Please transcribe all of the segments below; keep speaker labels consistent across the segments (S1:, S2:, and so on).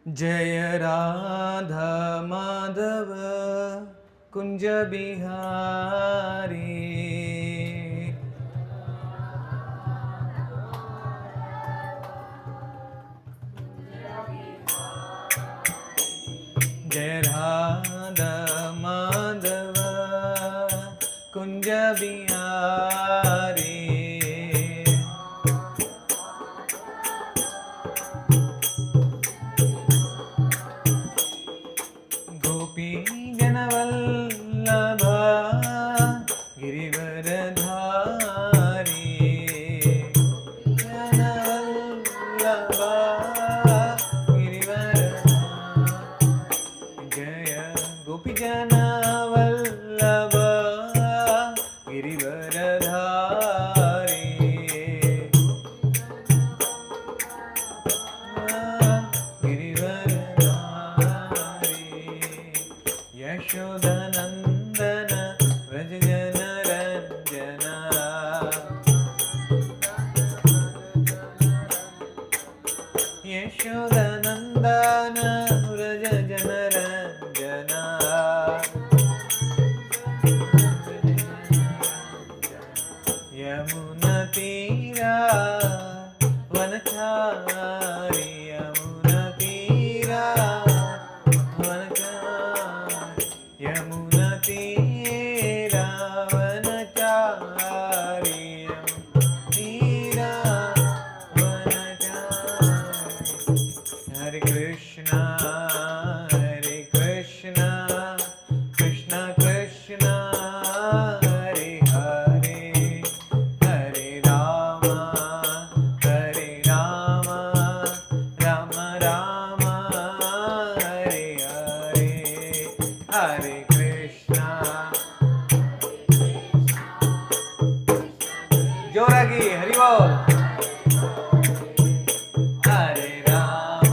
S1: जय राधा माधव कुंज बिहारी। जय राधा माधव कुंज बिहारी। गोपी जनवल्लभ गिरिवरधारी। जनवल्लभ गिरिवरधारी। जय गोपी जनवल्लभ गिरिवरधारी। यशोदनन्दन व्रज जनरञ्जन। यशोदनन्दन व्रज जनरञ्जन। यमुनतीरा वनचारी। यमुनतीरा वनचारी। यमुनतीरा वनचारी। यमुनतीरा वनचारी। हरे कृष्णा कृष्ण कृष्ण हरे हरे, हरे राम राम राम हरे हरे, हरे कृष्णा। जोरागी हरि बोल। हरे राम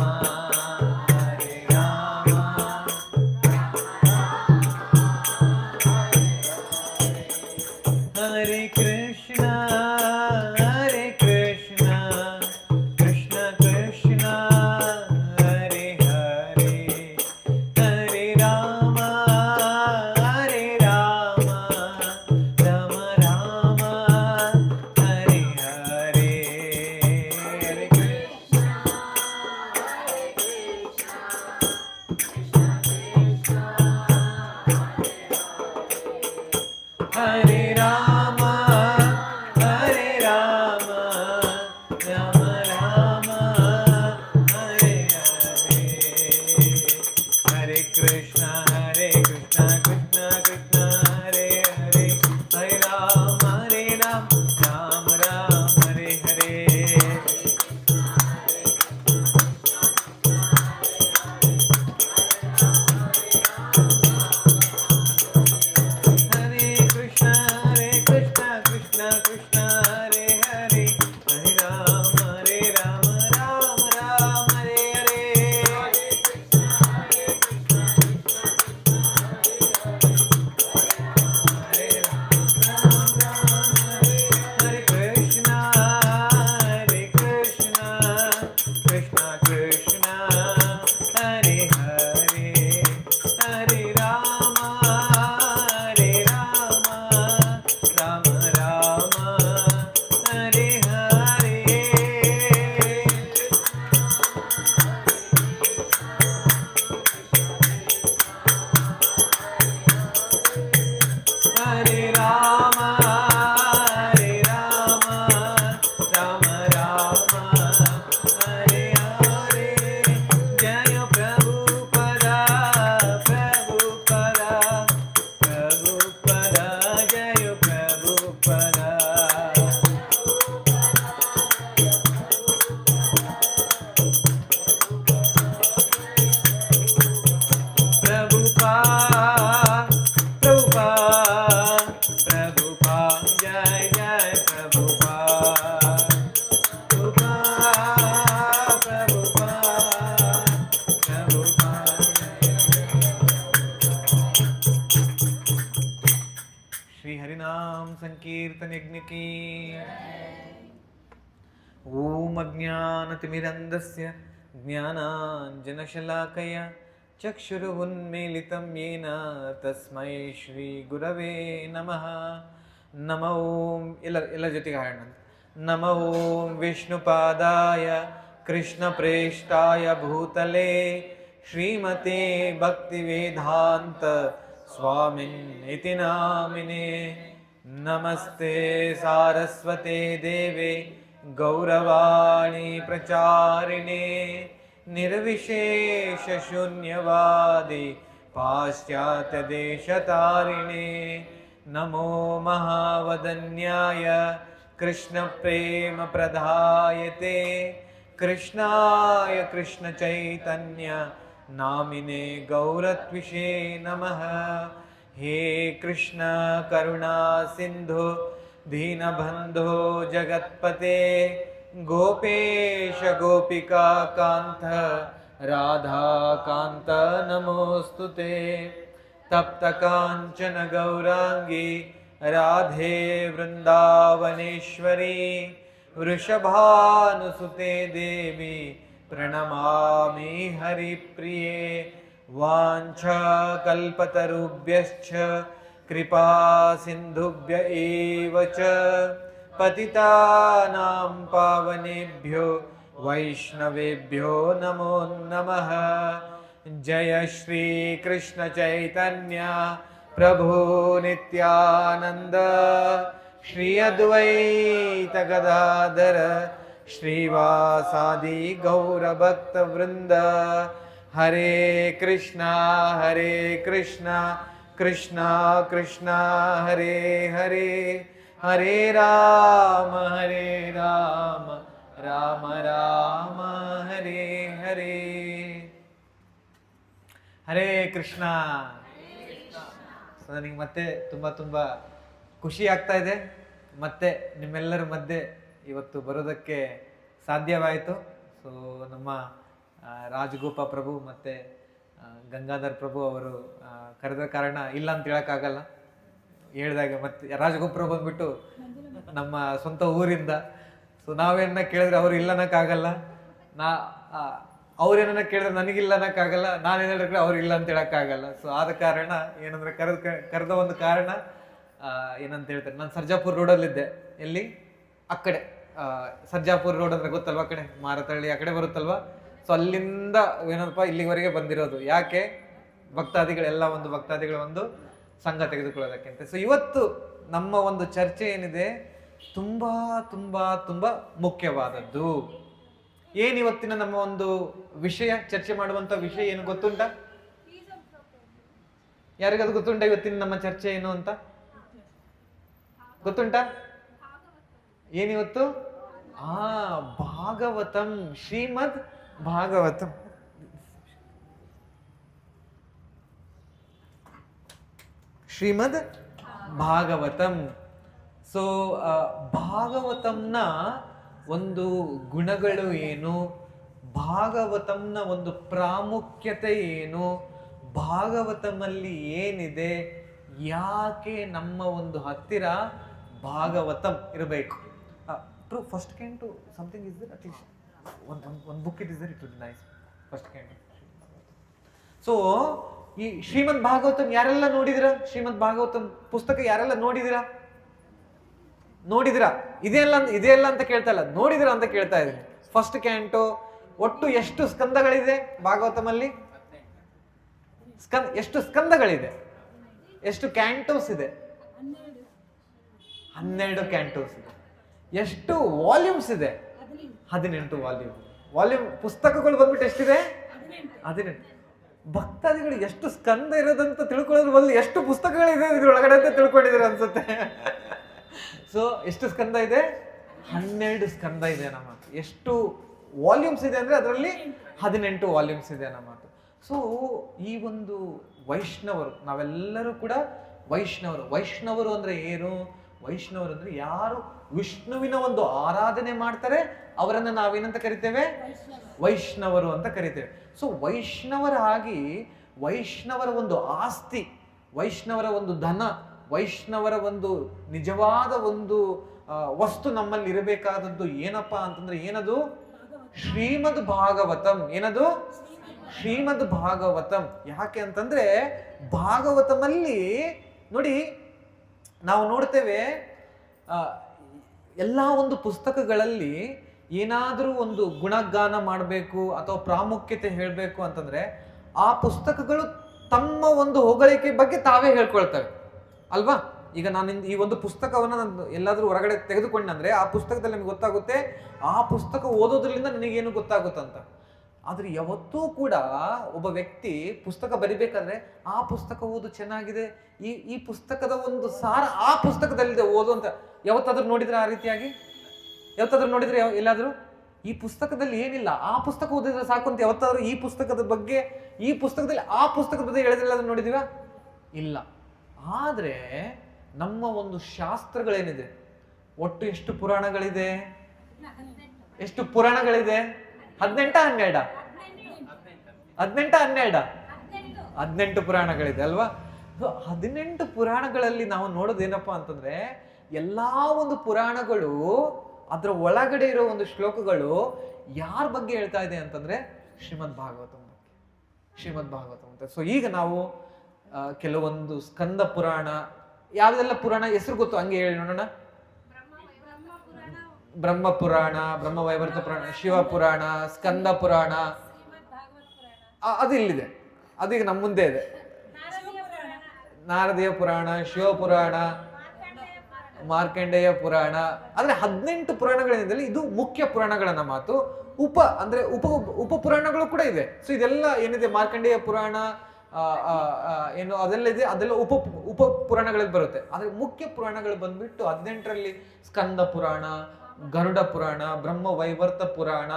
S1: हरे कृष्णा कृष्ण कृष्ण हरे हरे, हरे राम राम राम हरे हरे, हरे कृष्ण। हरे राम राम राम हरे हरे, हरे कृष्णा कृष्ण कृष्ण हरे हरे, हरे राम राम हरे हरे। हरे कृष्ण कृष्ण कृष्ण हरे हरे, हरे राम राम हरे हरे। हरे कृष्ण कृष्ण कृष्ण हरे हरे, हरे राम राम राम हरे हरे। हरे राम राम राम हरे हरे। जय प्रभुपदा प्रभुपदा जय प्रभुपदा। प्रभुपाद जय जय प्रभुपाद। श्री हरिनाम संकीर्तन यज्ञ की। ओम अज्ञानतिमिरन्धस्य ಜ್ಞಾನಾಂಜನಶಲಾಕಯ ಚಕ್ಷುರುನ್ಮೀಲಿತಂ ಯೇನ ತಸ್ಮೈ ಶ್ರೀ ಗುರವೇ ನಮಃ. ನಮೋ ಓಂ ಎಲ್ಲ ಜೊತೆಗೆ ಹಾಡೋಣ. ನಮೋ ಓಂ ವಿಷ್ಣುಪಾದಾಯ ಕೃಷ್ಣಪ್ರೇಷ್ಠಾಯ ಭೂತಲೆ ಶ್ರೀಮತೆ ಭಕ್ತಿವೇದಾಂತ ಸ್ವಾಮಿನ್ನಿತಿ ನಾಮಿನೇ. ನಮಸ್ತೆ ಸಾರಸ್ವತೆ ದೇವೆ ಗೌರವಾಣಿ ಪ್ರಚಾರಿಣೆ ನಿರ್ವಿಶೇಷ ಶೂನ್ಯವಾದಿ ಪಾಶ್ಚಾತ್ಯ ದೇಶತಾರಿಣೆ. ನಮೋ ಮಹಾವದನ್ಯಾಯ ಕೃಷ್ಣ ಪ್ರೇಮ ಪ್ರದಾಯತೆ ಕೃಷ್ಣಾಯ ಕೃಷ್ಣ ಚೈತನ್ಯ ನಾಮಿನೇ ಗೌರತ್ವಿಷೇ ನಮಃ. ಹೇ ಕೃಷ್ಣ ಕರುಣಾ ಸಿಂಧು ದೀನಬಂಧೋ ಜಗತ್ಪತೆ ಗೋಪೇಶ ಗೋಪಿಕಾ ಕಾಂತ ರಾಧಾಕಾಂತ ನಮೋಸ್ತುತೆ. ತಪ್ತ ಕಾಂಚನ ಗೌರಾಂಗಿ ರಾಧೆ ವೃಂದಾವನೇಶ್ವರಿ ವೃಷಭಾನುಸುತೆ ದೇವಿ ಪ್ರಣಮಾಮಿ ಹರಿಪ್ರಿಯೆ. ವಾಂಛಾ ಕಲ್ಪತರುಭ್ಯಶ್ಚ ಕೃಪಾ ಸಿಂಧುಭ್ಯ ಏವ ಚ ಪತಿತಾನಾಂ ಪಾವನೇಭ್ಯೋ ವೈಷ್ಣವೇಭ್ಯೋ ನಮೋ ನಮಃ. ಜಯ ಶ್ರೀ ಕೃಷ್ಣ ಚೈತನ್ಯ ಪ್ರಭು ನಿತ್ಯಾನಂದ ಶ್ರೀ ಅದ್ವೈತ ಗದಾಧರ ಶ್ರೀವಾಸಾದಿ ಗೌರಭಕ್ತ ವೃಂದ. ಹರೇ ಕೃಷ್ಣ ಕೃಷ್ಣ ಕೃಷ್ಣ ಹರೇ ಹರೇ ಹರೇ ರಾಮ ರಾಮ ರಾಮ ಹರೇ ಹರೇ. ಹರೇ ಕೃಷ್ಣ. ನನಗೆ ಮತ್ತೆ ತುಂಬ ಖುಷಿ ಆಗ್ತಾ ಇದೆ ಮತ್ತೆ ನಿಮ್ಮೆಲ್ಲರ ಮಧ್ಯೆ ಇವತ್ತು ಬರೋದಕ್ಕೆ ಸಾಧ್ಯವಾಯಿತು. ಸೊ ನಮ್ಮ ರಾಜಗೋಪ ಪ್ರಭು ಮತ್ತು ಗಂಗಾಧರ್ ಪ್ರಭು ಅವರು ಕರೆದ ಕಾರಣ ಇಲ್ಲ ಅಂತ ಹೇಳೋಕ್ಕಾಗಲ್ಲ. ಹೇಳಿದಾಗ ಮತ್ತೆ ರಾಜಗೋಪ ಪ್ರಭು ಬಂದ್ಬಿಟ್ಟು ನಮ್ಮ ಸ್ವಂತ ಊರಿಂದ. ಸೊ ನಾವೇನ ಕೇಳಿದ್ರೆ ಅವ್ರು ಇಲ್ಲ ಅನ್ನೋಕ್ಕಾಗಲ್ಲ, ಅವ್ರೇನ ಕೇಳಿದ್ರೆ ನನಗಿಲ್ಲ ಅನ್ನೋಕ್ಕಾಗಲ್ಲ, ನಾನೇನು ಹೇಳಿದ್ರೆ ಅವ್ರು ಇಲ್ಲ ಅಂತ ಹೇಳೋಕ್ಕಾಗಲ್ಲ. ಸೊ ಆದ ಕಾರಣ ಏನಂದರೆ ಕರೆದ ಒಂದು ಕಾರಣ ಏನಂತ ಹೇಳ್ತಾರೆ, ನಾನು ಸರ್ಜಾಪುರ್ ರೋಡಲ್ಲಿದ್ದೆ. ಎಲ್ಲಿ? ಆ ಕಡೆ ಸರ್ಜಾಪುರ್ ರೋಡ್ ಅಂದರೆ ಗೊತ್ತಲ್ವ, ಆ ಕಡೆ ಮಾರತಳ್ಳಿ ಆ ಕಡೆ ಬರುತ್ತಲ್ವ. ಸೊ ಅಲ್ಲಿಂದ ಏನಪ್ಪ ಇಲ್ಲಿವರೆಗೆ ಬಂದಿರೋದು. ಯಾಕೆ? ಭಕ್ತಾದಿಗಳೆಲ್ಲ ಒಂದು ಭಕ್ತಾದಿಗಳ ಒಂದು ಸಂಘ ತೆಗೆದುಕೊಳ್ಳೋದಕ್ಕಿಂತ. ಸೊ ಇವತ್ತು ನಮ್ಮ ಒಂದು ಚರ್ಚೆ ಏನಿದೆ ತುಂಬ ತುಂಬ ತುಂಬ ಮುಖ್ಯವಾದದ್ದು. ಏನಿವತ್ತಿನ ನಮ್ಮ ಒಂದು ವಿಷಯ, ಚರ್ಚೆ ಮಾಡುವಂಥ ವಿಷಯ ಏನು ಗೊತ್ತುಂಟ? ಯಾರಿಗದು ಗೊತ್ತುಂಟ ಇವತ್ತಿನ ನಮ್ಮ ಚರ್ಚೆ ಏನು ಅಂತ ಗೊತ್ತುಂಟ? ಏನಿವತ್ತು? ಭಾಗವತಂ, ಶ್ರೀಮದ್ ಭಾಗವತಂ. ಶ್ರೀಮದ್ ಭಾಗವತಂ. ಸೊ ಭಾಗವತಂನ ಒಂದು ಗುಣಗಳು ಏನು, ಭಾಗವತಂನ ಒಂದು ಪ್ರಾಮುಖ್ಯತೆ ಏನು, ಭಾಗವತಮಲ್ಲಿ ಏನಿದೆ, ಯಾಕೆ ನಮ್ಮ ಒಂದು ಹತ್ತಿರ ಭಾಗವತಂ ಇರಬೇಕು. First canto something is there, at least ಒಂದು book it is there, it would be nice. First canto. So ಈ ಶ್ರೀಮದ್ ಭಾಗವತಂ ಯಾರೆಲ್ಲ ನೋಡಿದಿರಾ? ಶ್ರೀಮದ್ ಭಾಗವತಂ ಪುಸ್ತಕ ಯಾರೆಲ್ಲ ನೋಡಿದಿರಾ? ಇದೆಲ್ಲ ಅಂತ ಕೇಳ್ತಾ ಇಲ್ಲ, ನೋಡಿದಿರಾ ಅಂತ ಕೇಳ್ತಾ ಇದ್ದೀನಿ. ಫಸ್ಟ್ ಕ್ಯಾಂಟು. ಒಟ್ಟು ಎಷ್ಟು ಸ್ಕಂದಗಳಿದೆ ಭಾಗವತಮಲ್ಲಿ? ಎಷ್ಟು ಸ್ಕಂದಗಳಿದೆ? ಎಷ್ಟು ಕ್ಯಾಂಟೋಸ್ ಇದೆ? 12 ಕ್ಯಾಂಟೋಸ್ ಇದೆ. ಎಷ್ಟು ವಾಲ್ಯೂಮ್ಸ್ ಇದೆ? 18 ವಾಲ್ಯೂಮ್. ಪುಸ್ತಕಗಳು ಬಂದ್ಬಿಟ್ಟು ಎಷ್ಟಿದೆ? 18. ಭಕ್ತಾದಿಗಳು ಎಷ್ಟು ಸ್ಕಂದ ಇರೋದಂತ ತಿಳ್ಕೊಳ್ಳೋದ್ರ ಬದಲು ಎಷ್ಟು ಪುಸ್ತಕಗಳಿದೆ ಇದ್ರೊಳಗಡೆ ಅಂತ ತಿಳ್ಕೊಂಡಿದ್ದೀರ ಅನ್ಸುತ್ತೆ. ಸೊ ಎಷ್ಟು ಸ್ಕಂದ ಇದೆ? 12 ಸ್ಕಂದ ಇದೆ ನಮ್ಮ. ಎಷ್ಟು ವಾಲ್ಯೂಮ್ಸ್ ಇದೆ ಅಂದರೆ ಅದರಲ್ಲಿ 18 ವಾಲ್ಯೂಮ್ಸ್ ಇದೆ ನಮ್ಮ. ಸೊ ಈ ಒಂದು ವೈಷ್ಣವರು, ನಾವೆಲ್ಲರೂ ಕೂಡ ವೈಷ್ಣವರು ಅಂದರೆ ಏನು? ವೈಷ್ಣವರು ಅಂದರೆ ಯಾರು ವಿಷ್ಣುವಿನ ಒಂದು ಆರಾಧನೆ ಮಾಡ್ತಾರೆ ಅವರನ್ನು ನಾವೇನಂತ ಕರಿತೇವೆ? ವೈಷ್ಣವರು ಅಂತ ಕರಿತೇವೆ. ಸೊ ವೈಷ್ಣವರಾಗಿ ವೈಷ್ಣವರ ಒಂದು ಆಸ್ತಿ, ವೈಷ್ಣವರ ಒಂದು ಧನ, ವೈಷ್ಣವರ ಒಂದು ನಿಜವಾದ ಒಂದು ವಸ್ತು ನಮ್ಮಲ್ಲಿ ಇರಬೇಕಾದದ್ದು ಏನಪ್ಪಾ ಅಂತಂದ್ರೆ ಏನದು? ಶ್ರೀಮದ್ ಭಾಗವತಂ. ಏನದು? ಶ್ರೀಮದ್ ಭಾಗವತಂ. ಯಾಕೆ ಅಂತಂದ್ರೆ ಭಾಗವತಮಲ್ಲಿ ನೋಡಿ, ನಾವು ನೋಡ್ತೇವೆ ಎಲ್ಲ ಒಂದು ಪುಸ್ತಕಗಳಲ್ಲಿ ಏನಾದರೂ ಒಂದು ಗುಣಗಾನ ಮಾಡಬೇಕು ಅಥವಾ ಪ್ರಾಮುಖ್ಯತೆ ಹೇಳಬೇಕು ಅಂತಂದ್ರೆ ಆ ಪುಸ್ತಕಗಳು ತಮ್ಮ ಒಂದು ಹೊಗಳಿಕೆ ಬಗ್ಗೆ ತಾವೇ ಹೇಳ್ಕೊಳ್ತವೆ ಅಲ್ವಾ. ಈಗ ನಾನು ಈ ಒಂದು ಪುಸ್ತಕವನ್ನು ನಾನು ಎಲ್ಲಾದ್ರೂ ಹೊರಗಡೆ ತೆಗೆದುಕೊಂಡಂದ್ರೆ ಆ ಪುಸ್ತಕದಲ್ಲಿ ನಮಗೆ ಗೊತ್ತಾಗುತ್ತೆ, ಆ ಪುಸ್ತಕ ಓದೋದ್ರಿಂದ ನನಗೇನು ಗೊತ್ತಾಗುತ್ತಂತ. ಆದ್ರೆ ಯಾವತ್ತೂ ಕೂಡ ಒಬ್ಬ ವ್ಯಕ್ತಿ ಪುಸ್ತಕ ಬರಿಬೇಕಾದ್ರೆ ಆ ಪುಸ್ತಕ ಓದು ಚೆನ್ನಾಗಿದೆ, ಈ ಪುಸ್ತಕದ ಒಂದು ಸಾರ ಆ ಪುಸ್ತಕದಲ್ಲಿದೆ ಓದು ಅಂತ ಯಾವತ್ತಾದ್ರೂ ನೋಡಿದ್ರೆ? ಆ ರೀತಿಯಾಗಿ ಯಾವತ್ತಾದ್ರೂ ನೋಡಿದ್ರೆ ಎಲ್ಲಾದ್ರೂ? ಈ ಪುಸ್ತಕದಲ್ಲಿ ಏನಿಲ್ಲ, ಆ ಪುಸ್ತಕ ಓದಿದ್ರೆ ಸಾಕು ಅಂತ ಯಾವತ್ತಾದ್ರೂ ಈ ಪುಸ್ತಕದ ಬಗ್ಗೆ, ಈ ಪುಸ್ತಕದಲ್ಲಿ ಆ ಪುಸ್ತಕದ ಬಗ್ಗೆ ಹೇಳಿದ್ರೆಲ್ಲಾದ್ರೂ ನೋಡಿದೀವ? ಇಲ್ಲ. ಆದ್ರೆ ನಮ್ಮ ಒಂದು ಶಾಸ್ತ್ರಗಳೇನಿದೆ, ಒಟ್ಟು ಎಷ್ಟು ಪುರಾಣಗಳಿದೆ? ಎಷ್ಟು ಪುರಾಣಗಳಿದೆ? 18 12? 18 18 ಪುರಾಣಗಳಿದೆ ಅಲ್ವಾ. 18 ಪುರಾಣಗಳಲ್ಲಿ ನಾವು ನೋಡೋದೇನಪ್ಪಾ ಅಂತಂದ್ರೆ ಎಲ್ಲಾ ಒಂದು ಪುರಾಣಗಳು ಅದರ ಒಳಗಡೆ ಇರೋ ಒಂದು ಶ್ಲೋಕಗಳು ಯಾರ ಬಗ್ಗೆ ಹೇಳ್ತಾ ಇದೆ ಅಂತಂದ್ರೆ ಶ್ರೀಮದ್ ಭಾಗವತಂ ಬಗ್ಗೆ. ಶ್ರೀಮದ್ ಭಾಗವತಂ ಅಂತ. ಸೊ ಈಗ ನಾವು ಕೆಲವೊಂದು ಸ್ಕಂದ ಪುರಾಣ, ಯಾವ್ದೆಲ್ಲ ಪುರಾಣ ಹೆಸರು ಗೊತ್ತು ಹಂಗೆ ಹೇಳಿ ನೋಡೋಣ. ಬ್ರಹ್ಮ ಪುರಾಣ, ಬ್ರಹ್ಮ ವೈವರ್ತ ಪುರಾಣ, ಶಿವ ಪುರಾಣ, ಸ್ಕಂದ ಪುರಾಣ, ಅದು ಇಲ್ಲಿದೆ, ಅದೀಗ ನಮ್ಮ ಮುಂದೆ ಇದೆ. ನಾರದೀಯ ಪುರಾಣ, ಶಿವ ಪುರಾಣ, ಮಾರ್ಕಂಡೇಯ ಪುರಾಣ. ಅಂದ್ರೆ 18 ಪುರಾಣಗಳಿಂದ ಇದು ಮುಖ್ಯ ಪುರಾಣಗಳನ್ನ ಮಾತು. ಅಂದ್ರೆ ಉಪ ಪುರಾಣಗಳು ಕೂಡ ಇದೆ. ಸೊ ಇದೆಲ್ಲ ಏನಿದೆ, ಮಾರ್ಕಂಡೇಯ ಪುರಾಣ ಏನು ಅದೆಲ್ಲ ಇದೆ, ಅದೆಲ್ಲ ಉಪ ಪುರಾಣಗಳಲ್ಲಿ ಬರುತ್ತೆ. ಆದ್ರೆ ಮುಖ್ಯ ಪುರಾಣಗಳು ಬಂದ್ಬಿಟ್ಟು 18ರಲ್ಲಿ ಸ್ಕಂದ ಪುರಾಣ, ಗರುಡ ಪುರಾಣ, ಬ್ರಹ್ಮ ವೈವರ್ತ ಪುರಾಣ,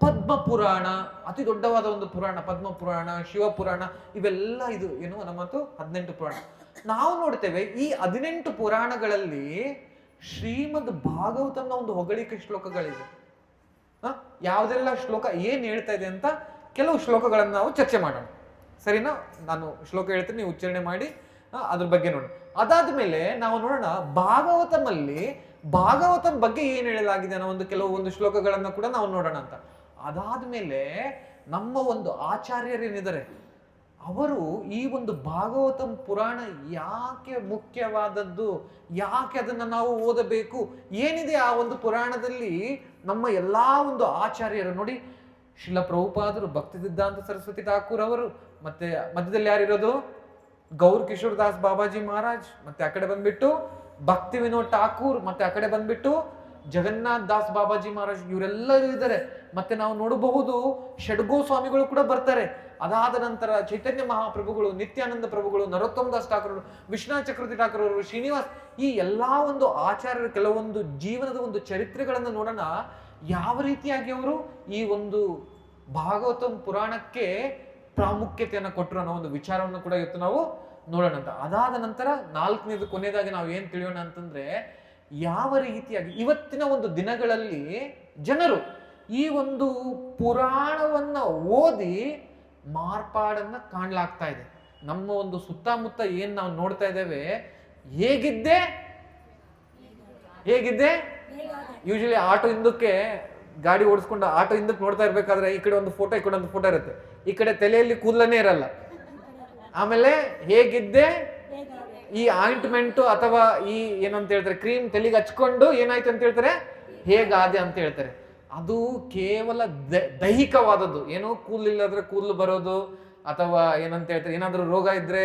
S1: ಪದ್ಮ ಪುರಾಣ, ಅತಿ ದೊಡ್ಡವಾದ ಒಂದು ಪುರಾಣ ಪದ್ಮ ಪುರಾಣ, ಶಿವ ಪುರಾಣ, ಇವೆಲ್ಲ ಇದು ಏನು ನಮ್ಮ 18 ಪುರಾಣ. ನಾವು ನೋಡ್ತೇವೆ ಈ 18 ಪುರಾಣಗಳಲ್ಲಿ ಶ್ರೀಮದ್ ಭಾಗವತನ ಒಂದು ಹೊಗಳಿಕೆ ಶ್ಲೋಕಗಳಿದೆ. ಯಾವ್ದೆಲ್ಲ ಶ್ಲೋಕ ಏನ್ ಹೇಳ್ತಾ ಇದೆ ಅಂತ ಕೆಲವು ಶ್ಲೋಕಗಳನ್ನ ನಾವು ಚರ್ಚೆ ಮಾಡೋಣ, ಸರಿನಾ? ನಾನು ಶ್ಲೋಕ ಹೇಳ್ತೀನಿ, ನೀವು ಉಚ್ಚಾರಣೆ ಮಾಡಿ ಅದ್ರ ಬಗ್ಗೆ ನೋಡೋಣ. ಅದಾದ್ಮೇಲೆ ನಾವು ನೋಡೋಣ ಭಾಗವತಮಲ್ಲಿ ಭಾಗವತಂ ಬಗ್ಗೆ ಏನ್ ಹೇಳಲಾಗಿದೆ ಅನ್ನೋ ಒಂದು ಕೆಲವೊಂದು ಶ್ಲೋಕಗಳನ್ನ ಕೂಡ ನಾವು ನೋಡೋಣ ಅಂತ. ಅದಾದ್ಮೇಲೆ ನಮ್ಮ ಒಂದು ಆಚಾರ್ಯರೇನಿದ್ದಾರೆ ಅವರು ಈ ಒಂದು ಭಾಗವತಂ ಪುರಾಣ ಯಾಕೆ ಮುಖ್ಯವಾದದ್ದು, ಯಾಕೆ ಅದನ್ನ ನಾವು ಓದಬೇಕು, ಏನಿದೆ ಆ ಒಂದು ಪುರಾಣದಲ್ಲಿ, ನಮ್ಮ ಎಲ್ಲಾ ಒಂದು ಆಚಾರ್ಯರು ನೋಡಿ, ಶ್ರೀಲ ಪ್ರಭುಪಾದರು, ಭಕ್ತಿ ಸಿದ್ಧಾಂತ ಸರಸ್ವತಿ ಠಾಕೂರ್ ಅವರು, ಮತ್ತೆ ಮಧ್ಯದಲ್ಲಿ ಯಾರಿರೋದು ಗೌರ್ ಕಿಶೋರ್ ದಾಸ್ ಬಾಬಾಜಿ ಮಹಾರಾಜ್, ಮತ್ತೆ ಆ ಕಡೆ ಬಂದ್ಬಿಟ್ಟು ಭಕ್ತಿ ವಿನೋದ್ ಠಾಕೂರ್, ಮತ್ತೆ ಆ ಕಡೆ ಬಂದ್ಬಿಟ್ಟು ಜಗನ್ನಾಥ್ ದಾಸ್ ಬಾಬಾಜಿ ಮಹಾರಾಜ್, ಇವರೆಲ್ಲರೂ ಇದ್ದಾರೆ. ಮತ್ತೆ ನಾವು ನೋಡಬಹುದು ಷಡ್ಗೋ ಸ್ವಾಮಿಗಳು ಕೂಡ ಬರ್ತಾರೆ. ಅದಾದ ನಂತರ ಚೈತನ್ಯ ಮಹಾಪ್ರಭುಗಳು, ನಿತ್ಯಾನಂದ ಪ್ರಭುಗಳು, ನರೋತ್ತಮ ದಾಸ್ ಠಾಕೂರ್, ವಿಶ್ವನಾಥ್ ಚಕ್ರವರ್ತಿ ಠಾಕೂರ್ ಅವರು, ಶ್ರೀನಿವಾಸ್, ಈ ಎಲ್ಲಾ ಒಂದು ಆಚಾರ್ಯರ ಕೆಲವೊಂದು ಜೀವನದ ಒಂದು ಚರಿತ್ರೆಗಳನ್ನು ನೋಡೋಣ. ಯಾವ ರೀತಿಯಾಗಿ ಅವರು ಈ ಒಂದು ಭಾಗವತಂ ಪುರಾಣಕ್ಕೆ ಪ್ರಾಮುಖ್ಯತೆಯನ್ನು ಕೊಟ್ಟರು ಅನ್ನೋ ಒಂದು ವಿಚಾರವನ್ನು ಕೂಡ ಇವತ್ತು ನಾವು ನೋಡೋಣ ಅಂತ. ಅದಾದ ನಂತರ 4ನೇದು ಕೊನೆಯದಾಗಿ ನಾವು ಏನ್ ತಿಳಿಯೋಣ ಅಂತಂದ್ರೆ, ಯಾವ ರೀತಿಯಾಗಿ ಇವತ್ತಿನ ಒಂದು ದಿನಗಳಲ್ಲಿ ಜನರು ಈ ಒಂದು ಪುರಾಣವನ್ನ ಓದಿ ಮಾರ್ಪಾಡನ್ನ ಕಾಣ್ಲಾಗ್ತಾ ಇದೆ. ನಮ್ಮ ಒಂದು ಸುತ್ತಮುತ್ತ ಏನ್ ನಾವು ನೋಡ್ತಾ ಇದ್ದೇವೆ, ಹೇಗಿದ್ದೆ ಯೂಶಲಿ ಆಟೋ ಹಿಂದಕ್ಕೆ ಗಾಡಿ ಓಡಿಸ್ಕೊಂಡು ಆಟೋ ಹಿಂದಕ್ಕೆ ನೋಡ್ತಾ ಇರ್ಬೇಕಾದ್ರೆ ಈ ಕಡೆ ಒಂದು ಫೋಟೋ, ಈ ಕಡೆ ಒಂದು ಫೋಟೋ ಇರುತ್ತೆ, ಈ ಕಡೆ ತಲೆಯಲ್ಲಿ ಕೂದಲನೇ ಇರಲ್ಲ. ಆಮೇಲೆ ಹೇಗಿದ್ದೆ, ಈ ಆಯಿಂಟ್ಮೆಂಟ್ ಅಥವಾ ಈ ಏನಂತ ಹೇಳ್ತಾರೆ ಕ್ರೀಮ್ ತಲೆಗೆ ಹಚ್ಕೊಂಡು ಏನಾಯ್ತು ಅಂತ ಹೇಳ್ತಾರೆ, ಹೇಗಾದೆ ಅಂತ ಹೇಳ್ತಾರೆ. ಅದು ಕೇವಲ ದೈಹಿಕವಾದದ್ದು. ಏನೋ ಕೂದಲಿಲ್ಲದ್ರೆ ಕೂದಲು ಬರೋದು, ಅಥವಾ ಏನಂತ ಹೇಳ್ತಾರೆ ಏನಾದ್ರೂ ರೋಗ ಇದ್ರೆ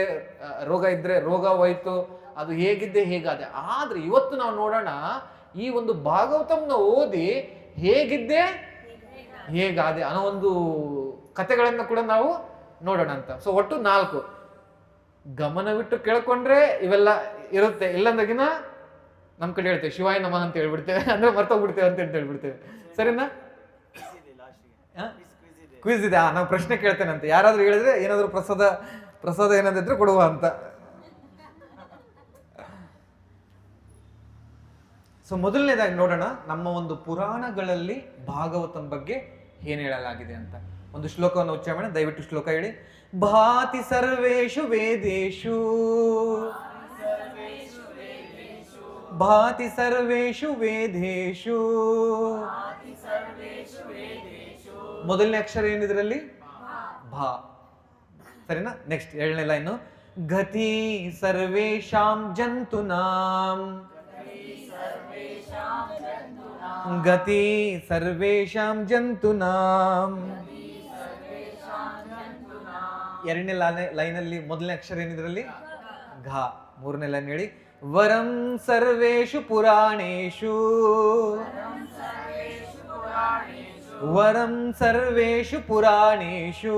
S1: ರೋಗ ಹೋಯ್ತು, ಅದು ಹೇಗಿದ್ದೆ ಹೇಗಾದೆ. ಆದ್ರೆ ಇವತ್ತು ನಾವು ನೋಡೋಣ, ಈ ಒಂದು ಭಾಗವತಂನ ಓದಿ ಹೇಗಿದ್ದೆ ಹೇಗಾದೆ ಅನ್ನೋ ಒಂದು ಕಥೆಗಳನ್ನ ಕೂಡ ನಾವು ನೋಡೋಣ ಅಂತ. ಸೊ ಒಟ್ಟು 4 ಗಮನವಿಟ್ಟು ಕೇಳ್ಕೊಂಡ್ರೆ ಇವೆಲ್ಲ ಇರುತ್ತೆ, ಇಲ್ಲಂದ್ರಗಿನ ನಮ್ ಕಡೆ ಹೇಳ್ತೇವೆ ಶಿವಾಯ ನಮಃ ಅಂತ ಹೇಳ್ಬಿಡ್ತೇವೆ, ಅಂದ್ರೆ ಮರ್ತೋಗ್ಬಿಡ್ತೇವೆ ಅಂತ ಹೇಳ್ಬಿಡ್ತೇವೆ. ಸರಿನಾ? ಕ್ವಿಜ್ ಇದೆ, ನಾವು ಪ್ರಶ್ನೆ ಕೇಳ್ತೇನಂತೆ, ಯಾರಾದ್ರೂ ಹೇಳಿದ್ರೆ ಏನಾದ್ರು ಪ್ರಸಾದ ಏನಾದಿದ್ರೆ ಕೊಡುವ ಅಂತ. ಸೊ ಮೊದಲನೇದಾಗಿ ನೋಡೋಣ ನಮ್ಮ ಒಂದು ಪುರಾಣಗಳಲ್ಲಿ ಭಾಗವತಂ ಬಗ್ಗೆ ಏನ್ ಹೇಳಲಾಗಿದೆ ಅಂತ. ಒಂದು ಶ್ಲೋಕವನ್ನು ಉಚ್ಚಾರಣೆ, ದಯವಿಟ್ಟು ಶ್ಲೋಕ ಹೇಳಿ. ಭಾತಿ ಸರ್ವೇಷು ವೇದೇಶು ಭಾತಿ ಸರ್ವೇಷು ವೇದೇಶು. ಮೊದಲನೇ ಅಕ್ಷರ ಏನಿದ್ರಲ್ಲಿ? ಭಾ. ಸರಿನಾ? ನೆಕ್ಸ್ಟ್ 7ನೇ ಲೈನು. ಗತಿ ಸರ್ವೇಷಾಂ ಜಂತುನಾಂ. ಗತಿ ಸರ್ವೇಷಾಂ ಜಂತುನಾಂ. 2ನೇ ಲೈನಲ್ಲಿ ಮೊದಲನೇ ಅಕ್ಷರ ಏನಿದ್ರಲ್ಲಿ? ಘ. 3ನೇ ಲೈನ್ ಹೇಳಿ. ವರಂ ಸರ್ವೇಷು ಪುರಾಣೇಷು. ವರಂ ಸರ್ವೇಷು ಪುರಾಣೇಷು.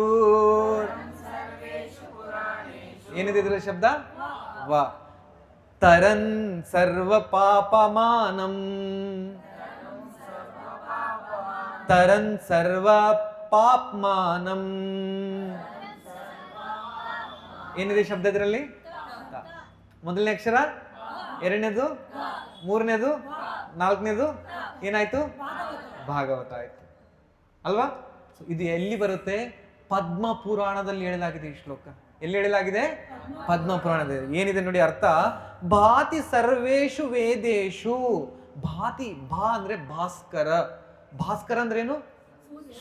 S1: ಏನಿದೆ ಇದರ ಶಬ್ದ? ವ. ತರನ್ ಸರ್ವ ಪಾಪಮಾನಂ. ತರನ್ ಸರ್ವ ಪಾಪ್ಮಾನಂ. ಏನಿದೆ ಶಬ್ದ ಇದರಲ್ಲಿ? ಮೊದಲನೇ ಅಕ್ಷರ, 2ನೇದು, 3ನೇದು, 4ನೇದು ಏನಾಯ್ತು? ಭಾಗವತ ಆಯ್ತು ಅಲ್ವಾ? ಇದು ಎಲ್ಲಿ ಬರುತ್ತೆ? ಪದ್ಮ ಪುರಾಣದಲ್ಲಿ ಹೇಳಲಾಗಿದೆ ಈ ಶ್ಲೋಕ. ಎಲ್ಲಿ ಹೇಳಲಾಗಿದೆ? ಪದ್ಮ ಪುರಾಣದಲ್ಲಿ. ಏನಿದೆ ನೋಡಿ ಅರ್ಥ? ಭಾತಿ ಸರ್ವೇಷು ವೇದೇಶು. ಭಾತಿ, ಭಾ ಅಂದ್ರೆ ಭಾಸ್ಕರ. ಭಾಸ್ಕರ ಅಂದ್ರೆ ಏನು?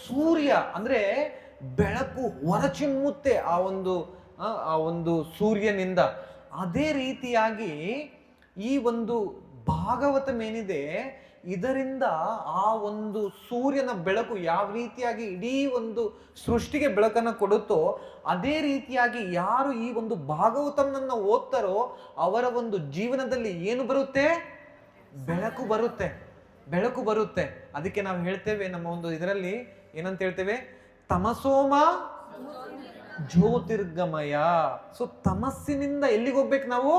S1: ಸೂರ್ಯ. ಅಂದ್ರೆ ಬೆಳಕು ಹೊರಚಿಮ್ಮುತ್ತೆ ಆ ಒಂದು ಸೂರ್ಯನಿಂದ. ಅದೇ ರೀತಿಯಾಗಿ ಈ ಒಂದು ಭಾಗವತ ಏನಿದೆ, ಇದರಿಂದ ಆ ಒಂದು ಸೂರ್ಯನ ಬೆಳಕು ಯಾವ ರೀತಿಯಾಗಿ ಇಡೀ ಒಂದು ಸೃಷ್ಟಿಗೆ ಬೆಳಕನ್ನು ಕೊಡುತ್ತೋ, ಅದೇ ರೀತಿಯಾಗಿ ಯಾರು ಈ ಒಂದು ಭಾಗವತನನ್ನ ಓದ್ತಾರೋ ಅವರ ಒಂದು ಜೀವನದಲ್ಲಿ ಏನು ಬರುತ್ತೆ? ಬೆಳಕು ಬರುತ್ತೆ. ಬೆಳಕು ಬರುತ್ತೆ. ಅದಕ್ಕೆ ನಾವು ಹೇಳ್ತೇವೆ ನಮ್ಮ ಒಂದು ಇದರಲ್ಲಿ ಏನಂತ ಹೇಳ್ತೇವೆ? ತಮಸೋಮ ಜ್ಯೋತಿರ್ಗಮಯ. ಸೊ ತಮಸ್ಸಿನಿಂದ ಎಲ್ಲಿಗೆ ಹೋಗ್ಬೇಕು ನಾವು?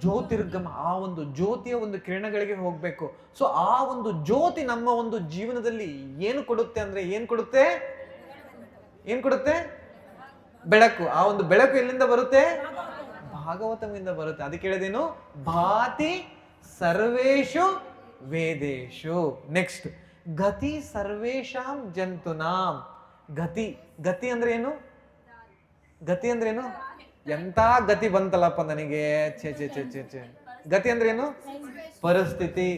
S1: ಜ್ಯೋತಿರ್ಗಮ. ಆ ಒಂದು ಜ್ಯೋತಿಯ ಒಂದು ಕಿರಣಗಳಿಗೆ ಹೋಗ್ಬೇಕು. ಸೊ ಆ ಒಂದು ಜ್ಯೋತಿ ನಮ್ಮ ಒಂದು ಜೀವನದಲ್ಲಿ ಏನು ಕೊಡುತ್ತೆ ಅಂದ್ರೆ ಏನ್ ಕೊಡುತ್ತೆ? ಬೆಳಕು. ಆ ಒಂದು ಬೆಳಕು ಎಲ್ಲಿಂದ ಬರುತ್ತೆ? ಭಾಗವತಮಿಂದ ಬರುತ್ತೆ. ಅದಕ್ಕೆ ಹೇಳಿದೇನು? ಭಾತಿ ಸರ್ವೇಷು ವೇದೇಶು. ನೆಕ್ಸ್ಟ್, ಗತಿ ಸರ್ವೇಷಾಂ ಜಂತುನಾಂ. ಗತಿ. ಗತಿ ಅಂದ್ರೆ ಏನು? ಗತಿ ಅಂದ್ರೆ ಏನು? ಎಂತ ಗತಿ ಬಂತಲ್ಲಪ್ಪ ನನಗೆ, ಛೇ ಛೇ ಛೇ ಛೇ ಛೇ. ಗತಿ ಅಂದ್ರೆ ಏನು? ಪರಿಸ್ಥಿತಿ.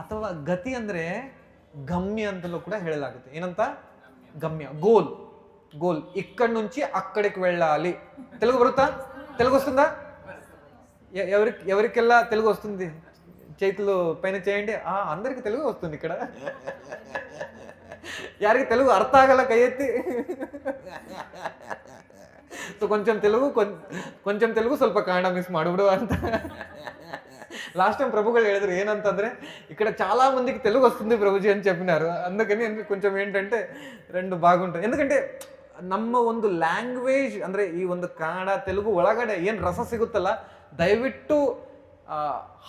S1: ಅಥವಾ ಗತಿ ಅಂದ್ರೆ ಗಮ್ಯ ಅಂತಲೂ ಕೂಡ ಹೇಳಲಾಗುತ್ತೆ. ಏನಂತ? ಗಮ್ಯ, ಗೋಲ್. గోల్ ఇక్కడి నుంచి అక్కడికి వెళ్ళాలి. తెలుగు బరుతా? తెలుగు వస్తుందా? ఎవరికెల్లా తెలుగు వస్తుంది? చేతులు పైన చేయండి. అందరికి తెలుగు వస్తుంది ఇక్కడ. ಯಾರಿಗೆ తెలుగు ಅರ್ಥ ಆಗಲ್ಲ ಕೈ ಎತ್ತಿ. ಸೊ కొంచెం తెలుగు ಸ್ವಲ್ಪ ಕನ್ನಡ ಮಿಸ್ ಮಾಡಿಬಿಡು ಅಂತ. లాస్ట్ టైం ప్రభుగారు ಹೇಳಿದ್ರು ಏನಂತಂದ್ರೆ, ఇక్కడ చాలా మందికి తెలుగు వస్తుంది ప్రభుజీ అని చెప్పినారు. అందుకని కొంచెం ఏంటంటే రెండు బాగుంటుంది. ఎందుకంటే ನಮ್ಮ ಒಂದು ಲ್ಯಾಂಗ್ವೇಜ್ ಅಂದ್ರೆ ಈ ಒಂದು ಕನ್ನಡ ತೆಲುಗು ಒಳಗಡೆ ಏನು ರಸ ಸಿಗುತ್ತಲ್ಲ, ದಯವಿಟ್ಟು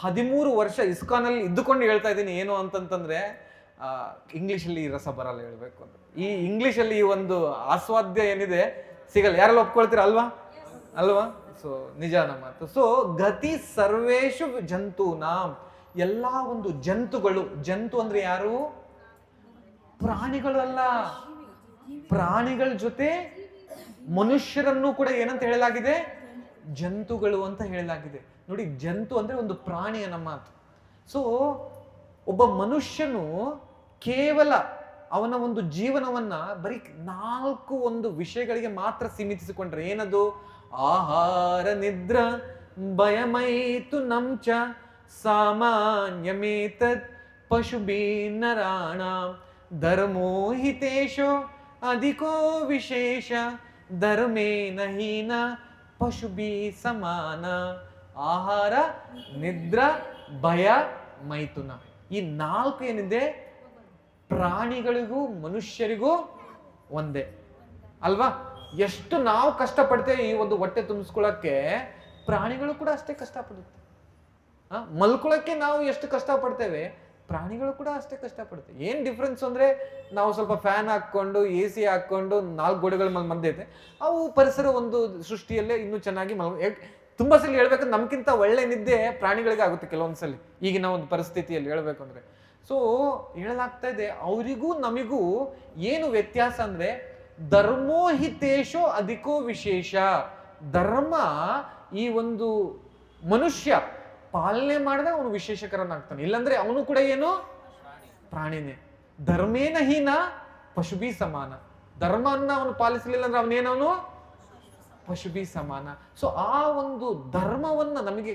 S1: 13 ವರ್ಷ ಇಸ್ಕಾನಲ್ಲಿ ಇದ್ದುಕೊಂಡು ಹೇಳ್ತಾ ಇದ್ದೀನಿ. ಏನು ಅಂತಂತಂದ್ರೆ ಇಂಗ್ಲೀಷಲ್ಲಿ ಈ ರಸ ಬರಲ್ಲ ಹೇಳ್ಬೇಕು ಅಂದ್ರೆ. ಈ ಇಂಗ್ಲೀಷಲ್ಲಿ ಈ ಒಂದು ಆಸ್ವಾದ್ಯ ಏನಿದೆ ಸಿಗಲ್ಲ. ಯಾರೆಲ್ಲ ಒಪ್ಕೊಳ್ತೀರ ಅಲ್ವಾ? ಸೊ ನಿಜಾನ ಮಾತು. ಸೊ ಗತಿ ಸರ್ವೇಶು ಜಂತೂನಾಂ, ಎಲ್ಲಾ ಒಂದು ಜಂತುಗಳು. ಜಂತು ಅಂದ್ರೆ ಯಾರು? ಪ್ರಾಣಿಗಳು ಅಲ್ಲ. ಪ್ರಾಣಿಗಳ ಜೊತೆ ಮನುಷ್ಯರನ್ನು ಕೂಡ ಏನಂತ ಹೇಳಲಾಗಿದೆ? ಜಂತುಗಳು ಅಂತ ಹೇಳಲಾಗಿದೆ. ನೋಡಿ, ಜಂತು ಅಂದ್ರೆ ಒಂದು ಪ್ರಾಣಿಯ ಮಾತು. ಸೊ ಒಬ್ಬ ಮನುಷ್ಯನು ಕೇವಲ ಅವನ ಒಂದು ಜೀವನವನ್ನ ಬರೀ 4 ಒಂದು ವಿಷಯಗಳಿಗೆ ಮಾತ್ರ ಸೀಮಿತಿಸಿಕೊಂಡ್ರೆ, ಏನದು? ಆಹಾರ ನಿದ್ರ ಭಯಮೈತು ನಂಚ ಸಾಮಾನ್ಯಮೇತತ್ ಪಶುಭೀ ನರಾಣ ಧರ್ಮೋಹಿತೇಶೋ ಅಧಿಕೋ ವಿಶೇಷ ಧರ್ಮೇನ ಹೀನ ಪಶುಭೀ ಸಮಾನ. ಆಹಾರ, ನಿದ್ರ, ಭಯ, ಮೈಥುನ. ಈ 4 ಏನಿದೆ ಪ್ರಾಣಿಗಳಿಗೂ ಮನುಷ್ಯರಿಗೂ ಒಂದೇ ಅಲ್ವಾ? ಎಷ್ಟು ನಾವು ಕಷ್ಟಪಡ್ತೇವೆ ಈ ಒಂದು ಹೊಟ್ಟೆ ತುಂಬಿಸ್ಕೊಳ್ಳಕ್ಕೆ, ಪ್ರಾಣಿಗಳು ಕೂಡ ಅಷ್ಟೇ ಕಷ್ಟಪಡುತ್ತೆ. ಮಲ್ಕೊಳಕ್ಕೆ ನಾವು ಎಷ್ಟು ಕಷ್ಟಪಡ್ತೇವೆ, ಪ್ರಾಣಿಗಳು ಕೂಡ ಅಷ್ಟೇ ಕಷ್ಟಪಡುತ್ತೆ. ಏನ್ ಡಿಫ್ರೆನ್ಸ್ ಅಂದ್ರೆ, ನಾವು ಸ್ವಲ್ಪ ಫ್ಯಾನ್ ಹಾಕೊಂಡು AC ಹಾಕೊಂಡು 4 ಗೋಡೆಗಳ ಮಧ್ಯೆ ಇದೆ, ಅವು ಪರಿಸರ ಒಂದು ಸೃಷ್ಟಿಯಲ್ಲೇ ಇನ್ನೂ ಚೆನ್ನಾಗಿ ತುಂಬಾ ಸಲ ಹೇಳ್ಬೇಕಂದ್ರೆ ನಮ್ಗಿಂತ ಒಳ್ಳೆ ನಿದ್ದೆ ಪ್ರಾಣಿಗಳಿಗೆ ಆಗುತ್ತೆ ಕೆಲವೊಂದ್ಸಲಿ, ಈಗಿನ ಒಂದು ಪರಿಸ್ಥಿತಿಯಲ್ಲಿ ಹೇಳ್ಬೇಕು ಅಂದ್ರೆ. ಸೊ ಹೇಳಲಾಗ್ತಾ ಇದೆ, ಅವರಿಗೂ ನಮಿಗೂ ಏನು ವ್ಯತ್ಯಾಸ ಅಂದ್ರೆ, ಧರ್ಮೋಹಿತೇಶೋ ಅಧಿಕೋ ವಿಶೇಷ. ಧರ್ಮ, ಈ ಒಂದು ಮನುಷ್ಯ ಪಾಲನೆ ಮಾಡಿದಾಗ ಅವನು ವಿಶೇಷಕರನಾಗ್ತಾನೆ. ಇಲ್ಲಾಂದ್ರೆ ಅವನು ಕೂಡ ಏನು ಪ್ರಾಣಿನೇ. ಧರ್ಮೇನ ಹೀನ ಪಶುಭಿ ಸಮಾನ. ಧರ್ಮನ್ನ ಅವನು ಪಾಲಿಸಲಿಲ್ಲ ಅಂದ್ರೆ ಅವನೇನವನು ಪಶುಭಿ ಸಮಾನ. ಸೊ ಆ ಒಂದು ಧರ್ಮವನ್ನ ನಮಗೆ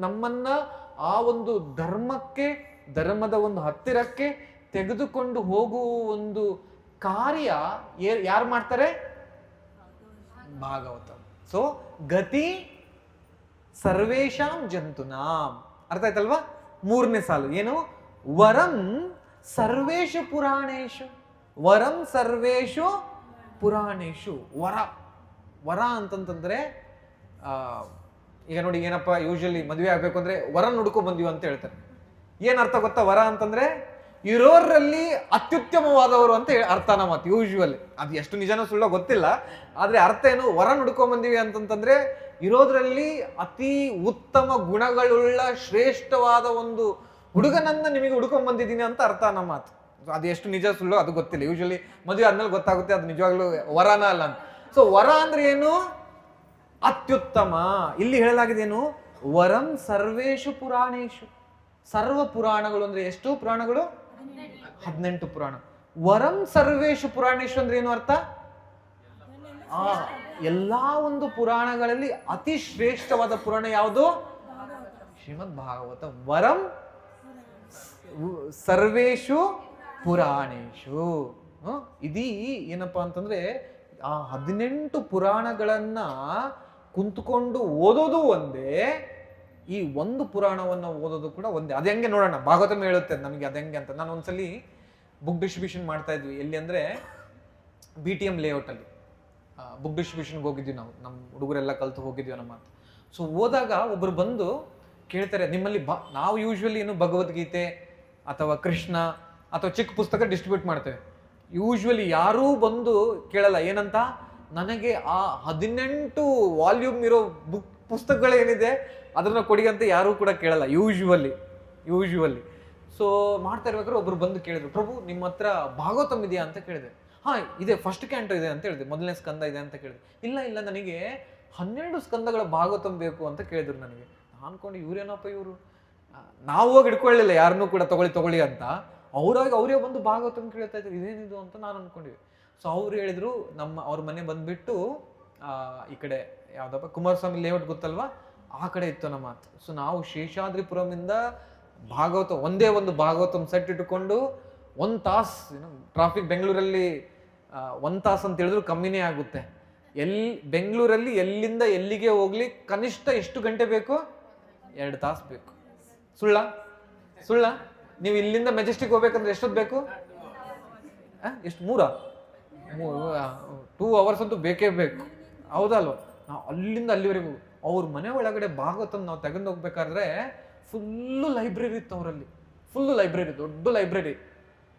S1: ನಮ್ಮನ್ನ ಆ ಒಂದು ಧರ್ಮಕ್ಕೆ, ಧರ್ಮದ ಒಂದು ಹತ್ತಿರಕ್ಕೆ ತೆಗೆದುಕೊಂಡು ಹೋಗುವ ಒಂದು ಕಾರ್ಯ ಯಾರು ಮಾಡ್ತಾರೆ? ಭಾಗವತ. ಸೊ ಗತಿ ಸರ್ವೇಶಾಂ ಜಂತುನಾಂ. ಅರ್ಥ ಆಯ್ತಲ್ವಾ? ಮೂರನೇ ಸಾಲು ಏನು? ವರಂ ಸರ್ವೇಶು ಪುರಾಣೇಶು. ವರಂ ಸರ್ವೇಶು ಪುರಾಣೇಶು. ವರ, ವರ ಅಂತಂತಂದ್ರೆ ಈಗ ನೋಡಿ, ಏನಪ್ಪ ಯೂಶಲಿ ಮದುವೆ ಆಗ್ಬೇಕು ಅಂದ್ರೆ ವರ ಹುಡ್ಕೊಂಡ್ ಬಂದೀವಿ ಅಂತ ಹೇಳ್ತಾರೆ. ಏನ್ ಅರ್ಥ ಗೊತ್ತಾ? ವರ ಅಂತಂದ್ರೆ ಇರೋರಲ್ಲಿ ಅತ್ಯುತ್ತಮವಾದವರು ಅಂತ ಅರ್ಥ ಮಾತು ಯೂಶುವಲಿ. ಅದು ಎಷ್ಟು ನಿಜನೋ ಸುಳ್ಳೋ ಗೊತ್ತಿಲ್ಲ, ಆದ್ರೆ ಅರ್ಥ ಏನು? ವರ ಹುಡ್ಕೊಂಡ್ ಬಂದೀವಿ ಅಂತಂತಂದ್ರೆ ಇರೋದ್ರಲ್ಲಿ ಅತಿ ಉತ್ತಮ ಗುಣಗಳುಳ್ಳ ಶ್ರೇಷ್ಠವಾದ ಒಂದು ಹುಡುಗನನ್ನ ನಿಮಗೆ ಹುಡ್ಕೊಂಡ್ ಬಂದಿದ್ದೀನಿ ಅಂತ ಅರ್ಥ ನಮ್ಮ ಮಾತು. ಅದು ಎಷ್ಟು ನಿಜ ಸುಳ್ಳು ಅದು ಗೊತ್ತಿಲ್ಲ. ಯೂಶಲಿ ಮದುವೆ ಆದ್ಮೇಲೆ ಗೊತ್ತಾಗುತ್ತೆ ಅದು ನಿಜವಾಗ್ಲೂ ವರನ ಅಲ್ಲ ಅಂತ. ಸೊ ವರ ಅಂದ್ರೆ ಏನು? ಅತ್ಯುತ್ತಮ. ಇಲ್ಲಿ ಹೇಳಲಾಗಿದೆ ಏನು? ವರಂ ಸರ್ವೇಶು ಪುರಾಣೇಶು. ಸರ್ವ ಪುರಾಣಗಳು ಅಂದ್ರೆ ಎಷ್ಟು ಪುರಾಣಗಳು? 18 ಪುರಾಣ. ವರಂ ಸರ್ವೇಶು ಪುರಾಣೇಶು ಅಂದ್ರೆ ಏನು ಅರ್ಥ? ಎಲ್ಲಾ ಒಂದು ಪುರಾಣಗಳಲ್ಲಿ ಅತಿ ಶ್ರೇಷ್ಠವಾದ ಪುರಾಣ ಯಾವುದು? ಶ್ರೀಮದ್ ಭಾಗವತ. ವರಂ ಸರ್ವೇಶು ಪುರಾಣೇಶು. ಇದೀ ಏನಪ್ಪಾ ಅಂತಂದ್ರೆ ಆ 18 ಪುರಾಣಗಳನ್ನ ಕುಂತ್ಕೊಂಡು ಓದೋದು ಒಂದೇ, ಈ ಒಂದು ಪುರಾಣವನ್ನು ಓದೋದು ಕೂಡ ಒಂದೇ. ಅದ ಹೆಂಗೆ ನೋಡೋಣ, ಭಾಗವತಂ ಹೇಳುತ್ತೆ ನಮಗೆ ಅದ ಹೆಂಗೆ ಅಂತ. ನಾನು ಒಂದ್ಸಲಿ ಬುಕ್ ಡಿಸ್ಟ್ರಿಬ್ಯೂಷನ್ ಮಾಡ್ತಾ ಇದ್ವಿ. ಎಲ್ಲಿ ಅಂದ್ರೆ BTM ಲೇಔಟ್ ಅಲ್ಲಿ ಬುಕ್ ಡಿಸ್ಟ್ರಿಬ್ಯೂಷನ್ಗೆ ಹೋಗಿದ್ವಿ ನಾವು, ನಮ್ಮ ಹುಡುಗರೆಲ್ಲ ಕಲ್ತು ಹೋಗಿದ್ವಿ ನಮ್ಮ ಮಾತು. ಸೊ ಹೋದಾಗ ಒಬ್ರು ಬಂದು ಕೇಳ್ತಾರೆ, ನಿಮ್ಮಲ್ಲಿ ನಾವು ಯೂಶ್ವಲಿ ಏನು ಭಗವದ್ಗೀತೆ ಅಥವಾ ಕೃಷ್ಣ ಅಥವಾ ಚಿಕ್ಕ ಪುಸ್ತಕ ಡಿಸ್ಟ್ರಿಬ್ಯೂಟ್ ಮಾಡ್ತೇವೆ. ಯೂಶ್ವಲಿ ಯಾರೂ ಬಂದು ಕೇಳಲ್ಲ ಏನಂತ, ನನಗೆ ಆ 18 ವಾಲ್ಯೂಮ್ ಇರೋ ಪುಸ್ತಕಗಳೇನಿದೆ ಅದನ್ನ ಕೊಡಿ ಅಂತ ಯಾರೂ ಕೂಡ ಕೇಳಲ್ಲ ಯೂಶ್ವಲಿ. ಸೊ ಮಾಡ್ತಾ ಇರ್ಬೇಕಾದ್ರೆ ಒಬ್ರು ಬಂದು ಕೇಳಿದ್ರು, ಪ್ರಭು ನಿಮ್ಮ ಹತ್ರ ಭಾಗವತಂ ಇದೆಯಾ ಅಂತ ಕೇಳಿದೆ. ಹಾ ಇದೆ, ಫಸ್ಟ್ ಕ್ಯಾಂಟೋ ಇದೆ ಅಂತ ಹೇಳಿದೆ, ಮೊದಲನೇ ಸ್ಕಂದ ಇದೆ ಅಂತ ಕೇಳಿದೆ. ಇಲ್ಲ ನನಗೆ 12 ಸ್ಕಂದಗಳ ಭಾಗವತಂ ಬೇಕು ಅಂತ ಕೇಳಿದ್ರು ನನಗೆ. ಅನ್ಕೊಂಡು ಇವ್ರೇನಪ್ಪ ಇವರು, ನಾವು ಹೋಗಿ ಇಟ್ಕೊಳ್ಳಿಲ್ಲ ಯಾರನ್ನೂ ಕೂಡ ತಗೊಳ್ಳಿ ಅಂತ. ಅವರೇ ಬಂದು ಭಾಗವತಂ ಕೇಳ್ತಾ ಇದ್ರು, ಇದೇನಿದು ಅಂತ ನಾನು ಅನ್ಕೊಂಡಿವಿ. ಸೊ ಅವ್ರು ಹೇಳಿದ್ರು, ಅವ್ರ ಮನೆ ಬಂದ್ಬಿಟ್ಟು ಈ ಕಡೆ ಯಾವ್ದಪ್ಪ ಕುಮಾರಸ್ವಾಮಿ ಲೇಔಟ್ ಗೊತ್ತಲ್ವಾ, ಆ ಕಡೆ ಇತ್ತು ನಮ್ಮ ಮಾತು. ಸೊ ನಾವು ಶೇಷಾದ್ರಿಪುರಮಿಂದ ಭಾಗವತ ಒಂದೇ ಒಂದು ಭಾಗವತಂ ಸೆಟ್ ಇಟ್ಟುಕೊಂಡು 1 ತಾಸು, ಟ್ರಾಫಿಕ್ ಬೆಂಗಳೂರಲ್ಲಿ 1 ತಾಸು ಅಂತ ಹೇಳಿದ್ರು ಕಮ್ಮಿನೇ ಆಗುತ್ತೆ. ಬೆಂಗಳೂರಲ್ಲಿ ಎಲ್ಲಿಂದ ಎಲ್ಲಿಗೆ ಹೋಗ್ಲಿ ಕನಿಷ್ಠ ಎಷ್ಟು ಗಂಟೆ ಬೇಕು? 2 ತಾಸು ಬೇಕು. ಸುಳ್ಳ? ನೀವು ಇಲ್ಲಿಂದ ಮೆಜೆಸ್ಟಿಕ್ ಹೋಗ್ಬೇಕಂದ್ರೆ ಎಷ್ಟೊತ್ತು ಬೇಕು? ಎಷ್ಟು 2 ಅವರ್ಸ್ ಅಂತೂ ಬೇಕೇ ಬೇಕು, ಹೌದಲ್ವ? ನಾವು ಅಲ್ಲಿಂದ ಅಲ್ಲಿವರೆಗೂ ಅವ್ರ ಮನೆ ಒಳಗಡೆ ಭಾಗವತಂ ನಾವು ತೆಗೆದು ಹೋಗ್ಬೇಕಾದ್ರೆ ಫುಲ್ಲು ಲೈಬ್ರರಿ ಇತ್ತು ಅವರಲ್ಲಿ, ದೊಡ್ಡ ಲೈಬ್ರರಿ.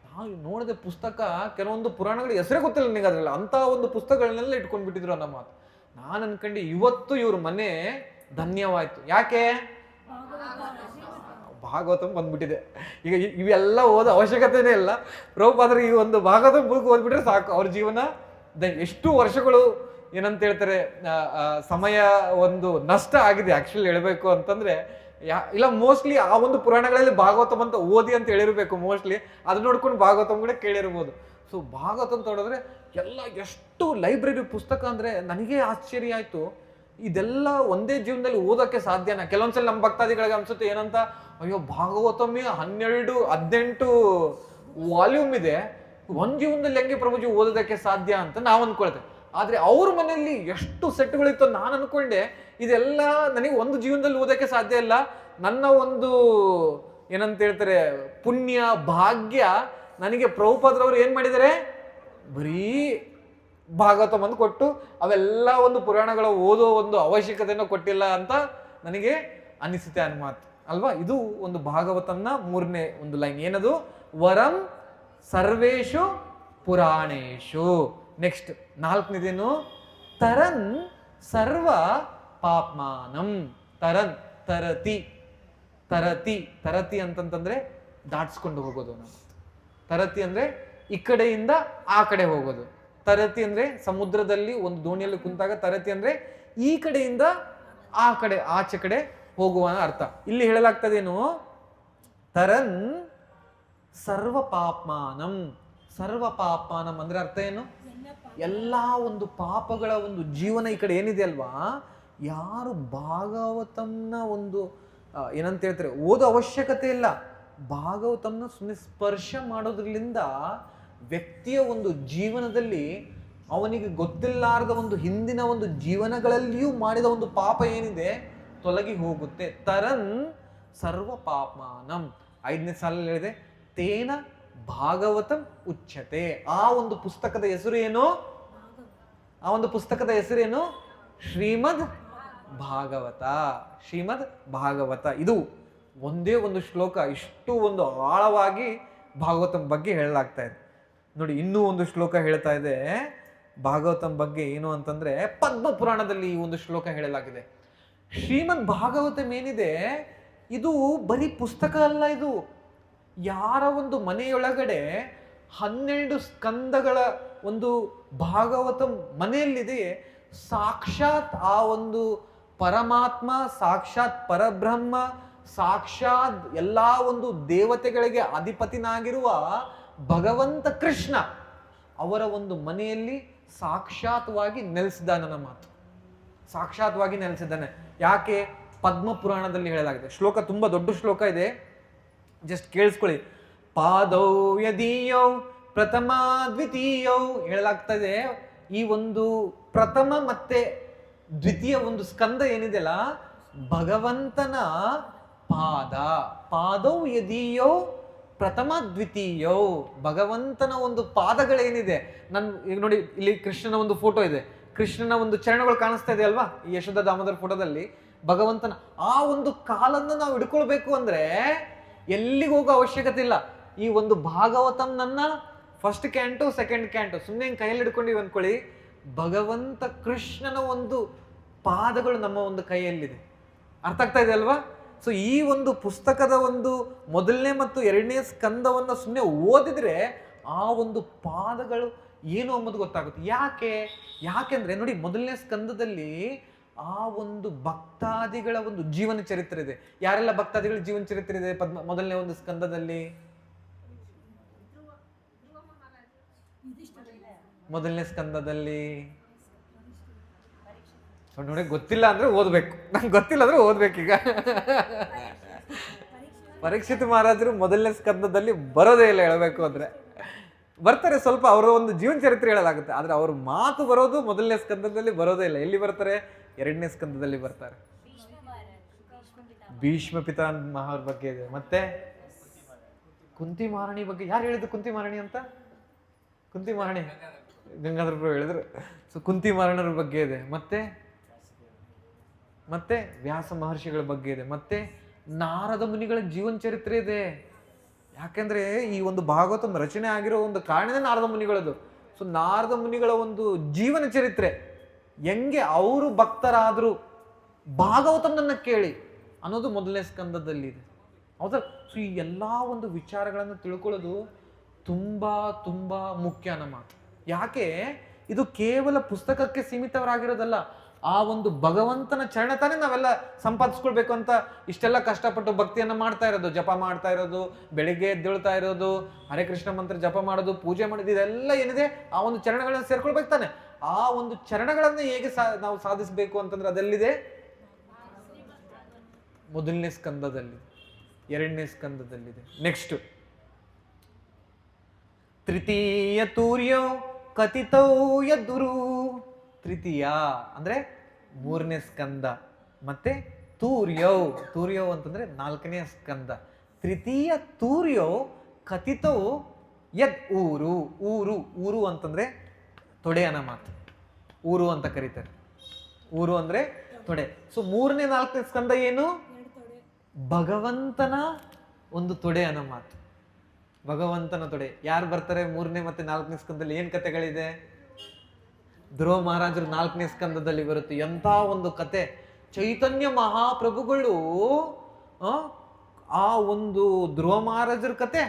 S1: ನಾವು ನೋಡಿದೆ ಪುಸ್ತಕ, ಕೆಲವೊಂದು ಪುರಾಣಗಳ ಹೆಸರೇ ಗೊತ್ತಿಲ್ಲ ನನಗೆ ಅದ್ರಲ್ಲಿ, ಅಂತ ಒಂದು ಪುಸ್ತಕಗಳನ್ನೆಲ್ಲ ಇಟ್ಕೊಂಡ್ ಬಿಟ್ಟಿದ್ರು ಅನ್ನೋ ಮಾತು. ನಾನು ಅನ್ಕೊಂಡು ಇವತ್ತು ಇವ್ರ ಮನೆ ಧನ್ಯವಾಯ್ತು. ಯಾಕೆ? ಭಾಗವತಂ ಬಂದ್ಬಿಟ್ಟಿದೆ. ಈಗ ಇವೆಲ್ಲ ಓದೋ ಅವಶ್ಯಕತೆನೇ ಇಲ್ಲ. ಪ್ರಭುಪಾದರು ಈ ಒಂದು ಭಾಗವತಂ ಬುಕ್ ಓದ್ಬಿಟ್ರೆ ಸಾಕು, ಅವ್ರ ಜೀವನ ಎಷ್ಟು ವರ್ಷಗಳು ಏನಂತ ಹೇಳ್ತಾರೆ ಸಮಯ ಒಂದು ನಷ್ಟ ಆಗಿದೆ ಆಕ್ಚುಲಿ ಹೇಳ್ಬೇಕು ಅಂತಂದ್ರೆ. ಇಲ್ಲ ಮೋಸ್ಟ್ಲಿ ಆ ಒಂದು ಪುರಾಣಗಳಲ್ಲಿ ಭಾಗವತಂ ಅಂತ ಓದಿ ಅಂತ ಹೇಳಿರ್ಬೇಕು ಮೋಸ್ಟ್ಲಿ, ಅದನ್ನ ನೋಡ್ಕೊಂಡು ಭಾಗವತಂ ಕೂಡ ಕೇಳಿರ್ಬೋದು. ಸೊ ಭಾಗವತಂ ತೊಡೋದ್ರೆ ಎಲ್ಲ ಎಷ್ಟು ಲೈಬ್ರರಿ ಪುಸ್ತಕ ಅಂದ್ರೆ ನನಗೆ ಆಶ್ಚರ್ಯ ಆಯ್ತು. ಇದೆಲ್ಲ ಒಂದೇ ಜೀವನದಲ್ಲಿ ಓದೋಕ್ಕೆ ಸಾಧ್ಯನಾ? ಕೆಲವೊಂದ್ಸಲ ನಮ್ಮ ಭಕ್ತಾದಿಗಳಿಗೆ ಅನ್ಸುತ್ತೆ ಏನಂತ, ಅಯ್ಯೋ ಭಾಗವತಮಿ 18 ವಾಲ್ಯೂಮ್ ಇದೆ, ಒಂದ್ ಜೀವನದಲ್ಲಿ ಹೆಂಗೆ ಪ್ರಭುಜಿ ಓದೋದಕ್ಕೆ ಸಾಧ್ಯ ಅಂತ ನಾವು ಅನ್ಕೊಳ್ತೇವೆ. ಆದ್ರೆ ಅವ್ರ ಮನೆಯಲ್ಲಿ ಎಷ್ಟು ಸೆಟ್ಗಳಿತ್ತು ನಾನು ಅನ್ಕೊಂಡೆ ಇದೆಲ್ಲ ನನಗೆ ಒಂದು ಜೀವನದಲ್ಲಿ ಓದೋಕ್ಕೆ ಸಾಧ್ಯ ಇಲ್ಲ. ನನ್ನ ಒಂದು ಏನಂತ ಹೇಳ್ತಾರೆ ಪುಣ್ಯ ಭಾಗ್ಯ, ನನಗೆ ಪ್ರಭುಪಾದರವರು ಏನ್ ಮಾಡಿದ್ದಾರೆ, ಬರೀ ಭಾಗವತಂ ಅಂತ ಕೊಟ್ಟು ಅವೆಲ್ಲ ಒಂದು ಪುರಾಣಗಳ ಓದೋ ಒಂದು ಅವಶ್ಯಕತೆಯನ್ನು ಕೊಟ್ಟಿಲ್ಲ ಅಂತ ನನಗೆ ಅನಿಸುತ್ತೆ ಅನ್ನೋ ಮಾತು ಅಲ್ವಾ. ಇದು ಒಂದು ಭಾಗವತಂನ 3ನೇ ಒಂದು ಲೈನ್. ಏನದು? ವರಂ ಸರ್ವೇಶು ಪುರಾಣೇಶು. ನೆಕ್ಸ್ಟ್ 4ನೇದೇನು? ತರನ್ ಸರ್ವ ಪಾಪ್ಮಾನಂ. ತರತಿ ಅಂತಂತಂದ್ರೆ ದಾಟ್ಸ್ಕೊಂಡು ಹೋಗೋದು. ತರತಿ ಅಂದ್ರೆ ಈ ಕಡೆಯಿಂದ ಆ ಕಡೆ ಹೋಗೋದು. ತರತಿ ಅಂದ್ರೆ ಸಮುದ್ರದಲ್ಲಿ ಒಂದು ದೋಣಿಯಲ್ಲಿ ಕುಂತಾಗ ತರತಿ ಅಂದ್ರೆ ಈ ಕಡೆಯಿಂದ ಆ ಕಡೆ ಆಚೆ ಕಡೆ ಹೋಗುವ ಅರ್ಥ. ಇಲ್ಲಿ ಹೇಳಲಾಗ್ತದೇನು, ತರನ್ ಸರ್ವ ಪಾಪ್ಮಾನಂ. ಸರ್ವ ಪಾಪ್ಮಾನಂ ಅಂದ್ರೆ ಅರ್ಥ ಏನು? ಎಲ್ಲಾ ಒಂದು ಪಾಪಗಳ ಒಂದು ಜೀವನ ಈ ಕಡೆ ಏನಿದೆ ಅಲ್ವಾ, ಯಾರು ಭಾಗವತಂನ ಒಂದು ಏನಂತ ಹೇಳ್ತಾರೆ, ಓದೋ ಅವಶ್ಯಕತೆ ಇಲ್ಲ, ಭಾಗವತಂನ ಸುಮ್ಮನೆ ಸ್ಪರ್ಶ ಮಾಡೋದ್ರಿಂದ ವ್ಯಕ್ತಿಯ ಒಂದು ಜೀವನದಲ್ಲಿ ಅವನಿಗೆ ಗೊತ್ತಿಲ್ಲಾರದ ಒಂದು ಹಿಂದಿನ ಒಂದು ಜೀವನಗಳಲ್ಲಿಯೂ ಮಾಡಿದ ಒಂದು ಪಾಪ ಏನಿದೆ ತೊಲಗಿ ಹೋಗುತ್ತೆ. ತರನ್ ಸರ್ವ ಪಾಪ್ಮಾನಂ. 5ನೇ ಸಾಲಲ್ಲಿ ಹೇಳಿದೆ, ತೇನ ಭಾಗವತಂ ಉಚ್ಯತೆ. ಆ ಒಂದು ಪುಸ್ತಕದ ಹೆಸರು ಏನು? ಆ ಒಂದು ಪುಸ್ತಕದ ಹೆಸರೇನು? ಶ್ರೀಮದ್ ಭಾಗವತ. ಶ್ರೀಮದ್ ಭಾಗವತ. ಇದು ಒಂದೇ ಒಂದು ಶ್ಲೋಕ ಇಷ್ಟು ಒಂದು ಆಳವಾಗಿ ಭಾಗವತಂ ಬಗ್ಗೆ ಹೇಳಲಾಗ್ತಾ ಇದೆ. ನೋಡಿ, ಇನ್ನೂ ಒಂದು ಶ್ಲೋಕ ಹೇಳ್ತಾ ಇದೆ ಭಾಗವತಂ ಬಗ್ಗೆ. ಏನು ಅಂತಂದ್ರೆ, ಪದ್ಮ ಪುರಾಣದಲ್ಲಿ ಈ ಒಂದು ಶ್ಲೋಕ ಹೇಳಲಾಗಿದೆ. ಶ್ರೀಮದ್ ಭಾಗವತಂ ಏನಿದೆ, ಇದು ಬರೀ ಪುಸ್ತಕ ಅಲ್ಲ, ಇದು ಯಾರ ಒಂದು ಮನೆಯೊಳಗಡೆ 12 ಸ್ಕಂದಗಳ ಒಂದು ಭಾಗವತಂ ಮನೆಯಲ್ಲಿದೆ, ಸಾಕ್ಷಾತ್ ಆ ಒಂದು ಪರಮಾತ್ಮ, ಸಾಕ್ಷಾತ್ ಪರಬ್ರಹ್ಮ, ಸಾಕ್ಷಾತ್ ಎಲ್ಲಾ ಒಂದು ದೇವತೆಗಳಿಗೆ ಅಧಿಪತಿನಾಗಿರುವ ಭಗವಂತ ಕೃಷ್ಣ ಅವರ ಒಂದು ಮನೆಯಲ್ಲಿ ಸಾಕ್ಷಾತ್ವಾಗಿ ನೆಲೆಸಿದ್ದಾನ ಮಾತು. ಸಾಕ್ಷಾತ್ವಾಗಿ ನೆಲೆಸಿದ್ದಾನೆ. ಯಾಕೆ? ಪದ್ಮ ಪುರಾಣದಲ್ಲಿ ಹೇಳಲಾಗಿದೆ. ಶ್ಲೋಕ ತುಂಬಾ ದೊಡ್ಡ ಶ್ಲೋಕ ಇದೆ, ಜಸ್ಟ್ ಕೇಳಿಸ್ಕೊಳ್ಳಿ. ಪಾದೌ ಯದೀಯೌ ಪ್ರಥಮ ದ್ವಿತೀಯೌ ಹೇಳಲಾಗ್ತದೆ. ಈ ಒಂದು ಪ್ರಥಮ ಮತ್ತೆ ದ್ವಿತೀಯ ಒಂದು ಸ್ಕಂದ ಏನಿದೆಯಲ್ಲ, ಭಗವಂತನ ಪಾದ. ಪಾದೌ ಯದೀಯೌ ಪ್ರಥಮ ದ್ವಿತೀಯೌ, ಭಗವಂತನ ಒಂದು ಪಾದಗಳೇನಿದೆ. ಈಗ ನೋಡಿ, ಇಲ್ಲಿ ಕೃಷ್ಣನ ಒಂದು ಫೋಟೋ ಇದೆ, ಕೃಷ್ಣನ ಒಂದು ಚರಣಗಳು ಕಾಣಿಸ್ತಾ ಇದೆ ಅಲ್ವಾ, ಈ ಯಶೋಧ ದಾಮೋದರ ಫೋಟೋದಲ್ಲಿ. ಭಗವಂತನ ಆ ಒಂದು ಕಾಲನ್ನು ನಾವು ಹಿಡ್ಕೊಳ್ಬೇಕು ಅಂದ್ರೆ ಎಲ್ಲಿಗೆ ಹೋಗೋ ಅವಶ್ಯಕತೆ ಇಲ್ಲ. ಈ ಒಂದು ಭಾಗವತಂ ನನ್ನ ಫಸ್ಟ್ ಕ್ಯಾಂಟು, ಸೆಕೆಂಡ್ ಕ್ಯಾಂಟು ಸುಮ್ಮನೆ ಕೈಯಲ್ಲಿ ಹಿಡ್ಕೊಂಡಿವಿ ಅಂದ್ಕೊಳ್ಳಿ, ಭಗವಂತ ಕೃಷ್ಣನ ಒಂದು ಪಾದಗಳು ನಮ್ಮ ಒಂದು ಕೈಯಲ್ಲಿದೆ. ಅರ್ಥ ಆಗ್ತಾ ಇದೆ ಅಲ್ವಾ? ಸೊ ಈ ಒಂದು ಪುಸ್ತಕದ ಒಂದು 1ನೇ ಮತ್ತು 2ನೇ ಸ್ಕಂದವನ್ನು ಸುಮ್ಮನೆ ಓದಿದ್ರೆ ಆ ಒಂದು ಪಾದಗಳು ಏನು ಅನ್ನೋದು ಗೊತ್ತಾಗುತ್ತೆ. ಯಾಕೆಂದ್ರೆ ನೋಡಿ, 1ನೇ ಸ್ಕಂದದಲ್ಲಿ ಆ ಒಂದು ಭಕ್ತಾದಿಗಳ ಒಂದು ಜೀವನ ಚರಿತ್ರೆ ಇದೆ. ಯಾರೆಲ್ಲ ಭಕ್ತಾದಿಗಳ ಜೀವನ ಚರಿತ್ರೆ ಇದೆ 1ನೇ ಒಂದು ಸ್ಕಂದದಲ್ಲಿ? 1ನೇ ಸ್ಕಂದದಲ್ಲಿ ನೋಡಿ, ಗೊತ್ತಿಲ್ಲ ಅಂದ್ರೆ ಓದ್ಬೇಕು, ನಂಗೆ ಗೊತ್ತಿಲ್ಲ ಅಂದ್ರೆ ಓದ್ಬೇಕೀಗ. ಪರೀಕ್ಷಿತ್ ಮಹಾರಾಜರು 1ನೇ ಸ್ಕಂದದಲ್ಲಿ ಬರೋದೇ ಇಲ್ಲ, ಹೇಳಬೇಕು ಅಂದ್ರೆ ಬರ್ತಾರೆ, ಸ್ವಲ್ಪ ಅವರ ಒಂದು ಜೀವನ ಚರಿತ್ರೆ ಹೇಳಲಾಗುತ್ತೆ, ಆದ್ರೆ ಅವ್ರ ಮಾತು ಬರೋದು 1ನೇ ಸ್ಕಂದದಲ್ಲಿ ಬರೋದೇ ಇಲ್ಲ. ಎಲ್ಲಿ ಬರ್ತಾರೆ? 2ನೇ ಸ್ಕಂದದಲ್ಲಿ ಬರ್ತಾರೆ. ಭೀಷ್ಮ ಪಿತಾಮಹರ ಬಗ್ಗೆ ಇದೆ. ಮತ್ತೆ ಕುಂತಿ ಮಹಾರಾಣಿ ಬಗ್ಗೆ ಯಾರು ಹೇಳಿದ್ರು? ಕುಂತಿ ಮಹಾರಾಣಿ ಅಂತ, ಕುಂತಿ ಮಹಾರಾಣಿ ಗಂಗಾಧರ ಪ್ರಭು ಹೇಳಿದ್ರು. ಸೊ ಕುಂತಿ ಮಹಾರಾಣರ ಬಗ್ಗೆ ಇದೆ. ಮತ್ತೆ ವ್ಯಾಸ ಮಹರ್ಷಿಗಳ ಬಗ್ಗೆ ಇದೆ. ಮತ್ತೆ ನಾರದ ಮುನಿಗಳ ಜೀವನ ಚರಿತ್ರೆ ಇದೆ. ಯಾಕೆಂದ್ರೆ ಈ ಒಂದು ಭಾಗವತ ರಚನೆ ಆಗಿರೋ ಒಂದು ಕಾರಣನೇ ನಾರದ ಮುನಿಗಳದು. ಸೊ ನಾರದ ಮುನಿಗಳ ಒಂದು ಜೀವನ ಚರಿತ್ರೆ, ಹೆಂಗೆ ಅವರು ಭಕ್ತರಾದ್ರು ಭಾಗವತನನ್ನ ಕೇಳಿ ಅನ್ನೋದು 1ನೇ ಸ್ಕಂದದಲ್ಲಿ ಇದೆ. ಹೌದಾ? ಸೊ ಈ ಎಲ್ಲಾ ಒಂದು ವಿಚಾರಗಳನ್ನು ತಿಳ್ಕೊಳ್ಳೋದು ತುಂಬಾ ತುಂಬಾ ಮುಖ್ಯ ಅನ್ನೋ ಮಾತು. ಯಾಕೆ? ಇದು ಕೇವಲ ಪುಸ್ತಕಕ್ಕೆ ಸೀಮಿತವರಾಗಿರೋದಲ್ಲ, ಆ ಒಂದು ಭಗವಂತನ ಚರಣ ತಾನೇ ನಾವೆಲ್ಲ ಸಂಪಾದಿಸ್ಕೊಳ್ಬೇಕು ಅಂತ ಇಷ್ಟೆಲ್ಲ ಕಷ್ಟಪಟ್ಟು ಭಕ್ತಿಯನ್ನ ಮಾಡ್ತಾ ಇರೋದು, ಜಪ ಮಾಡ್ತಾ ಇರೋದು, ಬೆಳಿಗ್ಗೆ ಎದ್ದೇಳ್ತಾ ಇರೋದು, ಹರೇ ಕೃಷ್ಣ ಮಂತ್ರ ಜಪ ಮಾಡೋದು, ಪೂಜೆ ಮಾಡೋದು, ಇದೆಲ್ಲ ಏನಿದೆ ಆ ಒಂದು ಚರಣಗಳನ್ನ ಸೇರ್ಕೊಳ್ಬೇಕು ತಾನೆ. ಆ ಒಂದು ಚರಣಗಳನ್ನ ಹೇಗೆ ನಾವು ಸಾಧಿಸಬೇಕು ಅಂತಂದ್ರೆ ಅದೆಲ್ಲಿದೆ? 1ನೇ ಸ್ಕಂದದಲ್ಲಿ, 2ನೇ ಸ್ಕಂದದಲ್ಲಿದೆ. ನೆಕ್ಸ್ಟ್, ತೃತೀಯ ತೂರ್ಯೋ ಕಥಿತೌ ಯದುರು. ತೃತೀಯ ಅಂದ್ರೆ 3ನೇ ಸ್ಕಂದ, ಮತ್ತೆ ತೂರ್ಯೋ ಅಂತಂದ್ರೆ 4ನೇ ಸ್ಕಂದ. ತೃತೀಯ ತೂರ್ಯೋ ಕಥಿತೌ ಯದ್ ಊರು. ಊರು ಅಂತಂದ್ರೆ ತೊಡೆ ಅನ್ನೋ ಮಾತು, ಊರು ಅಂತ ಕರೀತಾರೆ. ಊರು ಅಂದ್ರೆ ತೊಡೆ. ಸೊ 3ನೇ 4ನೇ ಸ್ಕಂದ ಏನು? ಭಗವಂತನ ಒಂದು ತೊಡೆ ಅನ್ನೋ ಮಾತು, ಭಗವಂತನ ತೊಡೆ. ಯಾರು ಬರ್ತಾರೆ 3ನೇ ಮತ್ತೆ 4ನೇ ಸ್ಕಂದದಲ್ಲಿ? ಏನ್ ಕಥೆಗಳಿದೆ? ಧ್ರುವ ಮಹಾರಾಜರು 4ನೇ ಸ್ಕಂದದಲ್ಲಿ ಬರುತ್ತೆ. ಎಂಥ ಒಂದು ಕತೆ! ಚೈತನ್ಯ ಮಹಾಪ್ರಭುಗಳು ಆ ಒಂದು ಧ್ರುವ ಮಹಾರಾಜರ ಕತೆ,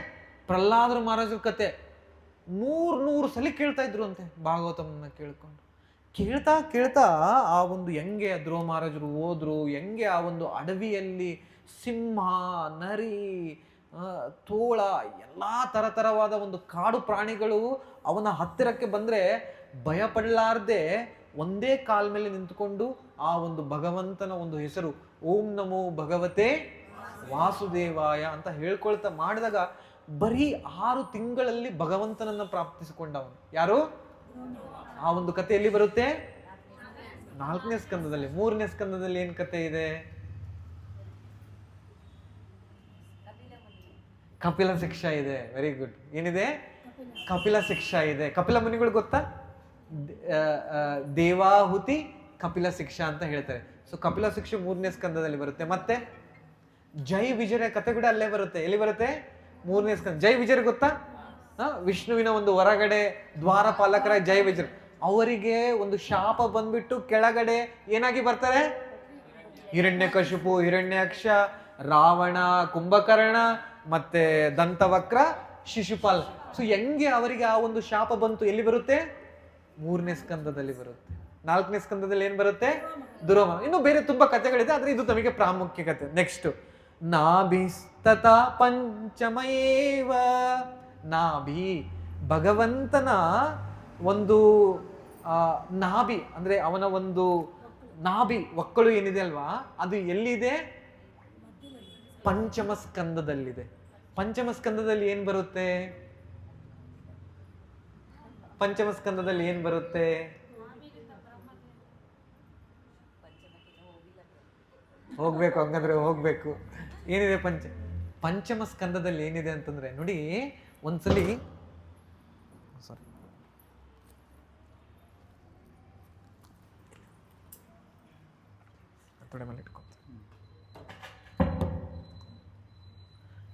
S1: ಪ್ರಹ್ಲಾದರ ಮಹಾರಾಜರ ಕತೆ 100 ಸಲ ಕೇಳ್ತಾ ಇದ್ರು ಅಂತೆ ಭಾಗವತಮನ್ನ ಕೇಳ್ಕೊಂಡು. ಕೇಳ್ತಾ ಕೇಳ್ತಾ ಆ ಒಂದು ಹೆಂಗೆ ಧ್ರುವ ಮಹಾರಾಜರು ಹೋದ್ರು, ಹೆಂಗೆ ಆ ಒಂದು ಅಡವಿಯಲ್ಲಿ ಸಿಂಹ, ನರಿ, ತೋಳ, ಎಲ್ಲ ತರತರವಾದ ಒಂದು ಕಾಡು ಪ್ರಾಣಿಗಳು ಅವನ ಹತ್ತಿರಕ್ಕೆ ಬಂದ್ರೆ ಭಯ ಪಡಲಾರ್ದೆ ಒಂದೇ ಕಾಲ ಮೇಲೆ ನಿಂತುಕೊಂಡು ಆ ಒಂದು ಭಗವಂತನ ಒಂದು ಹೆಸರು ಓಂ ನಮೋ ಭಗವತೆ ವಾಸುದೇವಾಯ ಅಂತ ಹೇಳ್ಕೊಳ್ತಾ ಮಾಡಿದಾಗ ಬರೀ 6 ತಿಂಗಳಲ್ಲಿ ಭಗವಂತನನ್ನ ಪ್ರಾಪ್ತಿಸಿಕೊಂಡವನು ಯಾರು? ಆ ಒಂದು ಕಥೆ ಎಲ್ಲಿ ಬರುತ್ತೆ? 4ನೇ ಸ್ಕಂದದಲ್ಲಿ. 3ನೇ ಸ್ಕಂದದಲ್ಲಿ ಏನ್ ಕಥೆ ಇದೆ? ಕಪಿಲ ಶಿಕ್ಷಾ ಇದೆ. Very good. ಏನಿದೆ? ಕಪಿಲ ಶಿಕ್ಷಾ ಇದೆ. ಕಪಿಲ ಮುನಿಗಳು ಗೊತ್ತಾ? ದೇವಾಹುತಿ ಕಪಿಲ ಶಿಕ್ಷಾ ಅಂತ ಹೇಳ್ತಾರೆ. ಸೊ ಕಪಿಲ ಶಿಕ್ಷೆ 3ನೇ ಸ್ಕಂದದಲ್ಲಿ ಬರುತ್ತೆ. ಮತ್ತೆ ಜೈ ವಿಜಯ ಕಥೆ ಕೂಡ ಅಲ್ಲೇ ಬರುತ್ತೆ. ಎಲ್ಲಿ ಬರುತ್ತೆ? 3ನೇ ಸ್ಕಂದ. ಜೈ ವಿಜಯರ್ ಗೊತ್ತಾ? ವಿಷ್ಣುವಿನ ಒಂದು ಹೊರಗಡೆ ದ್ವಾರಪಾಲಕರ ಜೈ ವಿಜಯರ್, ಅವರಿಗೆ ಒಂದು ಶಾಪ ಬಂದ್ಬಿಟ್ಟು ಕೆಳಗಡೆ ಏನಾಗಿ ಬರ್ತಾರೆ? ಹಿರಣ್ಯಕಶಿಪು, ಹಿರಣ್ಯಾಕ್ಷ, ರಾವಣ, ಕುಂಭಕರ್ಣ, ಮತ್ತೆ ದಂತವಕ್ರ, ಶಿಶುಪಾಲ. ಸೊ ಹೆಂಗೆ ಅವರಿಗೆ ಆ ಒಂದು ಶಾಪ ಬಂತು? ಎಲ್ಲಿ ಬರುತ್ತೆ? 3ನೇ ಸ್ಕಂದದಲ್ಲಿ ಬರುತ್ತೆ. 4ನೇ ಸ್ಕಂದದಲ್ಲಿ ಏನ್ ಬರುತ್ತೆ? ದುರ್ಯೋಧನ. ಇನ್ನು ಬೇರೆ ತುಂಬಾ ಕಥೆಗಳಿದೆ, ಆದ್ರೆ ಇದು ನಮಗೆ ಪ್ರಾಮುಖ್ಯ ಕಥೆ. ನೆಕ್ಸ್ಟ್, ನಾಭಿಸ್ತತ ಪಂಚಮಯೇವ. ನಾಭಿ, ಭಗವಂತನ ಒಂದು ನಾಭಿ ಅಂದ್ರೆ ಅವನ ಒಂದು ನಾಭಿ ಒಕ್ಕಳು ಏನಿದೆ ಅಲ್ವಾ, ಅದು ಎಲ್ಲಿದೆ? ಪಂಚಮ ಸ್ಕಂದದಲ್ಲಿದೆ. ಪಂಚಮ ಸ್ಕಂದದಲ್ಲಿ ಏನ್ ಬರುತ್ತೆ? ಪಂಚಮ ಸ್ಕಂದದಲ್ಲಿ ಏನ್ ಬರುತ್ತೆ? ಹೋಗ್ಬೇಕು, ಹಂಗಂದ್ರೆ ಹೋಗ್ಬೇಕು. ಏನಿದೆ ಪಂಚಮ ಸ್ಕಂದದಲ್ಲಿ ಏನಿದೆ ಅಂತಂದ್ರೆ ನೋಡಿ, ಒಂದ್ಸಲಿ ಸಾರಿ ಮೇಲೆ ಇಟ್ಕೊ.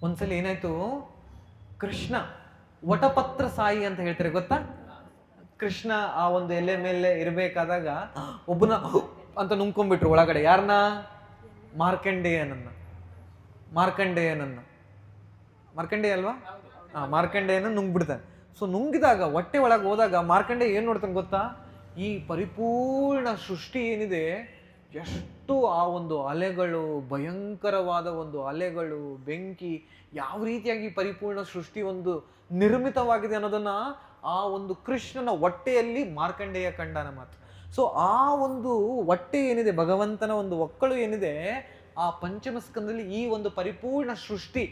S1: ಒಂದ್ಸಲಿ ಏನಾಯ್ತು, ಕೃಷ್ಣ ವಟಪತ್ರ ಸಾಯಿ ಅಂತ ಹೇಳ್ತಾರೆ ಗೊತ್ತಾ? ಕೃಷ್ಣ ಆ ಒಂದು ಎಲೆ ಮೇಲೆ ಇರ್ಬೇಕಾದಾಗ ಒಬ್ಬನ ಅಂತ ನುಂಗ್ಕೊಂಡ್ಬಿಟ್ರು ಒಳಗಡೆ. ಯಾರನ್ನ? ಮಾರ್ಕಂಡೇಯನನ್ನ. ಮಾರ್ಕಂಡೇಯ ಅಲ್ವಾ? ಮಾರ್ಕಂಡೇಯನ ನುಂಗ್ಬಿಡ್ತಾನೆ. ಸೊ ನುಂಗಿದಾಗ ಹೊಟ್ಟೆ ಒಳಗೆ ಹೋದಾಗ ಮಾರ್ಕಂಡೇಯ ಏನ್ ನೋಡ್ತಾನೆ ಗೊತ್ತಾ? ಈ ಪರಿಪೂರ್ಣ ಸೃಷ್ಟಿ ಏನಿದೆ, ಎಷ್ಟು ಆ ಒಂದು ಅಲೆಗಳು, ಭಯಂಕರವಾದ ಒಂದು ಅಲೆಗಳು, ಬೆಂಕಿ, ಯಾವ ರೀತಿಯಾಗಿ ಪರಿಪೂರ್ಣ ಸೃಷ್ಟಿ ಒಂದು ನಿರ್ಮಿತವಾಗಿದೆ ಅನ್ನೋದನ್ನ ಆ ಒಂದು ಕೃಷ್ಣನ ಹೊಟ್ಟೆಯಲ್ಲಿ ಮಾರ್ಕಂಡೇಯ ಕಂಡನ ಮಾತು. ಸೊ ಆ ಒಂದು ಹೊಟ್ಟೆ ಏನಿದೆ, ಭಗವಂತನ ಒಂದು ಒಕ್ಕಳು ಏನಿದೆ, ಆ ಪಂಚಮ ಸ್ಕಂದದಲ್ಲಿ ಈ ಒಂದು ಪರಿಪೂರ್ಣ ಸೃಷ್ಟಿ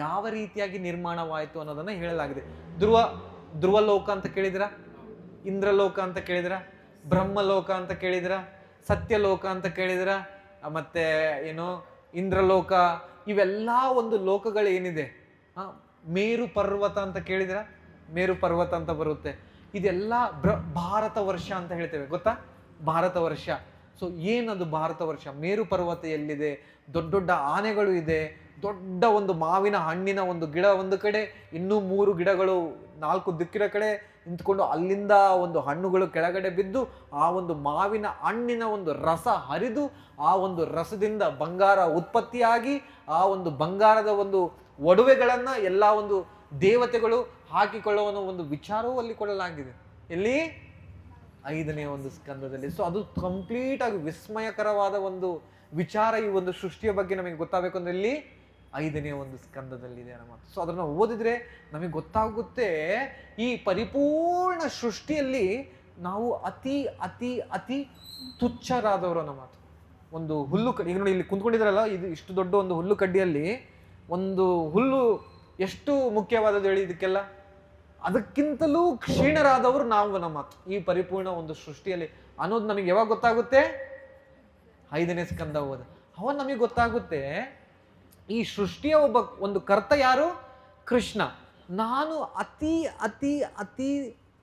S1: ಯಾವ ರೀತಿಯಾಗಿ ನಿರ್ಮಾಣವಾಯಿತು ಅನ್ನೋದನ್ನ ಹೇಳಲಾಗಿದೆ. ಧ್ರುವಲೋಕ ಅಂತ ಕೇಳಿದ್ರ, ಇಂದ್ರಲೋಕ ಅಂತ ಕೇಳಿದ್ರ, ಬ್ರಹ್ಮಲೋಕ ಅಂತ ಕೇಳಿದ್ರ, ಸತ್ಯಲೋಕ ಅಂತ ಕೇಳಿದ್ರ, ಮತ್ತೆ ಏನು ಇಂದ್ರಲೋಕ, ಇವೆಲ್ಲ ಒಂದು ಲೋಕಗಳು ಏನಿದೆ. ಮೇರು ಪರ್ವತ ಅಂತ ಕೇಳಿದ್ರ, ಮೇರು ಪರ್ವತ ಅಂತ ಬರುತ್ತೆ. ಇದೆಲ್ಲ ಭಾರತ ವರ್ಷ ಅಂತ ಹೇಳ್ತೇವೆ ಗೊತ್ತಾ? ಭಾರತ ವರ್ಷ. ಸೊ ಏನದು ಭಾರತ ವರ್ಷ? ಮೇರು ಪರ್ವತ ಎಲ್ಲಿದೆ? ದೊಡ್ಡ ದೊಡ್ಡ ಆನೆಗಳು ಇದೆ, ದೊಡ್ಡ ಒಂದು ಮಾವಿನ ಹಣ್ಣಿನ ಒಂದು ಗಿಡ ಒಂದು ಕಡೆ, ಇನ್ನೂ 3 ಗಿಡಗಳು 4 ದಿಕ್ಕಿನ ಕಡೆ ನಿಂತ್ಕೊಂಡು ಅಲ್ಲಿಂದ ಒಂದು ಹಣ್ಣುಗಳು ಕೆಳಗಡೆ ಬಿದ್ದು ಆ ಒಂದು ಮಾವಿನ ಹಣ್ಣಿನ ಒಂದು ರಸ ಹರಿದು ಆ ಒಂದು ರಸದಿಂದ ಬಂಗಾರ ಉತ್ಪತ್ತಿಯಾಗಿ ಆ ಒಂದು ಬಂಗಾರದ ಒಂದು ಒಡವೆಗಳನ್ನ ಎಲ್ಲ ಒಂದು ದೇವತೆಗಳು ಹಾಕಿಕೊಳ್ಳುವ ಒಂದು ವಿಚಾರವೂ ಅಲ್ಲಿ ಕೊಡಲಾಗಿದೆ. ಎಲ್ಲಿ? 5ನೇ ಒಂದು ಸ್ಕಂದದಲ್ಲಿ. ಸೊ ಅದು ಕಂಪ್ಲೀಟ್ ಆಗಿ ವಿಸ್ಮಯಕರವಾದ ಒಂದು ವಿಚಾರ. ಈ ಒಂದು ಸೃಷ್ಟಿಯ ಬಗ್ಗೆ ನಮಗೆ ಗೊತ್ತಾಗಬೇಕು ಅಂದ್ರೆ ಇಲ್ಲಿ 5ನೇ ಒಂದು ಸ್ಕಂದದಲ್ಲಿದೆ ಅನ್ನೋ ಮಾತು. ಸೊ ಅದನ್ನ ಓದಿದ್ರೆ ನಮಗೆ ಗೊತ್ತಾಗುತ್ತೆ, ಈ ಪರಿಪೂರ್ಣ ಸೃಷ್ಟಿಯಲ್ಲಿ ನಾವು ಅತಿ ಅತಿ ಅತಿ ತುಚ್ಛರಾದವರು ಅನ್ನೋ ಮಾತು. ಒಂದು ಹುಲ್ಲು ಕಡ್ಡಿ, ಈಗ ನೋಡಿ ಇಲ್ಲಿ ಕುಂತ್ಕೊಂಡಿದ್ರಲ್ಲ, ಇದು ಇಷ್ಟು ದೊಡ್ಡ ಒಂದು ಹುಲ್ಲು ಕಡ್ಡಿಯಲ್ಲಿ ಒಂದು ಹುಲ್ಲು ಎಷ್ಟು ಮುಖ್ಯವಾದದ್ದು ಹೇಳಿ ಇದಕ್ಕೆಲ್ಲ, ಅದಕ್ಕಿಂತಲೂ ಕ್ಷೀಣರಾದವರು ನಾವು ನಮ್ಮ ಮಾತು ಈ ಪರಿಪೂರ್ಣ ಒಂದು ಸೃಷ್ಟಿಯಲ್ಲಿ ಅನ್ನೋದು ನಮಗೆ ಯಾವಾಗ ಗೊತ್ತಾಗುತ್ತೆ? 5ನೇ ಸ್ಕಂದ ಓದ ಅವಾಗ ನಮಗೆ ಗೊತ್ತಾಗುತ್ತೆ. ಈ ಸೃಷ್ಟಿಯ ಒಂದು ಕರ್ತ ಯಾರು? ಕೃಷ್ಣ. ನಾನು ಅತಿ ಅತಿ ಅತಿ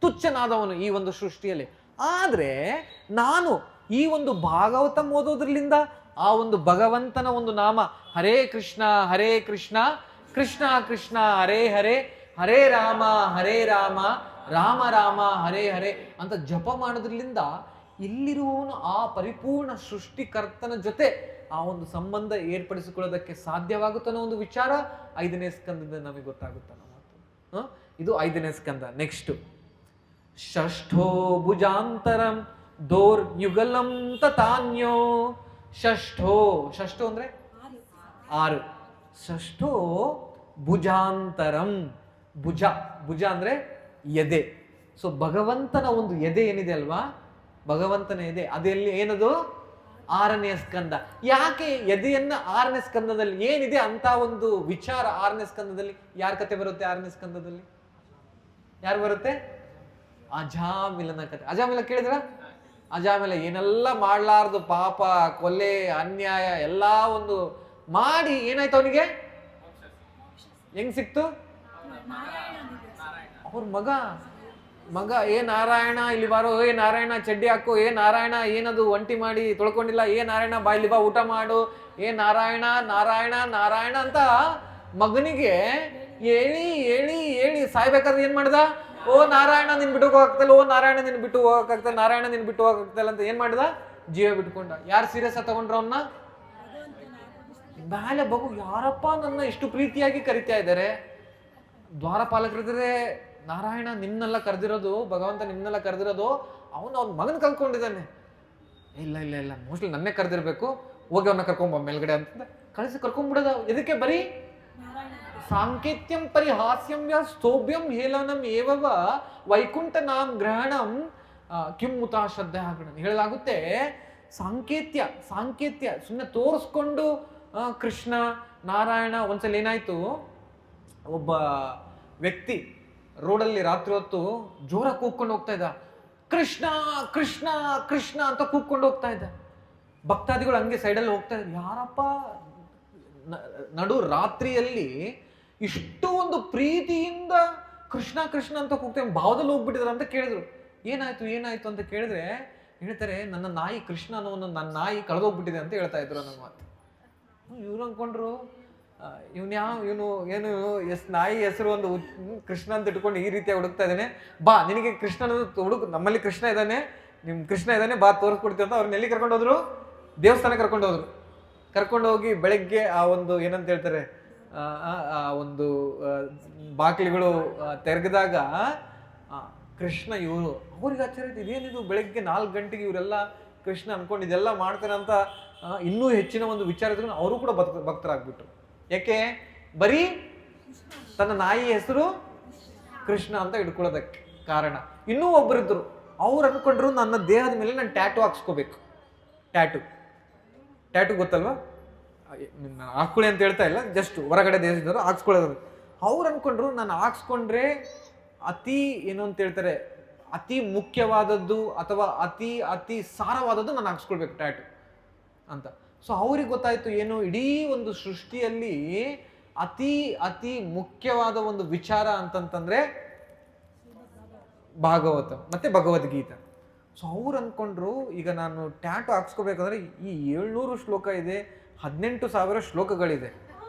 S1: ತುಚ್ಛನಾದವನು ಈ ಒಂದು ಸೃಷ್ಟಿಯಲ್ಲಿ. ಆದ್ರೆ ನಾನು ಈ ಒಂದು ಭಾಗವತ ಓದೋದ್ರಲಿಂದ ಆ ಒಂದು ಭಗವಂತನ ಒಂದು ನಾಮ ಹರೇ ಕೃಷ್ಣ ಕೃಷ್ಣ ಕೃಷ್ಣ ಹರೇ ಹರೇ, ಹರೇ ರಾಮ ರಾಮ ರಾಮ ಹರೇ ಹರೇ ಅಂತ ಜಪ ಮಾಡೋದ್ರಲಿಂದ ಇಲ್ಲಿರುವವನು ಆ ಪರಿಪೂರ್ಣ ಸೃಷ್ಟಿಕರ್ತನ ಜೊತೆ ಆ ಒಂದು ಸಂಬಂಧ ಏರ್ಪಡಿಸಿಕೊಳ್ಳೋದಕ್ಕೆ ಸಾಧ್ಯವಾಗುತ್ತೆ ಅನ್ನೋ ಒಂದು ವಿಚಾರ 5ನೇ ಸ್ಕಂದದಿಂದ ನಮಗೆ ಗೊತ್ತಾಗುತ್ತೆ ಅನ್ನೋ ಮಾತು. ಇದು 5ನೇ ಸ್ಕಂದ. ನೆಕ್ಸ್ಟ್, ಷಷ್ಠೋ ಭುಜಾಂತರಂ ದೋರ್ಯುಗಲಂ ತಥಾನ್ಯೋ ಷಷ್ಠೋ, ಷಷ್ಠೋ ಅಂದ್ರೆ 6, ಷಷ್ಠೋ ಭುಜಾಂತರಂ, ಭುಜ, ಭುಜ ಅಂದ್ರೆ ಎದೆ. ಸೊ ಭಗವಂತನ ಒಂದು ಎದೆ ಏನಿದೆ ಅಲ್ವಾ, ಭಗವಂತನ ಎದೆ ಅದೆಲ್ಲಿ ಏನದು 6ನೇ ಸ್ಕಂದ. ಯಾಕೆ ಎದೆಯನ್ನ 6ನೇ ಸ್ಕಂದದಲ್ಲಿ ಏನಿದೆ ಅಂತ ಒಂದು ವಿಚಾರ 6ನೇ ಸ್ಕಂದದಲ್ಲಿ? ಯಾರ ಕತೆ ಬರುತ್ತೆ 6ನೇ ಸ್ಕಂದದಲ್ಲಿ? ಯಾರು ಬರುತ್ತೆ? ಅಜಾಮಿಲನ ಕತೆ. ಅಜಾಮಿಲ ಕೇಳಿದ್ರ? ಅಜಾಮಿಲ ಏನೆಲ್ಲ ಮಾಡ್ಲಾರ್ದು ಪಾಪ, ಕೊಲೆ, ಅನ್ಯಾಯ ಎಲ್ಲಾ ಒಂದು ಮಾಡಿ ಏನಾಯ್ತು ಅವನಿಗೆ? ಹೆಂಗ್ ಸಿಕ್ತು? ಅವ್ರ ಮಗ ಏ ನಾರಾಯಣ ಇಲ್ಲಿ ಬಾರೋ, ಏ ನಾರಾಯಣ ಚಡ್ಡಿ ಹಾಕು, ಏ ನಾರಾಯಣ ಏನದು ಒಂಟಿ ಮಾಡಿ ತೊಳ್ಕೊಂಡಿಲ್ಲ, ಏ ನಾರಾಯಣ ಬಾ ಇಲ್ಲಿ ಬಾ ಊಟ ಮಾಡು, ಏ ನಾರಾಯಣ ನಾರಾಯಣ ನಾರಾಯಣ ಅಂತ ಮಗನಿಗೆ ಹೇಳಿ ಹೇಳಿ ಹೇಳಿ ಸಾಯ್ಬೇಕಾದ್ರೆ ಏನ್ ಮಾಡ್ದ? ಓ ನಾರಾಯಣ ನಿನ್ ಬಿಟ್ಟು ಹೋಗಕ್ತಲ್ಲ, ಓ ನಾರಾಯಣ ನಿನ್ ಬಿಟ್ಟು ಹೋಗಕ್ಕಾಗ್ತಲ್ಲ, ನಾರಾಯಣ ನಿನ್ ಬಿಟ್ಟು ಹೋಗಕ್ತಲ್ಲ ಅಂತ ಏನ್ ಮಾಡ್ದ? ಜೀವ ಬಿಟ್ಕೊಂಡ. ಯಾರು ಸೀರಿಯಸ್ ತಗೊಂಡ್ರ ಅವನ್ನ? ಬಾಳೆ ಬಗು ಯಾರಪ್ಪ ನನ್ನ ಇಷ್ಟು ಪ್ರೀತಿಯಾಗಿ ಕರಿತಾ ಇದ್ದಾರೆ? ದ್ವಾರಪಾಲಕರಿದ್ರೆ ನಾರಾಯಣ ನಿಮ್ನೆಲ್ಲ ಕರೆದಿರೋದು, ಭಗವಂತ ನಿಮ್ನೆಲ್ಲ ಕರೆದಿರೋದು, ಅವನು ಅವ್ನ ಮಗನ ಕಲ್ತ್ಕೊಂಡಿದ್ದಾನೆ. ಇಲ್ಲ ಇಲ್ಲ ಇಲ್ಲ ಮೋಸ್ಟ್ಲಿ ನನ್ನೇ ಕರೆದಿರ್ಬೇಕು, ಹೋಗಿ ಅವನ್ನ ಕರ್ಕೊಂಬ ಮೇಲ್ಗಡೆ ಅಂತ ಕಳಿಸಿ ಕರ್ಕೊಂಡ್ಬಿಡೋದು. ಇದಕ್ಕೆ ಬರೀ ಸಾಂಕೇತ್ಯಂ ಪರಿಹಾಸ್ಯಂ ಯ ಸ್ತೋಭ್ಯಂ ಹೇಳನಂ ಏವವ ವೈಕುಂಠ ನಾಮ್ ಗ್ರಹಣಂ ಕಿಮ್ಮುತ ಶ್ರದ್ಧೆ ಹಾಕೋಣ ಹೇಳಲಾಗುತ್ತೆ. ಸಾಂಕೇತ್ಯ ಸುಮ್ಮನೆ ತೋರಿಸ್ಕೊಂಡು ಕೃಷ್ಣ ನಾರಾಯಣ. ಒಂದ್ಸಲ ಏನಾಯ್ತು, ಒಬ್ಬ ವ್ಯಕ್ತಿ ರೋಡಲ್ಲಿ ರಾತ್ರಿ ಹೊತ್ತು ಜೋರ ಕೂಗ್ಕೊಂಡು ಹೋಗ್ತಾ ಇದ್ದ, ಕೃಷ್ಣ ಕೃಷ್ಣ ಕೃಷ್ಣ ಅಂತ ಕೂಗ್ಕೊಂಡು ಹೋಗ್ತಾ ಇದ್ದ. ಭಕ್ತಾದಿಗಳು ಹಂಗೆ ಸೈಡಲ್ಲಿ ಹೋಗ್ತಾ ಇದ್ರು. ಯಾರಪ್ಪ ನಡು ರಾತ್ರಿಯಲ್ಲಿ ಇಷ್ಟು ಒಂದು ಪ್ರೀತಿಯಿಂದ ಕೃಷ್ಣ ಕೃಷ್ಣ ಅಂತ ಕೂಗ್ತೇವೆ, ಭಾವದಲ್ಲಿ ಹೋಗ್ಬಿಟ್ಟಿದ್ರ ಅಂತ ಕೇಳಿದ್ರು. ಏನಾಯ್ತು ಅಂತ ಕೇಳಿದ್ರೆ ಹೇಳ್ತಾರೆ, ನನ್ನ ನಾಯಿ ಕೃಷ್ಣ ಅನ್ನೋನು, ನನ್ನ ನಾಯಿ ಕಳೆದೋಗ್ಬಿಟ್ಟಿದೆ ಅಂತ ಹೇಳ್ತಾ ಇದ್ರು ನನ್ನ ಮಾತು. ಇವ್ರು ಅನ್ಕೊಂಡ್ರು ಇವನು ಏನು ನಾಯಿ ಹೆಸರು ಒಂದು ಕೃಷ್ಣ ಅಂತ ಇಟ್ಕೊಂಡು ಈ ರೀತಿಯಾಗಿ ಹುಡುಕ್ತಾ ಇದ್ದಾನೆ, ಬಾ ನಿನಗೆ ಕೃಷ್ಣನ ಹುಡುಕ್, ನಮ್ಮಲ್ಲಿ ಕೃಷ್ಣ ಇದ್ದಾನೆ, ನಿಮ್ ಕೃಷ್ಣ ಇದ್ದಾನೆ, ಬಾ ತೋರಿಸ್ಕೊಡ್ತೀವಿ ಅಂತ ಅವ್ರನ್ನ ಎಲ್ಲಿ ಕರ್ಕೊಂಡು ಹೋದ್ರು? ದೇವಸ್ಥಾನಕ್ಕೆ ಕರ್ಕೊಂಡು ಹೋಗಿ ಬೆಳಗ್ಗೆ ಆ ಒಂದು ಏನಂತ ಹೇಳ್ತಾರೆ, ಆ ಒಂದು ಬಾಗಿಲುಗಳು ತೆರೆದಾಗ ಕೃಷ್ಣ ಇವರು. ಅವ್ರಿಗೆ ಆಶ್ಚರ್ಯ, ಇದೇನಿದು ಬೆಳಗ್ಗೆ 4 ಗಂಟೆಗೆ ಇವರೆಲ್ಲ ಕೃಷ್ಣ ಅನ್ಕೊಂಡು ಇದೆಲ್ಲ ಮಾಡ್ತಾರೆ ಅಂತ ಇನ್ನೂ ಹೆಚ್ಚಿನ ಒಂದು ವಿಚಾರ ಇದ್ರು. ಅವರು ಕೂಡ ಭಕ್ತರಾಗ್ಬಿಟ್ರು. ಯಾಕೆ? ಬರೀ ತನ್ನ ನಾಯಿ ಹೆಸರು ಕೃಷ್ಣ ಅಂತ ಇಟ್ಕೊಳ್ಳೋದಕ್ಕೆ ಕಾರಣ. ಇನ್ನೂ ಒಬ್ಬರಿದ್ರು, ಅವ್ರು ಅನ್ಕೊಂಡ್ರು ನನ್ನ ದೇಹದ ಮೇಲೆ ನಾನು ಟ್ಯಾಟು ಹಾಕ್ಸ್ಕೋಬೇಕು. ಟ್ಯಾಟು ಗೊತ್ತಲ್ವಾ? ಹಾಕ್ಕೊಳ್ಳಿ ಅಂತ ಹೇಳ್ತಾ ಇಲ್ಲ, ಜಸ್ಟ್ ಹೊರಗಡೆ ದೇಶದವರು ಹಾಕ್ಸ್ಕೊಳ್ಳೋದು. ಅವ್ರು ಅನ್ಕೊಂಡ್ರು ನಾನು ಹಾಕ್ಸ್ಕೊಂಡ್ರೆ ಅತಿ ಏನು ಅಂತ ಹೇಳ್ತಾರೆ, ಅತಿ ಮುಖ್ಯವಾದದ್ದು ಅಥವಾ ಅತಿ ಸಾರವಾದದ್ದು ನಾನು ಹಾಕ್ಸ್ಕೊಳ್ಬೇಕು ಟ್ಯಾಟು ಅಂತ. ಸೊ ಅವ್ರಿಗೆ ಗೊತ್ತಾಯ್ತು ಏನು, ಇಡೀ ಒಂದು ಸೃಷ್ಟಿಯಲ್ಲಿ ಅತಿ ಮುಖ್ಯವಾದ ಒಂದು ವಿಚಾರ ಅಂತಂತಂದ್ರೆ ಭಾಗವತ ಮತ್ತೆ ಭಗವದ್ಗೀತಾ. ಸೊ ಅವ್ರು ಅನ್ಕೊಂಡ್ರು, ಈಗ ನಾನು ಟ್ಯಾಟು ಹಾಕ್ಸ್ಕೋಬೇಕಂದ್ರೆ ಈ 700 ಶ್ಲೋಕ ಇದೆ, 18,000 ಶ್ಲೋಕಗಳಿದೆ,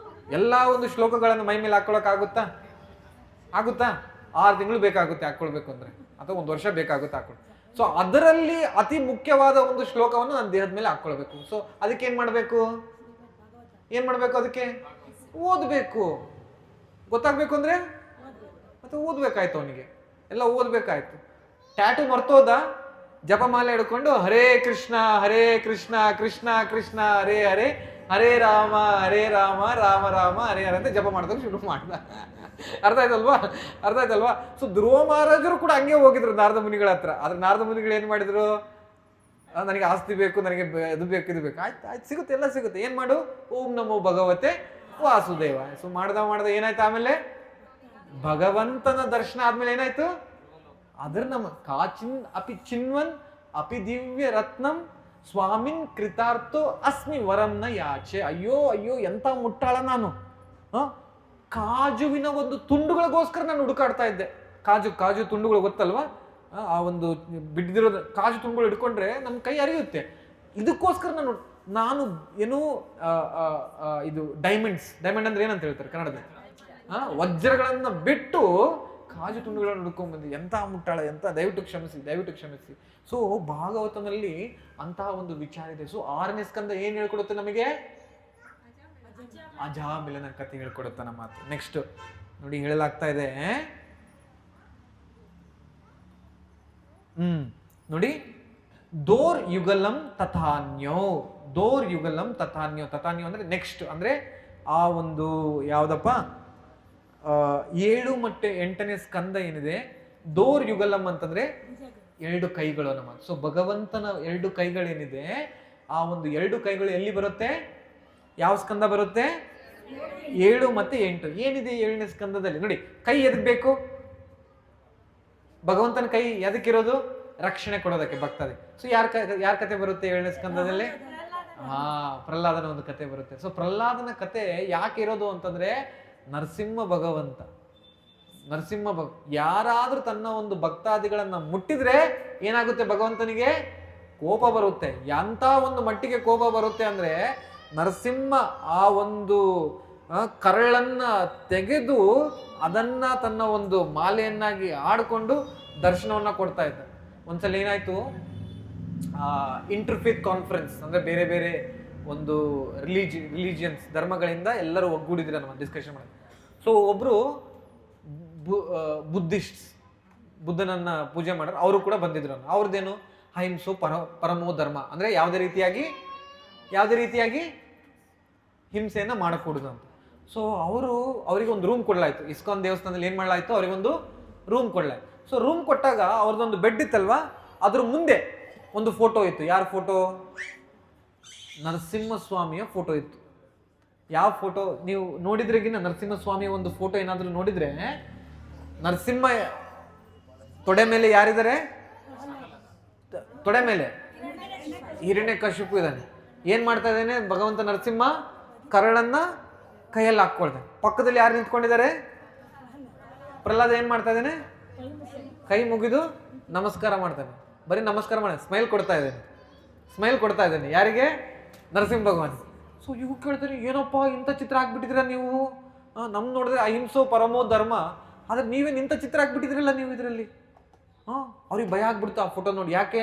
S1: ಎಲ್ಲ ಒಂದು ಶ್ಲೋಕಗಳನ್ನು ಮೈ ಮೇಲೆ ಹಾಕೊಳಕ್ಕಾಗುತ್ತಾ? 6 ತಿಂಗಳು ಬೇಕಾಗುತ್ತೆ ಹಾಕೊಳ್ಬೇಕು ಅಂದ್ರೆ, ಅಥವಾ 1 ವರ್ಷ ಬೇಕಾಗುತ್ತೆ ಹಾಕೊಳ್ಳಿ. ಸೊ ಅದರಲ್ಲಿ ಅತಿ ಮುಖ್ಯವಾದ ಒಂದು ಶ್ಲೋಕವನ್ನು ನನ್ನ ದೇಹದ ಮೇಲೆ ಹಾಕೊಳ್ಬೇಕು. ಸೊ ಅದಕ್ಕೆ ಏನ್ ಮಾಡ್ಬೇಕು? ಅದಕ್ಕೆ ಓದ್ಬೇಕು. ಗೊತ್ತಾಗ್ಬೇಕು ಅಂದ್ರೆ ಮತ್ತೆ ಓದ್ಬೇಕಾಯ್ತು, ಅವನಿಗೆ ಎಲ್ಲ ಓದ್ಬೇಕಾಯ್ತು. ಟ್ಯಾಟು ಮರ್ತೋದ, ಜಪಮಾಲೆ ಹಿಡ್ಕೊಂಡು ಹರೇ ಕೃಷ್ಣ ಕೃಷ್ಣ ಕೃಷ್ಣ ಹರೇ ಹರೇ, ಹರೇ ರಾಮ ರಾಮ ರಾಮ ಹರೇ ಹರೇ ಅಂತ ಜಪ ಮಾಡೋದಕ್ಕೆ ಶುರು ಮಾಡ್ದ. ಅರ್ಥ ಆಯ್ತಲ್ವಾ? ಸೊ ಧ್ರುವ ಮಹಾರಾಜರು ಕೂಡ ಹಂಗೆ ಹೋಗಿದ್ರು ನಾರದ ಮುನಿಗಳ ಹತ್ರ. ಆದ್ರೆ ನಾರದ ಮುನಿಗಳು ಏನ್ ಮಾಡಿದ್ರು, ನನಗೆ ಆಸ್ತಿ ಬೇಕು, ನನಗೆ ಇದು ಬೇಕು, ಆಯ್ತು ಸಿಗುತ್ತೆ, ಎಲ್ಲ ಸಿಗುತ್ತೆ, ಏನ್ ಮಾಡು, ಓಂ ನಮೋ ಭಗವತೆ ವಾಸುದೇವ. ಸೊ ಮಾಡ್ದ ಏನಾಯ್ತು, ಆಮೇಲೆ ಭಗವಂತನ ದರ್ಶನ ಆದ್ಮೇಲೆ ಏನಾಯ್ತು, ಅದ್ರ ನಮ್ಮ ಕಾಚಿನ್ ಅಪಿ ಚಿನ್ವನ್ ಅಪಿ ದಿವ್ಯ ರತ್ನಂ ಸ್ವಾಮಿನ್ ಕೃತಾರ್ಥೋ ಅಸ್ಮಿ ವರಂನ ಯಾಚೆ. ಅಯ್ಯೋ ಎಂತ ಮುಟ್ಟಾಳ ನಾನು, ಕಾಜುವಿನ ಒಂದು ತುಂಡುಗಳಿಗೋಸ್ಕರ ನಾನು ಹುಡುಕಾಡ್ತಾ ಇದ್ದೆ. ಕಾಜು ತುಂಡುಗಳು ಗೊತ್ತಲ್ವಾ, ಆ ಒಂದು ಬಿದ್ದಿರೋ ಕಾಜು ತುಂಡುಗಳು ಹಿಡ್ಕೊಂಡ್ರೆ ನಮ್ಮ ಕೈ ಅರಿಯುತ್ತೆ. ಇದಕ್ಕೋಸ್ಕರ ನಾನು ಏನು ಇದು ಡೈಮಂಡ್ ಅಂದ್ರೆ ಏನಂತ ಹೇಳ್ತಾರೆ ಕನ್ನಡದಲ್ಲಿ, ವಜ್ರಗಳನ್ನ ಬಿಟ್ಟು ಕಾಜು ತುಂಡುಗಳನ್ನು ಹುಡ್ಕೊಂಡ್ಬಂದು. ಎಂತ ಮುಟ್ಟಾಳ, ದಯವಿಟ್ಟು ಕ್ಷಮಿಸಿ. ಸೊ ಭಾಗವತನಲ್ಲಿ ಅಂತಹ ಒಂದು ವಿಚಾರ ಇದೆ. ಸೊ 6ನೇ ಸ್ಕಂದ ಏನ್ ಹೇಳ್ಕೊಡುತ್ತೆ ನಮಗೆ? ಅಜಾಮಿಲನ ಕಥೆ ಹೇಳ್ಕೊಡುತ್ತೆ ನಮ್ಮ ಮಾತು. ನೆಕ್ಸ್ಟ್ ನೋಡಿ, ಹೇಳಲಾಗ್ತಾ ಇದೆ ನೋಡಿ, ದೋರ್ ಯುಗಲಂ ತಥಾನ್ಯೋ, ದೋರ್ ಯುಗಲಂ ತಥಾನ್ಯೋ. ತಥಾನ್ಯೋ ಅಂದ್ರೆ ನೆಕ್ಸ್ಟ್, ಅಂದ್ರೆ ಆ ಒಂದು ಯಾವ್ದಪ್ಪ 7 ಮತ್ತು 8ನೇ ಸ್ಕಂದ ಏನಿದೆ, ದೋರ್ ಯುಗಲಂ ಅಂತಂದ್ರೆ 2 ಕೈಗಳು ನಮ್ಮ. ಸೊ ಭಗವಂತನ 2 ಕೈಗಳೇನಿದೆ, ಆ ಒಂದು 2 ಕೈಗಳು ಎಲ್ಲಿ ಬರುತ್ತೆ, ಯಾವ ಸ್ಕಂದ ಬರುತ್ತೆ, 7 ಮತ್ತು 8. ಏನಿದೆ 7ನೇ ಸ್ಕಂದದಲ್ಲಿ ನೋಡಿ, ಕೈ ಎದಕ್ ಬೇಕು, ಭಗವಂತನ ಕೈ ಎದಕ್ಕಿರೋದು, ರಕ್ಷಣೆ ಕೊಡೋದಕ್ಕೆ ಭಕ್ತರಿಗೆ. ಸೊ ಯಾರ ಕತೆ ಬರುತ್ತೆ 7ನೇ ಸ್ಕಂದದಲ್ಲಿ, ಪ್ರಹ್ಲಾದನ ಒಂದು ಕತೆ ಬರುತ್ತೆ. ಸೊ ಪ್ರಹ್ಲಾದನ ಕತೆ ಯಾಕೆ ಇರೋದು ಅಂತಂದ್ರೆ, ನರಸಿಂಹ ಭಗವಂತ, ಯಾರಾದ್ರೂ ತನ್ನ ಒಂದು ಭಕ್ತಾದಿಗಳನ್ನ ಮುಟ್ಟಿದ್ರೆ ಏನಾಗುತ್ತೆ, ಭಗವಂತನಿಗೆ ಕೋಪ ಬರುತ್ತೆ. ಎಂತ ಒಂದು ಮಟ್ಟಿಗೆ ಕೋಪ ಬರುತ್ತೆ ಅಂದ್ರೆ, ನರಸಿಂಹ ಆ ಒಂದು ಕರಳನ್ನ ತೆಗೆದು ಅದನ್ನ ತನ್ನ ಒಂದು ಮಾಲೆಯನ್ನಾಗಿ ಆಡ್ಕೊಂಡು ದರ್ಶನವನ್ನ ಕೊಡ್ತಾ ಇದ್ದ. ಒಂದ್ಸಲ ಏನಾಯ್ತು, ಇಂಟರ್ಫೇತ್ ಕಾನ್ಫರೆನ್ಸ್ ಅಂದ್ರೆ ಬೇರೆ ಬೇರೆ ಒಂದು ರಿಲಿಜಿಯನ್ಸ್ ಧರ್ಮಗಳಿಂದ ಎಲ್ಲರೂ ಒಗ್ಗೂಡಿದ್ರೆ ನಮ್ಮ ಡಿಸ್ಕಷನ್ ಮಾಡಿ. ಸೊ ಒಬ್ರು ಬುದ್ಧಿಸ್ಟ್, ಬುದ್ಧನನ್ನ ಪೂಜೆ ಮಾಡೋರು, ಅವರು ಕೂಡ ಬಂದಿದ್ರು. ಅವ್ರದ್ದೇನು ಅಹಿಂಸೋ ಪರಮೋ ಧರ್ಮ, ಅಂದ್ರೆ ಯಾವುದೇ ರೀತಿಯಾಗಿ ಹಿಂಸೆಯನ್ನ ಮಾಡಕೂಡುದು ಅಂತ. ಸೊ ಅವರಿಗೆ ಒಂದು ರೂಮ್ ಕೊಡ್ಲಾಯ್ತು. ಇಸ್ಕಾನ್ ದೇವಸ್ಥಾನದಲ್ಲಿ ಏನ್ ಮಾಡ್ಲಾಯ್ತು, ಅವರಿಗೊಂದು ರೂಮ್ ಕೊಡ್ಲಾಯ್ತು. ಸೊ ರೂಮ್ ಕೊಟ್ಟಾಗ ಅವ್ರದ್ದೊಂದು ಬೆಡ್ ಇತ್ತಲ್ವಾ, ಅದ್ರ ಮುಂದೆ ಒಂದು ಫೋಟೋ ಇತ್ತು. ಯಾರ ಫೋಟೋ, ನರಸಿಂಹಸ್ವಾಮಿಯ ಫೋಟೋ ಇತ್ತು. ಯಾವ ಫೋಟೋ ನೀವು ನೋಡಿದ್ರೆಗಿನ, ನರಸಿಂಹಸ್ವಾಮಿಯ ಒಂದು ಫೋಟೋ ಏನಾದ್ರೂ ನೋಡಿದ್ರೆ, ನರಸಿಂಹ ತೊಡೆ ಮೇಲೆ ಯಾರಿದ್ದಾರೆ, ತೊಡೆ ಮೇಲೆ ಹಿರಣ್ಯಕಶಿಪು ಇದ್ದಾನೆ. ಏನ್ ಮಾಡ್ತಾ ಇದ್ದಾನೆ ಭಗವಂತ ನರಸಿಂಹ, ಕರಳನ್ನ ಕೈಯಲ್ಲಿ ಹಾಕೊಳ್ತಾನೆ. ಪಕ್ಕದಲ್ಲಿ ಯಾರು ನಿಂತ್ಕೊಂಡಿದ್ದಾರೆ, ಪ್ರಹ್ಲಾದ ಏನ್ ಮಾಡ್ತಾ ಇದ್ದಾನೆ, ಕೈ ಮುಗಿದು ನಮಸ್ಕಾರ ಮಾಡ್ತಾನೆ. ಬರೀ ನಮಸ್ಕಾರ ಮಾಡಿ ಸ್ಮೈಲ್ ಕೊಡ್ತಾ ಇದ್ದಾನೆ. ಯಾರಿಗೆ, ನರಸಿಂಹ ಭಗವಾನ್. ಸೊ ಇವು ಕೇಳ್ತಾರೆ, ಏನಪ್ಪ ಇಂಥ ಚಿತ್ರ ಹಾಕ್ಬಿಟ್ಟಿದ್ರ ನೀವು, ನಮ್ ನೋಡಿದ್ರೆ ಅಹಿಂಸೋ ಪರಮೋ ಧರ್ಮ, ಆದ್ರೆ ನೀವೇನು ಇಂಥ ಚಿತ್ರ ಹಾಕ್ಬಿಟ್ಟಿದ್ರಲ್ಲ ನೀವು ಇದರಲ್ಲಿ. ಅವ್ರಿಗೆ ಭಯ ಆಗ್ಬಿಡ್ತು ಆ ಫೋಟೋ ನೋಡಿ. ಯಾಕೆ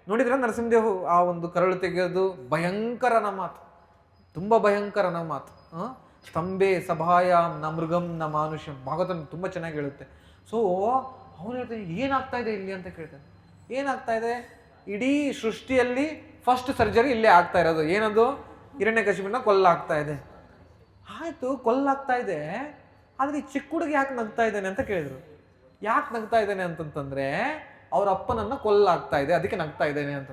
S1: ನೋಡಿದ್ರೆ ನರಸಿಂಹದೇವ್ ಆ ಒಂದು ಕರಳು ತೆಗೆಯೋದು ಭಯಂಕರನ ಮಾತು, ತುಂಬಾ ಭಯಂಕರನ ಮಾತು. ಸ್ತಂಭೆ ಸಭಾಯಾಮ್ ನ ಮೃಗಂ ನ ಮಾನುಷ್ಯಂ, ಭಾಗವತ ತುಂಬಾ ಚೆನ್ನಾಗಿ ಹೇಳುತ್ತೆ. ಸೊ ಅವನು ಹೇಳ್ತಾನೆ, ಏನಾಗ್ತಾ ಇದೆ ಇಲ್ಲಿ ಅಂತ ಕೇಳ್ತಾನೆ. ಏನಾಗ್ತಾ ಇದೆ, ಇಡೀ ಸೃಷ್ಟಿಯಲ್ಲಿ ಫಸ್ಟ್ ಸರ್ಜರಿ ಇಲ್ಲೇ ಆಗ್ತಾ ಇರೋದು. ಏನದು, ಹಿರಣ್ಯಕಶಿಪುನ ಕೊಲ್ಲಾಗ್ತಾ ಇದೆ. ಆಯ್ತು, ಕೊಲ್ಲಾಗ್ತಾ ಇದೆ, ಆದ್ರೆ ಈ ಚಿಕ್ಕ ಹುಡುಗ ಯಾಕೆ ನಗ್ತಾ ಇದ್ದಾನೆ ಅಂತ ಕೇಳಿದ್ರು. ಯಾಕೆ ನಗ್ತಾ ಇದ್ದಾನೆ ಅಂತಂತಂದ್ರೆ, ಅವ್ರ ಅಪ್ಪನನ್ನ ಕೊಲ್ಲಾಗ್ತಾ ಇದೆ, ಅದಕ್ಕೆ ನಗ್ತಾ ಇದ್ದೇನೆ ಅಂತ.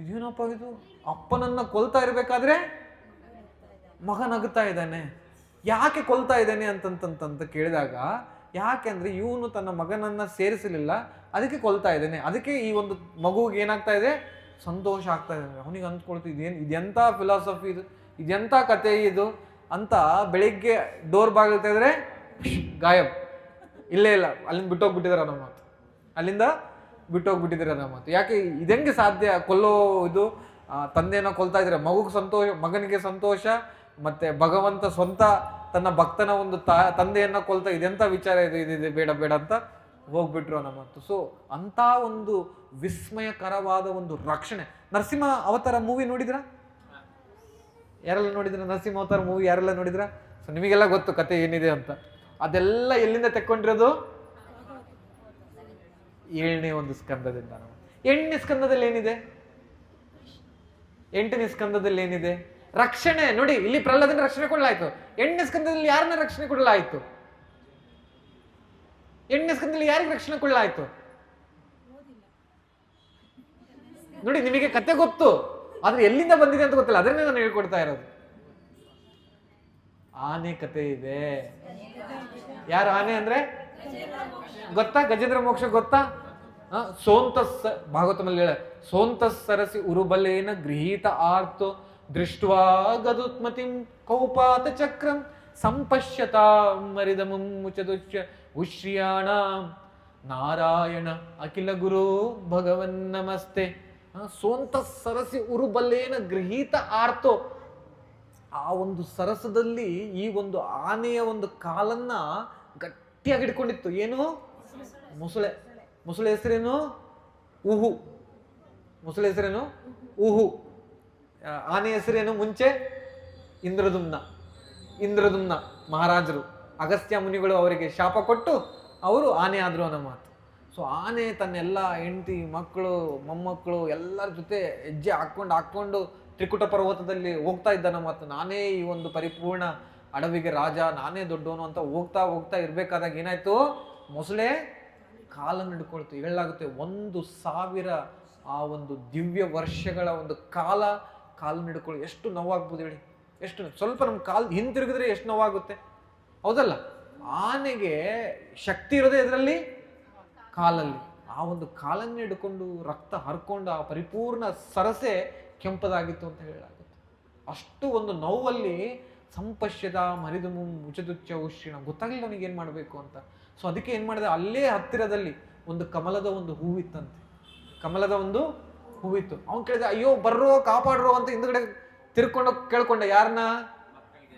S1: ಇದೇನಪ್ಪ ಇದು, ಅಪ್ಪನನ್ನ ಕೊಲ್ತಾ ಇರ್ಬೇಕಾದ್ರೆ ಮಗ ನಗ್ತಾ ಇದ್ದಾನೆ, ಯಾಕೆ ಕೊಲ್ತಾ ಇದ್ದಾನೆ ಅಂತಂತ ಕೇಳಿದಾಗ, ಯಾಕೆ ಅಂದ್ರೆ ಇವನು ತನ್ನ ಮಗನನ್ನ ಸೇರಿಸಲಿಲ್ಲ, ಅದಕ್ಕೆ ಕೊಲ್ತಾ ಇದ್ದಾನೆ. ಅದಕ್ಕೆ ಈ ಒಂದು ಮಗುವಿಗೆ ಏನಾಗ್ತಾ ಇದೆ, ಸಂತೋಷ ಆಗ್ತಾ ಇದೆ. ಅವನಿಗೆ ಅಂದ್ಕೊಳ್ತು, ಇದೆಂತ ಫಿಲಾಸಫಿ ಇದು, ಇದೆಂತ ಕತೆ ಇದು ಅಂತ. ಬೆಳಿಗ್ಗೆ ಡೋರ್ ಬಾಗಿಲು ತೆಗೆದ್ರೆ ಗಾಯಬ್, ಇಲ್ಲೇ ಇಲ್ಲ, ಅಲ್ಲಿಂದ ಬಿಟ್ಟೋಗ್ಬಿಟ್ಟಿದಾರೆ ನಮ್ಮ ಮಾತು, ಅಲ್ಲಿಂದ ಬಿಟ್ಟೋಗ್ಬಿಟ್ಟಿದ್ದಾರೆ ನಮ್ಮ ಮಾತು. ಯಾಕೆ ಇದೆಂಗೆ ಸಾಧ್ಯ, ಕೊಲ್ಲೋ ಇದು ತಂದೆನ ಕೊಲ್ತಾ ಇದ್ರೆ ಮಗುಗೆ ಸಂತೋಷ, ಮಗನಿಗೆ ಸಂತೋಷ, ಮತ್ತೆ ಭಗವಂತ ಸ್ವಂತ ತನ್ನ ಭಕ್ತನ ಒಂದು ತಂದೆಯನ್ನ ಕೊಲ್ತಾ, ಇದೆಂತ ವಿಚಾರ ಇದೆ, ಬೇಡ ಬೇಡ ಅಂತ ಹೋಗ್ಬಿಟ್ರು ನಮ್ಮ ಮಾತು. ಸೊ ಅಂತ ಒಂದು ವಿಸ್ಮಯಕರವಾದ ಒಂದು ರಕ್ಷಣೆ. ನರಸಿಂಹ ಅವತಾರ ಮೂವಿ ನೋಡಿದ್ರ, ಯಾರೆಲ್ಲ ನೋಡಿದ್ರ, ನರಸಿಂಹ ಅವತಾರ ಮೂವಿ ಯಾರೆಲ್ಲ ನೋಡಿದ್ರ? ಸೊ ನಿಮಗೆಲ್ಲ ಗೊತ್ತು ಕತೆ ಏನಿದೆ ಅಂತ. ಅದೆಲ್ಲ ಎಲ್ಲಿಂದ ತೆಕ್ಕೊಂಡಿರೋದು, 7ನೇ ಒಂದು ಸ್ಕಂದದಿಂದ. 8ನೇ ಸ್ಕಂದದಲ್ಲಿ ಏನಿದೆ, 8ನೇ ಸ್ಕಂದದಲ್ಲಿ ಏನಿದೆ, ರಕ್ಷಣೆ. ನೋಡಿ, ಇಲ್ಲಿ ಪ್ರಹ್ಲಾದನ ರಕ್ಷಣೆ ಕೊಡಲಾಯ್ತು. 8ನೇ ಸ್ಕಂದದಲ್ಲಿ ಯಾರನ್ನ ರಕ್ಷಣೆ ಕೊಡಲಾಯ್ತು, 8ನೇ ಸ್ಕಂದದಲ್ಲಿ ಯಾರಿಗೆ ರಕ್ಷಣೆ ಕೊಡಲಾಯ್ತು ನೋಡಿ. ನಿಮಗೆ ಕತೆ ಗೊತ್ತು, ಆದ್ರೆ ಎಲ್ಲಿಂದ ಬಂದಿದೆ ಅಂತ ಗೊತ್ತಿಲ್ಲ, ಅದನ್ನೇ ನಾನು ಹೇಳ್ಕೊಡ್ತಾ ಇರೋದು. ಆನೆ ಕತೆ ಇದೆ. ಯಾರು ಆನೆ ಅಂದ್ರೆ ಗೊತ್ತಾ, ಗಜೇಂದ್ರ ಮೋಕ್ಷ ಗೊತ್ತಾ? ಭಾಗವತಮಲ್ಲಿ ಹೇಳ, ಸೋಂತಸ್ ಸರಸಿ ಉರುಬಲೇನ ಗೃಹೀತ ಆರ್ತು ದೃಷ್ಟ್ವಾ ಗದುತ್ಮತಿಂ ಕೌಪಾತ ಚಕ್ರಂ ಸಂಪಶ್ಯತಾ ಮರಿದಮಂ ಮುಚದುಚ್ಯ ಉಶ್ರಿಯಾಣಾಂ ನಾರಾಯಣ ಅಖಿಲ ಗುರು ಭಗವನ್ ನಮಸ್ತೆ. ಸೋಂತ ಸರಸಿ ಉರುಬಲ್ಲೇನ ಗೃಹೀತ ಆರ್ತೋ. ಆ ಒಂದು ಸರಸದಲ್ಲಿ ಈ ಒಂದು ಆನೆಯ ಒಂದು ಕಾಲನ್ನ ಗಟ್ಟಿಯಾಗಿ ಹಿಡ್ಕೊಂಡಿತ್ತು. ಏನು, ಮೊಸಳೆ. ಮೊಸಳೆ ಹೆಸರೇನು, ಉಹು. ಮೊಸಳೆ ಹೆಸರೇನು, ಉಹು. ಆನೆ ಹೆಸರೇನು ಮುಂಚೆ, ಇಂದ್ರದುಮ್ನ ಮಹಾರಾಜರು, ಅಗಸ್ತ್ಯ ಮುನಿಗಳು ಅವರಿಗೆ ಶಾಪ ಕೊಟ್ಟು ಅವರು ಆನೆ ಆದ್ರು ಅನ್ನೋ ಮಾತು. ಸೊ ಆನೆ ತನ್ನೆಲ್ಲ ಹೆಂಡತಿ ಮಕ್ಕಳು ಮೊಮ್ಮಕ್ಕಳು ಎಲ್ಲರ ಜೊತೆ ಹೆಜ್ಜೆ ಹಾಕ್ಕೊಂಡು ತ್ರಿಕುಟ ಪರ್ವತದಲ್ಲಿ ಹೋಗ್ತಾ ಇದ್ದಾನ. ಮತ್ತು ನಾನೇ ಈ ಒಂದು ಪರಿಪೂರ್ಣ ಅಡವಿಗೆ ರಾಜ, ನಾನೇ ದೊಡ್ಡವನು ಅಂತ ಹೋಗ್ತಾ ಇರ್ಬೇಕಾದಾಗ ಏನಾಯ್ತು, ಮೊಸಳೆ ಕಾಲನ್ನು ಹಿಡ್ಕೊಳ್ತು. ಹೇಳಲಾಗುತ್ತೆ 1,000 ಆ ಒಂದು ದಿವ್ಯ ವರ್ಷಗಳ ಒಂದು ಕಾಲನ್ನು ಹಿಡ್ಕೊಳ್ಳಿ. ಎಷ್ಟು ನೋವಾಗ್ಬೋದು ಹೇಳಿ, ಎಷ್ಟು ಸ್ವಲ್ಪ ನಮ್ಮ ಕಾಲು ಹಿಂತಿರುಗಿದ್ರೆ ಎಷ್ಟು ನೋವಾಗುತ್ತೆ, ಹೌದಲ್ಲ? ಆನೆಗೆ ಶಕ್ತಿ ಇರೋದೇ ಇದರಲ್ಲಿ, ಕಾಲಲ್ಲಿ. ಆ ಒಂದು ಕಾಲನ್ನು ಹಿಡ್ಕೊಂಡು ರಕ್ತ ಹರ್ಕೊಂಡು ಆ ಪರಿಪೂರ್ಣ ಸರಸೆ ಕೆಂಪದಾಗಿತ್ತು ಅಂತ ಹೇಳಲಾಗುತ್ತೆ. ಅಷ್ಟು ಒಂದು ನೋವಲ್ಲಿ ಸಂಪಶ್ಯದ ಮರಿದು ಮುಚದುಚ್ಚ ಉಷ್ಣ, ಗೊತ್ತಾಗಲಿಲ್ಲ ಅವನಿಗೆ ಏನು ಮಾಡಬೇಕು ಅಂತ. ಸೊ ಅದಕ್ಕೆ ಏನು ಮಾಡಿದೆ, ಅಲ್ಲೇ ಹತ್ತಿರದಲ್ಲಿ ಒಂದು ಕಮಲದ ಒಂದು ಹೂವಿತ್ತಂತೆ, ಕಮಲದ ಒಂದು ಹೂವಿತ್ತು. ಅವ್ನು ಕೇಳಿದ, ಅಯ್ಯೋ ಬರ್ರೋ ಕಾಪಾಡ್ರೋ ಅಂತ ಹಿಂದ್ಗಡೆ ತಿರ್ಕೊಂಡೋಗಿ ಕೇಳ್ಕೊಂಡ. ಯಾರನ್ನ?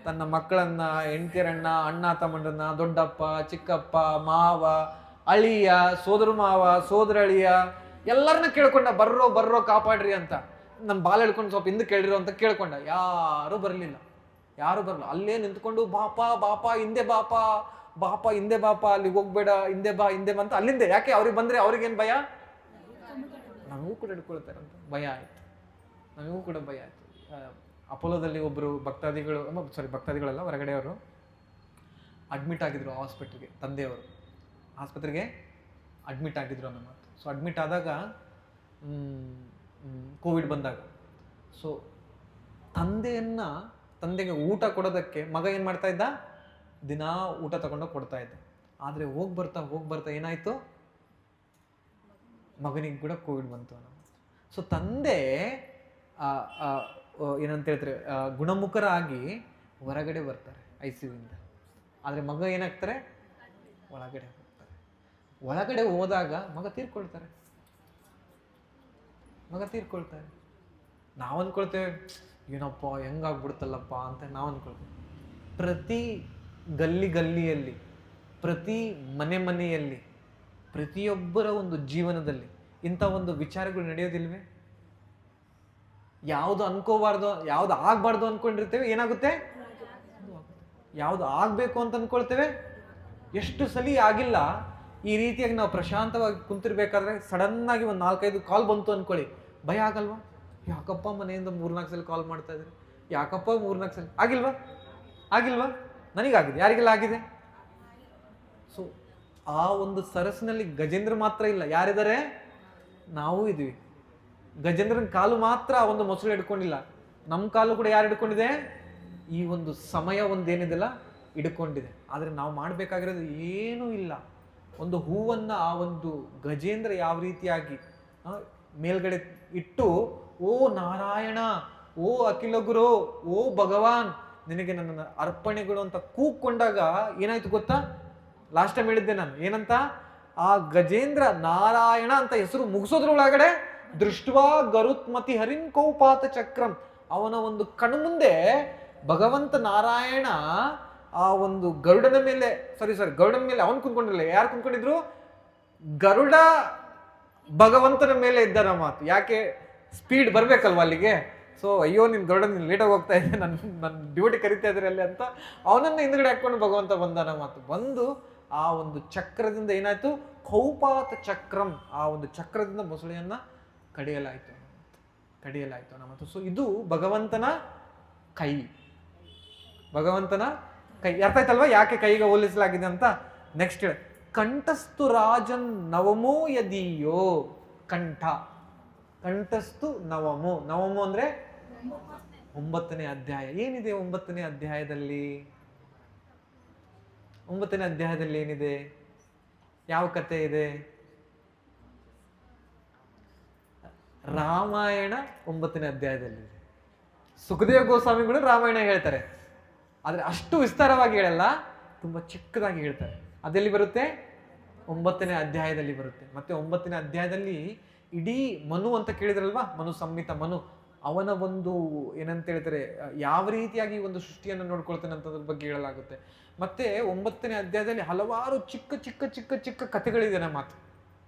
S1: ತನ್ನ ಮಕ್ಕಳನ್ನ, ಹೆಂಡತಿಯರನ್ನ, ಅಣ್ಣ ತಮ್ಮಂಡ್ರನ್ನ, ದೊಡ್ಡಪ್ಪ ಚಿಕ್ಕಪ್ಪ ಮಾವ ಅಳಿಯ ಸೋದರ ಮಾವ ಸೋದರ ಅಳಿಯ ಎಲ್ಲರನ್ನ ಕೇಳ್ಕೊಂಡ, ಬರ್ರೋ ಕಾಪಾಡ್ರಿ ಅಂತ. ನನ್ನ ಬಾಲ ಹೇಳ್ಕೊಂಡು ಸ್ವಲ್ಪ ಹಿಂದೆ ಕೇಳಿರೋ ಅಂತ ಕೇಳ್ಕೊಂಡ. ಯಾರು ಬರಲಿಲ್ಲ. ಅಲ್ಲೇ ನಿಂತ್ಕೊಂಡು ಬಾಪ ಹಿಂದೆ ಬಾಪ ಹಿಂದೆ ಬಾಪ, ಅಲ್ಲಿಗೆ ಹೋಗ್ಬೇಡ, ಹಿಂದೆ ಬಾ ಅಂತ ಅಲ್ಲಿಂದ. ಯಾಕೆ? ಅವ್ರಿಗೆ ಬಂದ್ರೆ ಅವ್ರಿಗೇನು ಭಯ? ನಮಗೂ ಕೂಡ ಹಿಡ್ಕೊಳ್ತಾರೆ ಅಂತ ಭಯ ಆಯ್ತು, ನಮಗೂ ಕೂಡ ಭಯ ಆಯ್ತು. ಅಪೋಲೋದಲ್ಲಿ ಒಬ್ರು ಭಕ್ತಾದಿಗಳಲ್ಲ, ಹೊರಗಡೆಯವರು ಅಡ್ಮಿಟ್ ಆಗಿದ್ರು ಹಾಸ್ಪಿಟ್ಲಿಗೆ. ತಂದೆಯವರು ಆಸ್ಪತ್ರೆಗೆ ಅಡ್ಮಿಟ್ ಆಗಿದ್ರು ಅನ್ನೋ ಮಾತು. ಸೊ ಅಡ್ಮಿಟ್ ಆದಾಗ ಕೋವಿಡ್ ಬಂದಾಗ, ಸೊ ತಂದೆಗೆ ಊಟ ಕೊಡೋದಕ್ಕೆ ಮಗ ಏನು ಮಾಡ್ತಾ ಇದ್ದ, ದಿನಾ ಊಟ ತಗೊಂಡೋಗಿ ಕೊಡ್ತಾ ಇದ್ದ. ಆದರೆ ಹೋಗಿ ಬರ್ತಾ ಏನಾಯ್ತು, ಮಗನಿಗೆ ಕೂಡ ಕೋವಿಡ್ ಬಂತು ಅನ್ನೋ. ಸೊ ತಂದೆ ಏನಂತ ಹೇಳ್ತಾರೆ, ಗುಣಮುಖರಾಗಿ ಹೊರಗಡೆ ಬರ್ತಾರೆ ICU-ಇಂದ. ಆದರೆ ಮಗ ಏನಾಗ್ತಾರೆ, ಒಳಗಡೆ ಹೋಗ್ತಾರೆ. ಒಳಗಡೆ ಹೋದಾಗ ಮಗ ತೀರ್ಕೊಳ್ತಾರೆ. ನಾವು ಅಂದ್ಕೊಳ್ತೇವೆ, ಏನಪ್ಪ ಹೆಂಗಾಗ್ಬಿಡ್ತಲ್ಲಪ್ಪ ಅಂತ ನಾವು ಅಂದ್ಕೊಳ್ತೇವೆ. ಪ್ರತಿ ಗಲ್ಲಿಯಲ್ಲಿ, ಪ್ರತಿ ಮನೆಯಲ್ಲಿ, ಪ್ರತಿಯೊಬ್ಬರ ಒಂದು ಜೀವನದಲ್ಲಿ ಇಂಥ ಒಂದು ವಿಚಾರಗಳು ನಡೆಯೋದಿಲ್ವೇ? ಯಾವುದು ಅನ್ಕೋಬಾರ್ದು, ಯಾವ್ದು ಆಗ್ಬಾರ್ದು ಅನ್ಕೊಂಡಿರ್ತೇವೆ, ಏನಾಗುತ್ತೆ? ಯಾವ್ದು ಆಗ್ಬೇಕು ಅಂತ ಅನ್ಕೊಳ್ತೇವೆ, ಎಷ್ಟು ಸಲಿ ಆಗಿಲ್ಲ. ಈ ರೀತಿಯಾಗಿ ನಾವು ಪ್ರಶಾಂತವಾಗಿ ಕುಂತಿರ್ಬೇಕಾದ್ರೆ ಸಡನ್ ಆಗಿ ಒಂದು 4-5 ಕಾಲ್ ಬಂತು ಅನ್ಕೊಳ್ಳಿ, ಭಯ ಆಗಲ್ವಾ? ಯಾಕಪ್ಪ ಮನೆಯಿಂದ 3-4 ಸಲ ಕಾಲ್ ಮಾಡ್ತಾ ಇದ್ದಾರೆ, ಯಾಕಪ್ಪ 3-4 ಸಲ ಆಗಿಲ್ವಾ? ನನಗಾಗಿದೆ, ಯಾರಿಗೆಲ್ಲ ಆಗಿದೆ. ಸೊ ಆ ಒಂದು ಸರಸಿನಲ್ಲಿ ಗಜೇಂದ್ರ ಮಾತ್ರ ಇಲ್ಲ, ಯಾರಿದ್ದಾರೆ? ನಾವು ಇದೀವಿ. ಗಜೇಂದ್ರನ ಕಾಲು ಮಾತ್ರ ಒಂದು ಮೊಸಳೆ ಹಿಡ್ಕೊಂಡಿಲ್ಲ, ನಮ್ಮ ಕಾಲು ಕೂಡ ಯಾರು ಹಿಡ್ಕೊಂಡಿದೆ? ಈ ಒಂದು ಸಮಯ ಒಂದೇನಿದೆಲ್ಲ ಹಿಡ್ಕೊಂಡಿದೆ. ಆದರೆ ನಾವು ಮಾಡಬೇಕಾಗಿರೋದು ಏನೂ ಇಲ್ಲ. ಒಂದು ಹೂವನ್ನು ಆ ಒಂದು ಗಜೇಂದ್ರ ಯಾವ ರೀತಿಯಾಗಿ ಮೇಲ್ಗಡೆ ಇಟ್ಟು, ಓ ನಾರಾಯಣ, ಓ ಅಖಿಲ ಗುರು, ಓ ಭಗವಾನ್, ನಿನಗೆ ನನ್ನ ಅರ್ಪಣೆಗಳು ಅಂತ ಕೂಗ್ಕೊಂಡಾಗ ಏನಾಯ್ತು ಗೊತ್ತಾ? ಲಾಸ್ಟ್ ಟೈಮ್ ಹೇಳಿದ್ದೆ ನಾನು, ಏನಂತ? ಆ ಗಜೇಂದ್ರ ನಾರಾಯಣ ಅಂತ ಹೆಸರು ಮುಗಿಸೋದ್ರ ಒಳಗಡೆ ದೃಷ್ಟ್ವಾ ಗರುತ್ಮತಿ ಹರಿನ್ ಕೌಪಾತ ಚಕ್ರಂ, ಅವನ ಒಂದು ಕಣ್ಮುಂದೆ ಭಗವಂತ ನಾರಾಯಣ ಆ ಒಂದು ಗರುಡನ ಮೇಲೆ ಅವನು ಕುಂತ್ಕೊಂಡಿರಲಿಲ್ಲ. ಯಾರು ಕುಂತ್ಕೊಂಡಿದ್ರು? ಗರುಡ ಭಗವಂತನ ಮೇಲೆ ಇದ್ದಾರ ಮಾತು. ಯಾಕೆ? ಸ್ಪೀಡ್ ಬರ್ಬೇಕಲ್ವ ಅಲ್ಲಿಗೆ. ಸೊ ಅಯ್ಯೋ ನಿನ್ ಗರುಡ, ನೀನು ಲೇಟಾಗಿ ಹೋಗ್ತಾ ಇದೆ, ನನ್ನ ಡ್ಯೂಟಿ ಕರಿತಾ ಇದ್ರೆ ಅಲ್ಲಿ ಅಂತ ಅವನನ್ನ ಹಿಂದ್ಗಡೆ ಹಾಕೊಂಡು ಭಗವಂತ ಬಂದನ ಮಾತು. ಬಂದು ಆ ಒಂದು ಚಕ್ರದಿಂದ ಏನಾಯ್ತು? ಕೌಪಾತ ಚಕ್ರಂ, ಆ ಒಂದು ಚಕ್ರದಿಂದ ಮೊಸಳೆಯನ್ನ ಕಡಿಯಲಾಯ್ತು ಅನ್ನೋ ಮಾತು. ಸೊ ಇದು ಭಗವಂತನ ಕೈ. ಅರ್ಥ ಆಯ್ತಲ್ವಾ ಯಾಕೆ ಕೈಗೆ ಹೋಲಿಸಲಾಗಿದೆ ಅಂತ? ನೆಕ್ಸ್ಟ್ ಹೇಳಿ, ಕಂಠಸ್ತು ರಾಜನ್ ನವಮೋ ಯದೀಯೋ. ಕಂಠಸ್ತು ನವಮೋ ಅಂದ್ರೆ 9ನೇ ಅಧ್ಯಾಯ. ಏನಿದೆ 9ನೇ ಅಧ್ಯಾಯದಲ್ಲಿ? 9ನೇ ಅಧ್ಯಾಯದಲ್ಲಿ ಏನಿದೆ? ಯಾವ ಕಥೆ ಇದೆ? ರಾಮಾಯಣ 9ನೇ ಅಧ್ಯಾಯದಲ್ಲಿ. ಸುಖದೇವ ಗೋಸ್ವಾಮಿಗಳು ರಾಮಾಯಣ ಹೇಳ್ತಾರೆ, ಆದರೆ ಅಷ್ಟು ವಿಸ್ತಾರವಾಗಿ ಹೇಳಲ್ಲ, ತುಂಬ ಚಿಕ್ಕದಾಗಿ ಹೇಳ್ತಾರೆ. ಅದೆಲ್ಲಿ ಬರುತ್ತೆ? 9ನೇ ಅಧ್ಯಾಯದಲ್ಲಿ ಬರುತ್ತೆ. ಮತ್ತೆ 9ನೇ ಅಧ್ಯಾಯದಲ್ಲಿ ಇಡೀ ಮನು ಅಂತ ಕೇಳಿದ್ರಲ್ವಾ, ಮನು ಸಂಹಿತ, ಅವನ ಒಂದು ಏನಂತ ಹೇಳ್ತಾರೆ, ಯಾವ ರೀತಿಯಾಗಿ ಒಂದು ಸೃಷ್ಟಿಯನ್ನು ನೋಡ್ಕೊಳ್ತಾನೆ ಅಂತದ್ರ ಬಗ್ಗೆ ಹೇಳಲಾಗುತ್ತೆ. ಮತ್ತೆ 9ನೇ ಅಧ್ಯಾಯದಲ್ಲಿ ಹಲವಾರು ಚಿಕ್ಕ ಚಿಕ್ಕ ಚಿಕ್ಕ ಚಿಕ್ಕ ಕಥೆಗಳಿದೆ ನಮ್ಮ ಮಾತು.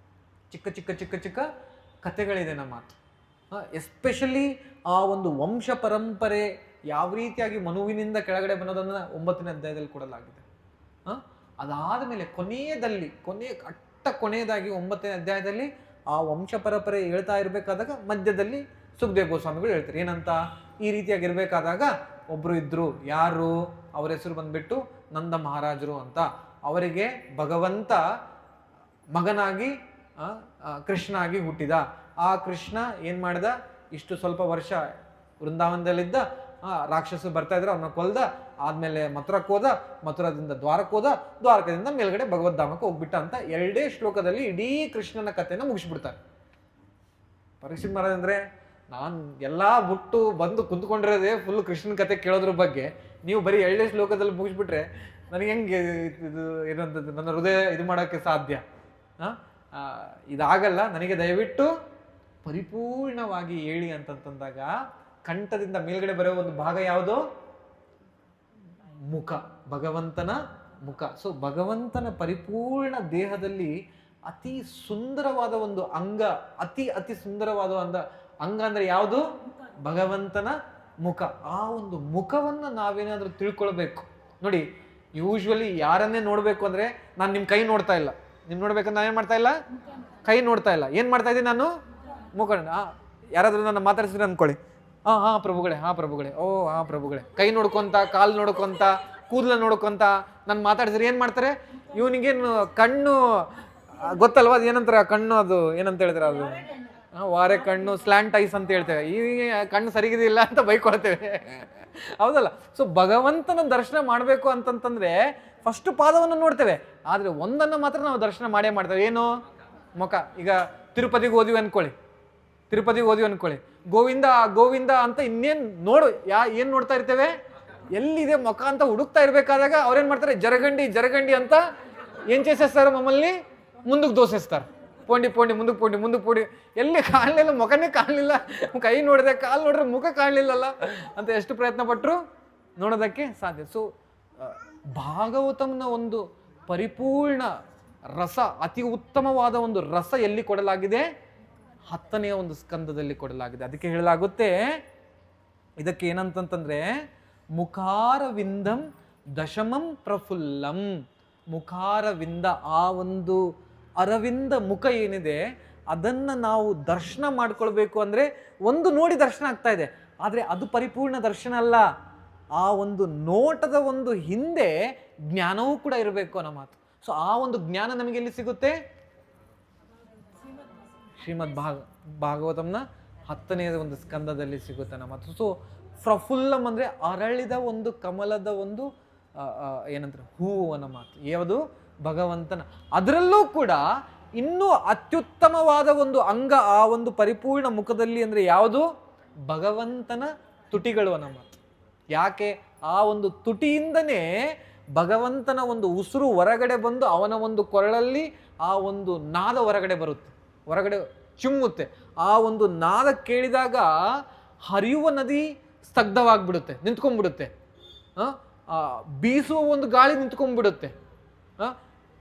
S1: ಚಿಕ್ಕ ಕಥೆಗಳಿದೆ ನಮ್ಮ ಮಾತು. ಎಸ್ಪೆಷಲಿ ಆ ಒಂದು ವಂಶ ಪರಂಪರೆ ಯಾವ ರೀತಿಯಾಗಿ ಮನುವಿನಿಂದ ಕೆಳಗಡೆ ಬನ್ನೋದನ್ನ 9ನೇ ಅಧ್ಯಾಯದಲ್ಲಿ ಕೊಡಲಾಗಿದೆ. ಅದಾದ ಮೇಲೆ ಕೊನೆಯ ಕೊನೆಯದಾಗಿ 9ನೇ ಅಧ್ಯಾಯದಲ್ಲಿ ಆ ವಂಶ ಪರಂಪರೆ ಹೇಳ್ತಾ ಇರಬೇಕಾದಾಗ ಮಧ್ಯದಲ್ಲಿ ಸುಖದೇವ ಗೋಸ್ವಾಮಿಗಳು ಹೇಳ್ತಾರೆ ಏನಂತ, ಈ ರೀತಿಯಾಗಿರ್ಬೇಕಾದಾಗ ಒಬ್ರು ಇದ್ರು, ಯಾರು, ಅವರ ಹೆಸರು ಬಂದ್ಬಿಟ್ಟು ನಂದ ಮಹಾರಾಜರು ಅಂತ. ಅವರಿಗೆ ಭಗವಂತ ಮಗನಾಗಿ ಕೃಷ್ಣ ಆಗಿ ಹುಟ್ಟಿದ. ಆ ಕೃಷ್ಣ ಏನ್ ಮಾಡ್ದ, ಇಷ್ಟು ಸ್ವಲ್ಪ ವರ್ಷ ವೃಂದಾವನದಲ್ಲಿದ್ದ, ರಾಕ್ಷಸರು ಬರ್ತಾ ಇದ್ರು, ಅವನ್ನ ಕೊಲ್ದ, ಆದ್ಮೇಲೆ ಮಥುರಕ್ಕೆ ಹೋದ, ಮಥುರದಿಂದ ದ್ವಾರಕ್ಕೆ ಹೋದ, ದ್ವಾರಕದಿಂದ ಮೇಲ್ಗಡೆ ಭಗವದ್ಧಾಮಕ್ಕೆ ಹೋಗ್ಬಿಟ್ಟ ಅಂತ 2 ಶ್ಲೋಕದಲ್ಲಿ ಇಡೀ ಕೃಷ್ಣನ ಕಥೆನ ಮುಗಿಸ್ಬಿಡ್ತಾರೆ. ಪರೀಕ್ಷಿತ್ ಮಹಾರಾಜ್ ಅಂದ್ರೆ, ನಾನು ಎಲ್ಲಾ ಬಿಟ್ಟು ಬಂದು ಕುಂತ್ಕೊಂಡಿರೋದೇ ಫುಲ್ ಕೃಷ್ಣನ ಕತೆ ಕೇಳೋದ್ರ ಬಗ್ಗೆ, ನೀವು ಬರೀ 2 ಶ್ಲೋಕದಲ್ಲಿ ಮುಗಿಸ್ಬಿಟ್ರೆ ನನಗೆ ಹೆಂಗೆ ಇದು ಏನಂತದ್ದು ನನ್ನ ಹೃದಯ ಇದು ಮಾಡೋಕ್ಕೆ ಸಾಧ್ಯ? ಇದಾಗಲ್ಲ. ನನಗೆ ದಯವಿಟ್ಟು ಪರಿಪೂರ್ಣವಾಗಿ ಹೇಳಿ ಅಂತಂದಾಗ ಕಂಠದಿಂದ ಮೇಲ್ಗಡೆ ಬರೋ ಒಂದು ಭಾಗ ಯಾವುದು? ಮುಖ, ಭಗವಂತನ ಮುಖ. ಸೊ ಭಗವಂತನ ಪರಿಪೂರ್ಣ ದೇಹದಲ್ಲಿ ಅತಿ ಸುಂದರವಾದ ಒಂದು ಅಂಗ, ಅತಿ ಸುಂದರವಾದ ಒಂದು ಅಂಗ ಅಂದ್ರೆ ಯಾವುದು? ಭಗವಂತನ ಮುಖ. ಆ ಒಂದು ಮುಖವನ್ನ ನಾವೇನಾದ್ರೂ ತಿಳ್ಕೊಳ್ಬೇಕು. ನೋಡಿ, ಯೂಶ್ವಲಿ ಯಾರನ್ನೇ ನೋಡ್ಬೇಕು ಅಂದ್ರೆ, ನಾನು ನಿಮ್ ಕೈ ನೋಡ್ತಾ ಇಲ್ಲ, ನಿಮ್ ನೋಡ್ಬೇಕಂದ್ರೆ ನಾನು ಏನ್ ಮಾಡ್ತಾ ಇಲ್ಲ, ಕೈ ನೋಡ್ತಾ ಇಲ್ಲ, ಏನ್ ಮಾಡ್ತಾ ಇದ್ದೀನಿ ನಾನು? ಮುಖ. ಯಾರಾದ್ರೂ ನನ್ನ ಮಾತಾಡ್ಸಿದ್ರೆ ಅನ್ಕೊಳ್ಳಿ, ಹಾ ಪ್ರಭುಗಳೇ, ಹಾ ಪ್ರಭುಗಳೇ, ಓ ಹಾ ಪ್ರಭುಗಳೇ, ಕೈ ನೋಡ್ಕೊಂತ, ಕಾಲ್ ನೋಡ್ಕೊಂತ, ಕೂದಲ ನೋಡ್ಕೊಂತ ನಾನು ಮಾತಾಡಿದ್ರೆ ಏನ್ ಮಾಡ್ತಾರೆ? ಇವನಿಗೇನು ಕಣ್ಣು ಗೊತ್ತಲ್ವಾ? ಅದು ಏನಂತಾರೆ ಕಣ್ಣು, ಅದು ಏನಂತ ಹೇಳ್ತಾರೆ, ಅದು ವಾರೆ ಕಣ್ಣು, ಸ್ಲ್ಯಾಂಟ್ ಐಸ್ ಅಂತ ಹೇಳ್ತೇವೆ. ಈಗ ಕಣ್ಣು ಸರಿಗಿದಿಲ್ಲ ಅಂತ ಬೈಕೊಳ್ತೇವೆ, ಹೌದಲ್ಲ? ಸೊ ಭಗವಂತನ ದರ್ಶನ ಮಾಡಬೇಕು ಅಂತಂತಂದ್ರೆ ಫಸ್ಟ್ ಪಾದವನ್ನು ನೋಡ್ತೇವೆ, ಆದ್ರೆ ಒಂದನ್ನು ಮಾತ್ರ ನಾವು ದರ್ಶನ ಮಾಡೇ ಮಾಡ್ತೇವೆ. ಏನು? ಮುಖ. ಈಗ ತಿರುಪತಿಗೆ ಹೋದ್ವಿ ಅನ್ಕೊಳ್ಳಿ, ಗೋವಿಂದ ಗೋವಿಂದ ಅಂತ ಇನ್ನೇನ್ ಏನ್ ನೋಡ್ತಾ ಇರ್ತೇವೆ? ಎಲ್ಲಿದೆ ಮುಖ ಅಂತ ಹುಡುಕ್ತಾ ಇರ್ಬೇಕಾದಾಗ ಅವ್ರೇನ್ ಮಾಡ್ತಾರೆ? ಜರಗಂಡಿ ಅಂತ ಏನ್ చేసేస్తారు? ಮಮ್ಮಲ್ನಿ ಮುಂದಕ್ಕೆ ದೋಸೆಸ್ತಾರೆ. ಪೋಂಡಿ ಮುಂದಕ್ಕೆ ಪೋಂಡಿ, ಎಲ್ಲಿ ಕಾಣಲಿಲ್ಲ, ಮುಖನೇ ಕಾಣಲಿಲ್ಲ, ಕೈ ನೋಡಿದೆ, ಕಾಲು ನೋಡ್ರೆ ಮುಖ ಕಾಣಲಿಲ್ಲಲ್ಲ ಅಂತ ಎಷ್ಟು ಪ್ರಯತ್ನ ಪಟ್ಟರು ನೋಡೋದಕ್ಕೆ ಸಾಧ್ಯ. ಸೊ ಭಾಗವತಂನ ಒಂದು ಪರಿಪೂರ್ಣ ರಸ, ಅತಿ ಉತ್ತಮವಾದ ಒಂದು ರಸ ಎಲ್ಲಿ ಕೊಡಲಾಗಿದೆ? 10ನೇ ಒಂದು ಸ್ಕಂದದಲ್ಲಿ ಕೊಡಲಾಗಿದೆ. ಅದಕ್ಕೆ ಹೇಳಲಾಗುತ್ತೆ, ಇದಕ್ಕೆ ಏನಂತಂದ್ರೆ ಮುಖಾರವಿಂದಂ ದಶಮಂ ಪ್ರಫುಲ್ಲಂ. ಮುಖಾರವಿಂದ, ಆ ಒಂದು ಅರವಿಂದ ಮುಖ ಏನಿದೆ ಅದನ್ನ ನಾವು ದರ್ಶನ ಮಾಡ್ಕೊಳ್ಬೇಕು ಅಂದ್ರೆ ಒಂದು ನೋಡಿ ದರ್ಶನ ಆಗ್ತಾ ಇದೆ, ಆದ್ರೆ ಅದು ಪರಿಪೂರ್ಣ ದರ್ಶನ ಅಲ್ಲ. ಆ ಒಂದು ನೋಟದ ಒಂದು ಹಿಂದೆ ಜ್ಞಾನವೂ ಕೂಡ ಇರಬೇಕು ಅನ್ನೋ ಮಾತು. ಸೊ ಆ ಒಂದು ಜ್ಞಾನ ನಮಗೆ ಎಲ್ಲಿ ಸಿಗುತ್ತೆ? ಶ್ರೀಮದ್ ಭಾಗವತಂನ 10ನೇ ಒಂದು ಸ್ಕಂದದಲ್ಲಿ ಸಿಗುತ್ತೆ ಅನ್ನೋ ಮಾತು. ಸೊ ಪ್ರಫುಲ್ಲಂ ಅಂದ್ರೆ ಅರಳಿದ ಒಂದು ಕಮಲದ ಒಂದು ಏನಂತಾರೆ, ಹೂವು ಅನ್ನೋ ಮಾತು. ಯಾವುದು? ಭಗವಂತನ. ಅದರಲ್ಲೂ ಕೂಡ ಇನ್ನೂ ಅತ್ಯುತ್ತಮವಾದ ಒಂದು ಅಂಗ ಆ ಒಂದು ಪರಿಪೂರ್ಣ ಮುಖದಲ್ಲಿ ಅಂದ್ರೆ ಯಾವುದು? ಭಗವಂತನ ತುಟಿಗಳು ಅನ್ನೋ ಮಾತು. ಯಾಕೆ? ಆ ಒಂದು ತುಟಿಯಿಂದನೇ ಭಗವಂತನ ಒಂದು ಉಸಿರು ಹೊರಗಡೆ ಬಂದು ಅವನ ಒಂದು ಕೊರಳಲ್ಲಿ ಆ ಒಂದು ನಾದ ಹೊರಗಡೆ ಚಿಮ್ಮುತ್ತೆ. ಆ ಒಂದು ನಾದ ಕೇಳಿದಾಗ ಹರಿಯುವ ನದಿ ಸ್ತಬ್ಧವಾಗ್ಬಿಡುತ್ತೆ, ನಿಂತ್ಕೊಂಡ್ಬಿಡುತ್ತೆ. ಬೀಸುವ ಒಂದು ಗಾಳಿ ನಿಂತ್ಕೊಂಡ್ಬಿಡುತ್ತೆ.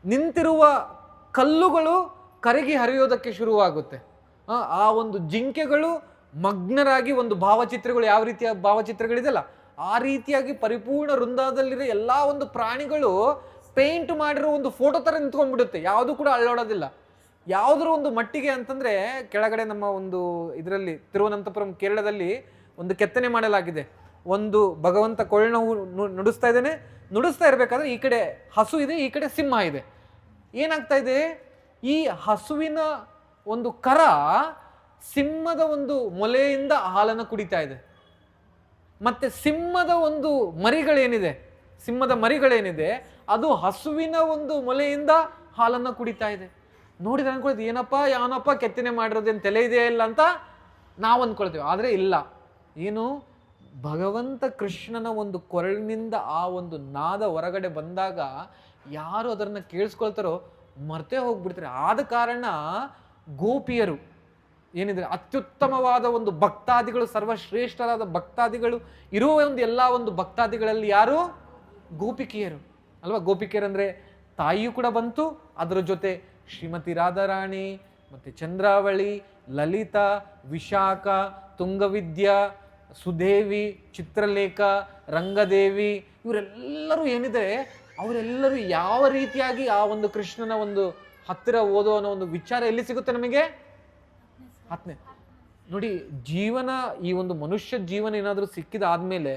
S1: ನಿಂತಿರುವ ಕಲ್ಲುಗಳು ಕರಗಿ ಹರಿಯೋದಕ್ಕೆ ಶುರುವಾಗುತ್ತೆ. ಆ ಒಂದು ಜಿಂಕೆಗಳು ಮಗ್ನರಾಗಿ ಒಂದು ಭಾವಚಿತ್ರಗಳು, ಯಾವ ರೀತಿಯ ಭಾವಚಿತ್ರಗಳಿದೆಯಲ್ಲ ಆ ರೀತಿಯಾಗಿ ಪರಿಪೂರ್ಣ ವೃಂದಾದಲ್ಲಿರೋ ಎಲ್ಲ ಒಂದು ಪ್ರಾಣಿಗಳು ಪೇಂಟ್ ಮಾಡಿರೋ ಒಂದು ಫೋಟೋ ತರ ನಿಂತ್ಕೊಂಡ್ಬಿಡುತ್ತೆ. ಯಾವುದು ಕೂಡ ಅಳ್ಳೋಡೋದಿಲ್ಲ. ಯಾವುದ್ರ ಒಂದು ಮಟ್ಟಿಗೆ ಅಂತಂದ್ರೆ, ಕೆಳಗಡೆ ನಮ್ಮ ಒಂದು ಇದರಲ್ಲಿ ತಿರುವನಂತಪುರಂ ಕೇರಳದಲ್ಲಿ ಒಂದು ಕೆತ್ತನೆ ಮಾಡಲಾಗಿದೆ. ಒಂದು ಭಗವಂತ ಕೊಳನ ನುಡಿಸ್ತಾ ಇರಬೇಕಾದ್ರೆ ಈ ಕಡೆ ಹಸು ಇದೆ, ಈ ಕಡೆ ಸಿಂಹ ಇದೆ. ಏನಾಗ್ತಾ ಇದೆ? ಈ ಹಸುವಿನ ಒಂದು ಕರ ಸಿಂಹದ ಒಂದು ಮೊಲೆಯಿಂದ ಹಾಲನ್ನು ಕುಡಿತಾ ಇದೆ. ಮತ್ತೆ ಸಿಂಹದ ಮರಿಗಳೇನಿದೆ ಅದು ಹಸುವಿನ ಒಂದು ಮೊಲೆಯಿಂದ ಹಾಲನ್ನು ಕುಡಿತಾ ಇದೆ. ನೋಡಿದ್ರೆ ಅನ್ಕೊಳ್ತೀವಿ, ಯಾವನಪ್ಪ ಕೆತ್ತನೆ ಮಾಡಿರೋದೇನು ತಲೆ ಇದೆಯಾ ಇಲ್ಲ ಅಂತ ನಾವು ಅಂದ್ಕೊಳ್ತೀವಿ. ಆದ್ರೆ ಇಲ್ಲ. ಏನು? ಭಗವಂತ ಕೃಷ್ಣನ ಒಂದು ಕೊರಳಿನಿಂದ ಆ ಒಂದು ನಾದ ಹೊರಗಡೆ ಬಂದಾಗ ಯಾರು ಅದನ್ನ ಕೇಳಿಸ್ಕೊಳ್ತಾರೋ ಮರ್ತೇ ಹೋಗ್ಬಿಡ್ತಾರೆ. ಆದ ಕಾರಣ ಗೋಪಿಯರು ಏನಿದ್ರೆ ಅತ್ಯುತ್ತಮವಾದ ಒಂದು ಭಕ್ತಾದಿಗಳು, ಸರ್ವಶ್ರೇಷ್ಠರಾದ ಭಕ್ತಾದಿಗಳು ಇರುವ ಒಂದು ಎಲ್ಲ ಒಂದು ಭಕ್ತಾದಿಗಳಲ್ಲಿ ಯಾರು? ಗೋಪಿಕೆಯರು ಅಲ್ವಾ? ಗೋಪಿಕೆಯರಂದ್ರೆ ತಾಯಿಯೂ ಕೂಡ ಬಂತು, ಅದರ ಜೊತೆ ಶ್ರೀಮತಿ ರಾಧಾರಾಣಿ, ಮತ್ತೆ ಚಂದ್ರಾವಳಿ, ಲಲಿತಾ, ವಿಶಾಖ, ತುಂಗವಿದ್ಯಾ, ಸುದೇವಿ, ಚಿತ್ರಲೇಖ, ರಂಗದೇವಿ, ಇವರೆಲ್ಲರೂ ಏನಿದೆ ಅವರೆಲ್ಲರೂ ಯಾವ ರೀತಿಯಾಗಿ ಆ ಒಂದು ಕೃಷ್ಣನ ಒಂದು ಹತ್ತಿರ ಓದೋ ಅನ್ನೋ ಒಂದು ವಿಚಾರ ಎಲ್ಲಿ ಸಿಗುತ್ತೆ ನಮಗೆ? ಹತ್ತನೇ ನೋಡಿ, ಜೀವನ, ಈ ಒಂದು ಮನುಷ್ಯ ಜೀವನ ಏನಾದರೂ ಸಿಕ್ಕಿದಾದ್ಮೇಲೆ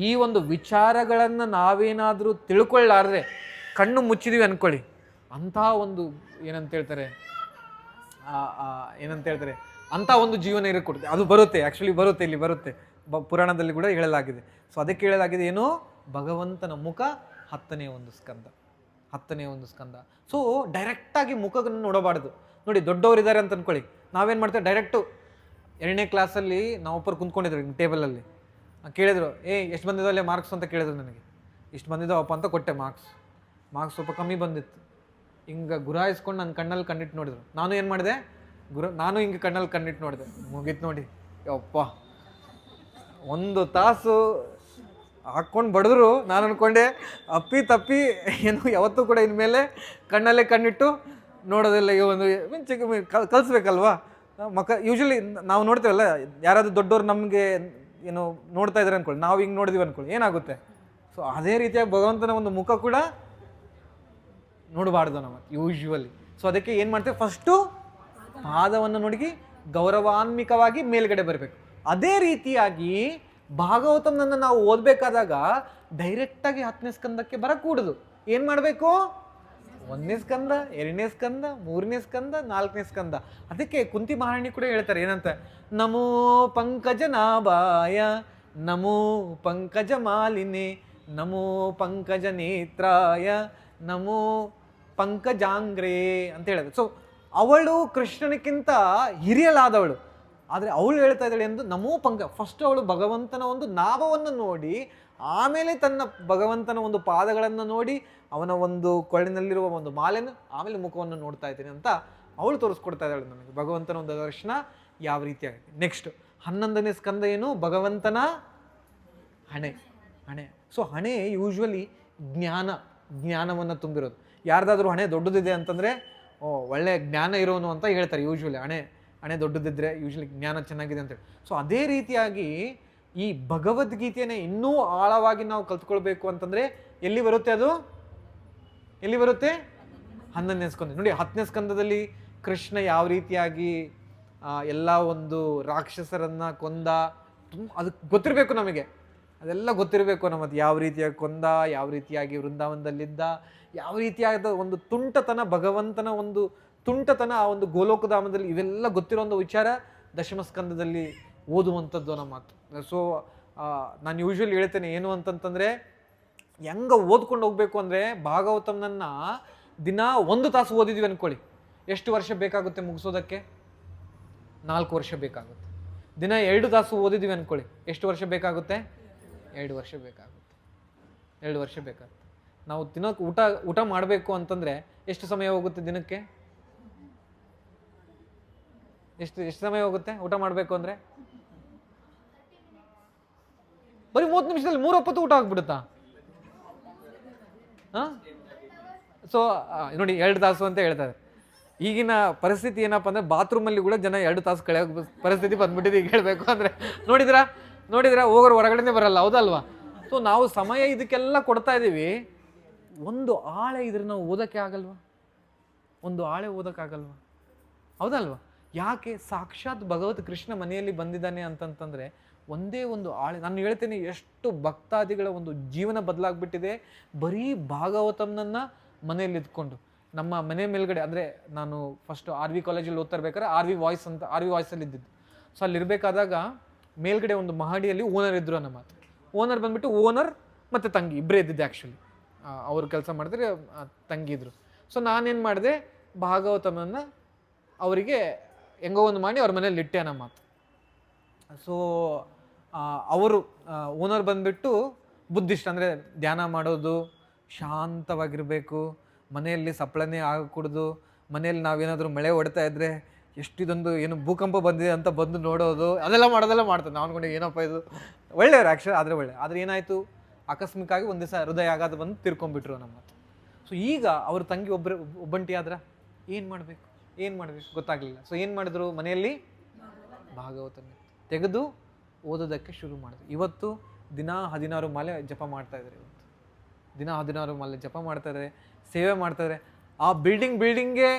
S1: ಈ ಒಂದು ವಿಚಾರಗಳನ್ನು ನಾವೇನಾದರೂ ತಿಳ್ಕೊಳ್ಳಾರ್ರೆ ಕಣ್ಣು ಮುಚ್ಚಿದೀವಿ ಅನ್ಕೊಳ್ಳಿ, ಅಂತಹ ಒಂದು ಏನಂತ ಹೇಳ್ತಾರೆ ಅಂಥ ಒಂದು ಜೀವನ ಇರಕೊಡುತ್ತೆ. ಅದು ಬರುತ್ತೆ, ಆ್ಯಕ್ಚುಲಿ ಬರುತ್ತೆ, ಇಲ್ಲಿ ಬರುತ್ತೆ, ಪುರಾಣದಲ್ಲಿ ಕೂಡ ಹೇಳಲಾಗಿದೆ. ಸೊ ಅದಕ್ಕೆ ಹೇಳಲಾಗಿದೆ ಏನು? ಭಗವಂತನ ಮುಖ 10ನೇ ಒಂದು ಸ್ಕಂದ. ಸೊ ಡೈರೆಕ್ಟಾಗಿ ಮುಖವನ್ನು ನೋಡಬಾರ್ದು. ನೋಡಿ, ದೊಡ್ಡವರಿದ್ದಾರೆ ಅಂತ ಅನ್ಕೊಳ್ಳಿ, ನಾವೇನು ಮಾಡ್ತೇವೆ, ಡೈರೆಕ್ಟು 2ನೇ ಕ್ಲಾಸಲ್ಲಿ ನಾವೊಬ್ಬರು ಕುಂತ್ಕೊಂಡಿದ್ರು ಟೇಬಲಲ್ಲಿ, ಕೇಳಿದ್ರು, ಎಷ್ಟು ಬಂದಿದ್ದೋ ಅಲ್ಲೇ ಮಾರ್ಕ್ಸ್ ಅಂತ ಕೇಳಿದ್ರು. ನನಗೆ ಇಷ್ಟು ಬಂದಿದ್ದಾವಪ್ಪ ಅಂತ ಕೊಟ್ಟೆ ಮಾರ್ಕ್ಸ್ ಸ್ವಲ್ಪ ಕಮ್ಮಿ ಬಂದಿತ್ತು. ಹಿಂಗೆ ಗುರಾಯಿಸ್ಕೊಂಡು ನನ್ನ ಕಣ್ಣಲ್ಲಿ ಕಣ್ಣಿಟ್ಟು ನೋಡಿದ್ರು. ನಾನು ಏನು ಮಾಡಿದೆ, ನಾನು ಹಿಂಗೆ ಕಣ್ಣಲ್ಲಿ ಕಣ್ಣಿಟ್ಟು ನೋಡಿದೆ. ಮುಗೀತು ನೋಡಿ, ಯಪ್ಪ 1 ತಾಸು ಹಾಕ್ಕೊಂಡು ಬಡಿದ್ರು. ನಾನು ಅಂದ್ಕೊಂಡೆ ಅಪ್ಪಿ ತಪ್ಪಿ ಏನು ಯಾವತ್ತೂ ಕೂಡ ಇನ್ಮೇಲೆ ಕಣ್ಣಲ್ಲೇ ಕಣ್ಣಿಟ್ಟು ನೋಡೋದಿಲ್ಲ. ಈ ಒಂದು ಕಲಿಸ್ಬೇಕಲ್ವಾ ಯೂಶ್ವಲಿ ನಾವು ನೋಡ್ತೇವಲ್ಲ, ಯಾರಾದರೂ ದೊಡ್ಡವ್ರು ನಮಗೆ ಏನು ನೋಡ್ತಾ ಇದ್ದಾರೆ ಅಂದ್ಕೊಳ್ಳಿ, ನಾವು ಹಿಂಗೆ ನೋಡಿದೀವಿ ಅಂದ್ಕೊಳ್ಳಿ, ಏನಾಗುತ್ತೆ? ಸೊ ಅದೇ ರೀತಿಯಾಗಿ ಭಗವಂತನ ಒಂದು ಮುಖ ಕೂಡ ನೋಡಬಾರ್ದು ನಾವು ಯೂಶ್ವಲಿ. ಸೊ ಅದಕ್ಕೆ ಏನು ಮಾಡ್ತೇವೆ, ಫಸ್ಟು ಪಾದವನ್ನು ನೋಡಿ ಗೌರವಾನ್ವಿತವಾಗಿ ಮೇಲ್ಗಡೆ ಬರಬೇಕು. ಅದೇ ರೀತಿಯಾಗಿ ಭಾಗವತನನ್ನು ನಾವು ಓದಬೇಕಾದಾಗ ಡೈರೆಕ್ಟಾಗಿ 10ನೇ ಸ್ಕಂದಕ್ಕೆ ಬರಕೂಡದು. ಏನು ಮಾಡಬೇಕು? 1ನೇ ಸ್ಕಂದ, 2ನೇ ಸ್ಕಂದ, 3ನೇ ಸ್ಕಂದ, 4ನೇ ಸ್ಕಂದ. ಅದಕ್ಕೆ ಕುಂತಿ ಮಹಾರಾಣಿ ಕೂಡ ಹೇಳ್ತಾರೆ ಏನಂತ, ನಮೋ ಪಂಕಜ ನಾಭಾಯ, ನಮೋ ಪಂಕಜ ಮಾಲಿನೇ, ನಮೋ ಪಂಕಜ ನೇತ್ರಾಯ, ನಮೋ ಪಂಕಜಾಂಗ್ರೇ ಅಂತ ಹೇಳಿದ್ರು. ಸೊ ಅವಳು ಕೃಷ್ಣನಿಗಿಂತ ಹಿರಿಯಲಾದವಳು, ಆದರೆ ಅವಳು ಹೇಳ್ತಾ ಇದ್ದಾಳೆ ಎಂದು ನಮೋ ಫಸ್ಟ್ ಅವಳು ಭಗವಂತನ ಒಂದು ನಾಭವನ್ನು ನೋಡಿ, ಆಮೇಲೆ ತನ್ನ ಭಗವಂತನ ಒಂದು ಪಾದಗಳನ್ನು ನೋಡಿ, ಅವನ ಒಂದು ಕೊಳ್ಳಿನಲ್ಲಿರುವ ಒಂದು ಮಾಲೆಯನ್ನು, ಆಮೇಲೆ ಮುಖವನ್ನು ನೋಡ್ತಾ ಇದ್ದೀನಿ ಅಂತ ಅವಳು ತೋರಿಸ್ಕೊಡ್ತಾ ಇದ್ದಾಳೆ ನನಗೆ ಭಗವಂತನ ಒಂದು ದರ್ಶನ ಯಾವ ರೀತಿಯಾಗಿದೆ. ನೆಕ್ಸ್ಟ್ 11ನೇ ಸ್ಕಂದ ಏನು? ಭಗವಂತನ ಹಣೆ. ಸೊ ಹಣೆ ಯೂಶ್ವಲಿ ಜ್ಞಾನವನ್ನು ತುಂಬಿರೋದು. ಯಾರ್ದಾದ್ರೂ ಹಣೆ ದೊಡ್ಡದಿದೆ ಅಂತಂದರೆ ಒಳ್ಳೆ ಜ್ಞಾನ ಇರೋನು ಅಂತ ಹೇಳ್ತಾರೆ ಯೂಶ್ವಲಿ. ಹಣೆ ದೊಡ್ಡದಿದ್ದರೆ ಯೂಶ್ವಲಿ ಜ್ಞಾನ ಚೆನ್ನಾಗಿದೆ ಅಂತೇಳಿ. ಸೊ ಅದೇ ರೀತಿಯಾಗಿ ಈ ಭಗವದ್ಗೀತೆಯನ್ನು ಇನ್ನೂ ಆಳವಾಗಿ ನಾವು ಕಲ್ತ್ಕೊಳ್ಬೇಕು ಅಂತಂದರೆ ಎಲ್ಲಿ ಬರುತ್ತೆ? ಅದು ಎಲ್ಲಿ ಬರುತ್ತೆ? 11ನೇ ಸ್ಕಂದ. ನೋಡಿ, 10ನೇ ಸ್ಕಂದದಲ್ಲಿ ಕೃಷ್ಣ ಯಾವ ರೀತಿಯಾಗಿ ಎಲ್ಲ ಒಂದು ರಾಕ್ಷಸರನ್ನು ಕೊಂದ, ಅದು ಗೊತ್ತಿರಬೇಕು ನಮಗೆ, ಅದೆಲ್ಲ ಗೊತ್ತಿರಬೇಕು ನಮ್ಮದು. ಯಾವ ರೀತಿಯಾಗಿ ಕೊಂದ, ಯಾವ ರೀತಿಯಾಗಿ ವೃಂದಾವನದಲ್ಲಿದ್ದ, ಯಾವ ರೀತಿಯಾದ ಒಂದು ತುಂಟತನ, ಭಗವಂತನ ಒಂದು ತುಂಟತನ ಆ ಒಂದು ಗೋಲೋಕಧಾಮದಲ್ಲಿ, ಇವೆಲ್ಲ ಗೊತ್ತಿರೋ ಒಂದು ವಿಚಾರ ದಶಮಸ್ಕಂದದಲ್ಲಿ ಓದುವಂಥದ್ದು ಅನ್ನೋ ಮಾತು. ಸೊ ನಾನು ಯೂಶ್ವಲಿ ಹೇಳ್ತೇನೆ ಏನು ಅಂತಂತಂದರೆ, ಹೆಂಗೆ ಓದ್ಕೊಂಡು ಹೋಗ್ಬೇಕು ಅಂದರೆ, ಭಾಗವತನನ್ನು ದಿನ 1 ತಾಸು ಓದಿದ್ವಿ ಅಂದ್ಕೊಳ್ಳಿ, ಎಷ್ಟು ವರ್ಷ ಬೇಕಾಗುತ್ತೆ ಮುಗಿಸೋದಕ್ಕೆ? 4 ವರ್ಷ ಬೇಕಾಗುತ್ತೆ. ದಿನ 2 ತಾಸು ಓದಿದ್ವಿ ಅಂದ್ಕೊಳ್ಳಿ, ಎಷ್ಟು ವರ್ಷ ಬೇಕಾಗುತ್ತೆ? 2 ವರ್ಷ ಬೇಕಾಗುತ್ತೆ. 2 ವರ್ಷ ಬೇಕಾಗುತ್ತೆ. ನಾವು ದಿನಕ್ಕೆ ಊಟ ಮಾಡಬೇಕು ಅಂತಂದರೆ ಎಷ್ಟು ಸಮಯ ಹೋಗುತ್ತೆ ದಿನಕ್ಕೆ? ಎಷ್ಟು ಸಮಯ ಹೋಗುತ್ತೆ ಊಟ ಮಾಡಬೇಕು ಅಂದರೆ? ಬರೀ 30 ನಿಮಿಷದಲ್ಲಿ 3 ಹೊತ್ತು ಊಟ ಆಗ್ಬಿಡುತ್ತಾ? ಸೊ ನೋಡಿ, 2 ತಾಸು ಅಂತ ಹೇಳ್ತಾರೆ. ಈಗಿನ ಪರಿಸ್ಥಿತಿ ಏನಪ್ಪ ಅಂದರೆ, ಬಾತ್ರೂಮಲ್ಲಿ ಕೂಡ ಜನ 2 ತಾಸು ಕಳೆಯೋ ಪರಿಸ್ಥಿತಿ ಬಂದ್ಬಿಟ್ಟಿದೆ ಈಗ ಹೇಳಬೇಕು ಅಂದರೆ. ನೋಡಿದ್ರಾ ಹೋಗೋರು ಹೊರಗಡೆನೇ ಬರಲ್ಲ, ಹೌದಲ್ವಾ? ಸೊ ನಾವು ಸಮಯ ಇದಕ್ಕೆಲ್ಲ ಕೊಡ್ತಾ ಇದ್ದೀವಿ, ಒಂದು ಆಳೆ ಇದ್ರೆ ನಾವು ಓದೋಕ್ಕೆ ಆಗಲ್ವಾ? ಒಂದು ಆಳೆ ಓದೋಕ್ಕಾಗಲ್ವಾ? ಹೌದಲ್ವಾ? ಯಾಕೆ? ಸಾಕ್ಷಾತ್ ಭಗವತ್ ಕೃಷ್ಣ ಮನೆಯಲ್ಲಿ ಬಂದಿದ್ದಾನೆ ಅಂತಂತಂದರೆ ಒಂದೇ ಒಂದು ಆಳೆ. ನಾನು ಹೇಳ್ತೇನೆ, ಎಷ್ಟು ಭಕ್ತಾದಿಗಳ ಒಂದು ಜೀವನ ಬದಲಾಗ್ಬಿಟ್ಟಿದೆ ಬರೀ ಭಾಗವತನನ್ನು ಮನೆಯಲ್ಲಿ ಇದ್ಕೊಂಡು. ನಮ್ಮ ಮನೆ ಮೇಲ್ಗಡೆ ಅಂದರೆ, ನಾನು ಫಸ್ಟ್ RV ಕಾಲೇಜಲ್ಲಿ ಓದ್ತಾ ಇರ್ಬೇಕಾದ್ರೆ RV ವಾಯ್ಸಲ್ಲಿ ಇದ್ದಿದ್ದು. ಸೊ ಅಲ್ಲಿರಬೇಕಾದಾಗ ಮೇಲ್ಗಡೆ ಒಂದು ಮಹಡಿಯಲ್ಲಿ ಓನರ್ ಇದ್ದರು ಅನ್ನೋ ಮಾತು. ಓನರ್ ಬಂದುಬಿಟ್ಟು ಓನರ್ ಮತ್ತು ತಂಗಿ ಇಬ್ಬರೇ ಇದ್ದಿದ್ದೆ. ಆ್ಯಕ್ಚುಲಿ ಅವರು ಕೆಲಸ ಮಾಡಿದ್ರೆ ತಂಗಿ ಇದ್ದರು. ಸೊ ನಾನೇನು ಮಾಡಿದೆ, ಭಾಗವತನನ್ನು ಅವರಿಗೆ ಹೆಂಗೋ ಒಂದು ಮಾಡಿ ಅವ್ರ ಮನೇಲಿ ಇಟ್ಟೆ ಅನ್ನೋ ಮಾತು. ಸೊ ಅವರು ಓನರ್ ಬಂದುಬಿಟ್ಟು ಬುದ್ಧಿಸ್ಟ್, ಅಂದರೆ ಧ್ಯಾನ ಮಾಡೋದು, ಶಾಂತವಾಗಿರಬೇಕು, ಮನೆಯಲ್ಲಿ ಸಪ್ಪಳನೆ ಆಗಕೂಡ್ದು, ಮನೆಯಲ್ಲಿ ನಾವೇನಾದರೂ ಮಳೆ ಹೊಡ್ತಾ ಇದ್ದರೆ ಎಷ್ಟಿದೊಂದು ಏನು ಭೂಕಂಪ ಬಂದಿದೆ ಅಂತ ಬಂದು ನೋಡೋದು, ಅದೆಲ್ಲ ಮಾಡ್ತಾರೆ. ನಾವು ಅನ್ಕೊಂಡು ಏನಪ್ಪ ಇದು ಒಳ್ಳೆಯವ್ರು ಆ್ಯಕ್ಚುಲಿ, ಆದರೆ ಏನಾಯಿತು, ಆಕಸ್ಮಿಕವಾಗಿ ಒಂದು ದಿವಸ ಹೃದಯ ಆಘಾತ ಬಂದು ತಿರ್ಕೊಂಡ್ಬಿಟ್ರು ನಮ್ಮ ಮಾತು. ಸೊ ಈಗ ಅವ್ರ ತಂಗಿ ಒಬ್ಬಂಟಿ ಆದ್ರೆ ಏನು ಮಾಡಬೇಕು ಗೊತ್ತಾಗಲಿಲ್ಲ. ಸೊ ಏನು ಮಾಡಿದ್ರು, ಮನೆಯಲ್ಲಿ ಭಾಗವತನ ತೆಗೆದು ಓದೋದಕ್ಕೆ ಶುರು ಮಾಡಿದ್ರು. ಇವತ್ತು ದಿನ 16 ಮಾಲೆ ಜಪ ಮಾಡ್ತಾ ಇದ್ದಾರೆ. ದಿನ 16 ಮಾಲೆ ಜಪ ಮಾಡ್ತಾರೆ, ಸೇವೆ ಮಾಡ್ತಾರೆ. ಆ ಬಿಲ್ಡಿಂಗ್ಗೆ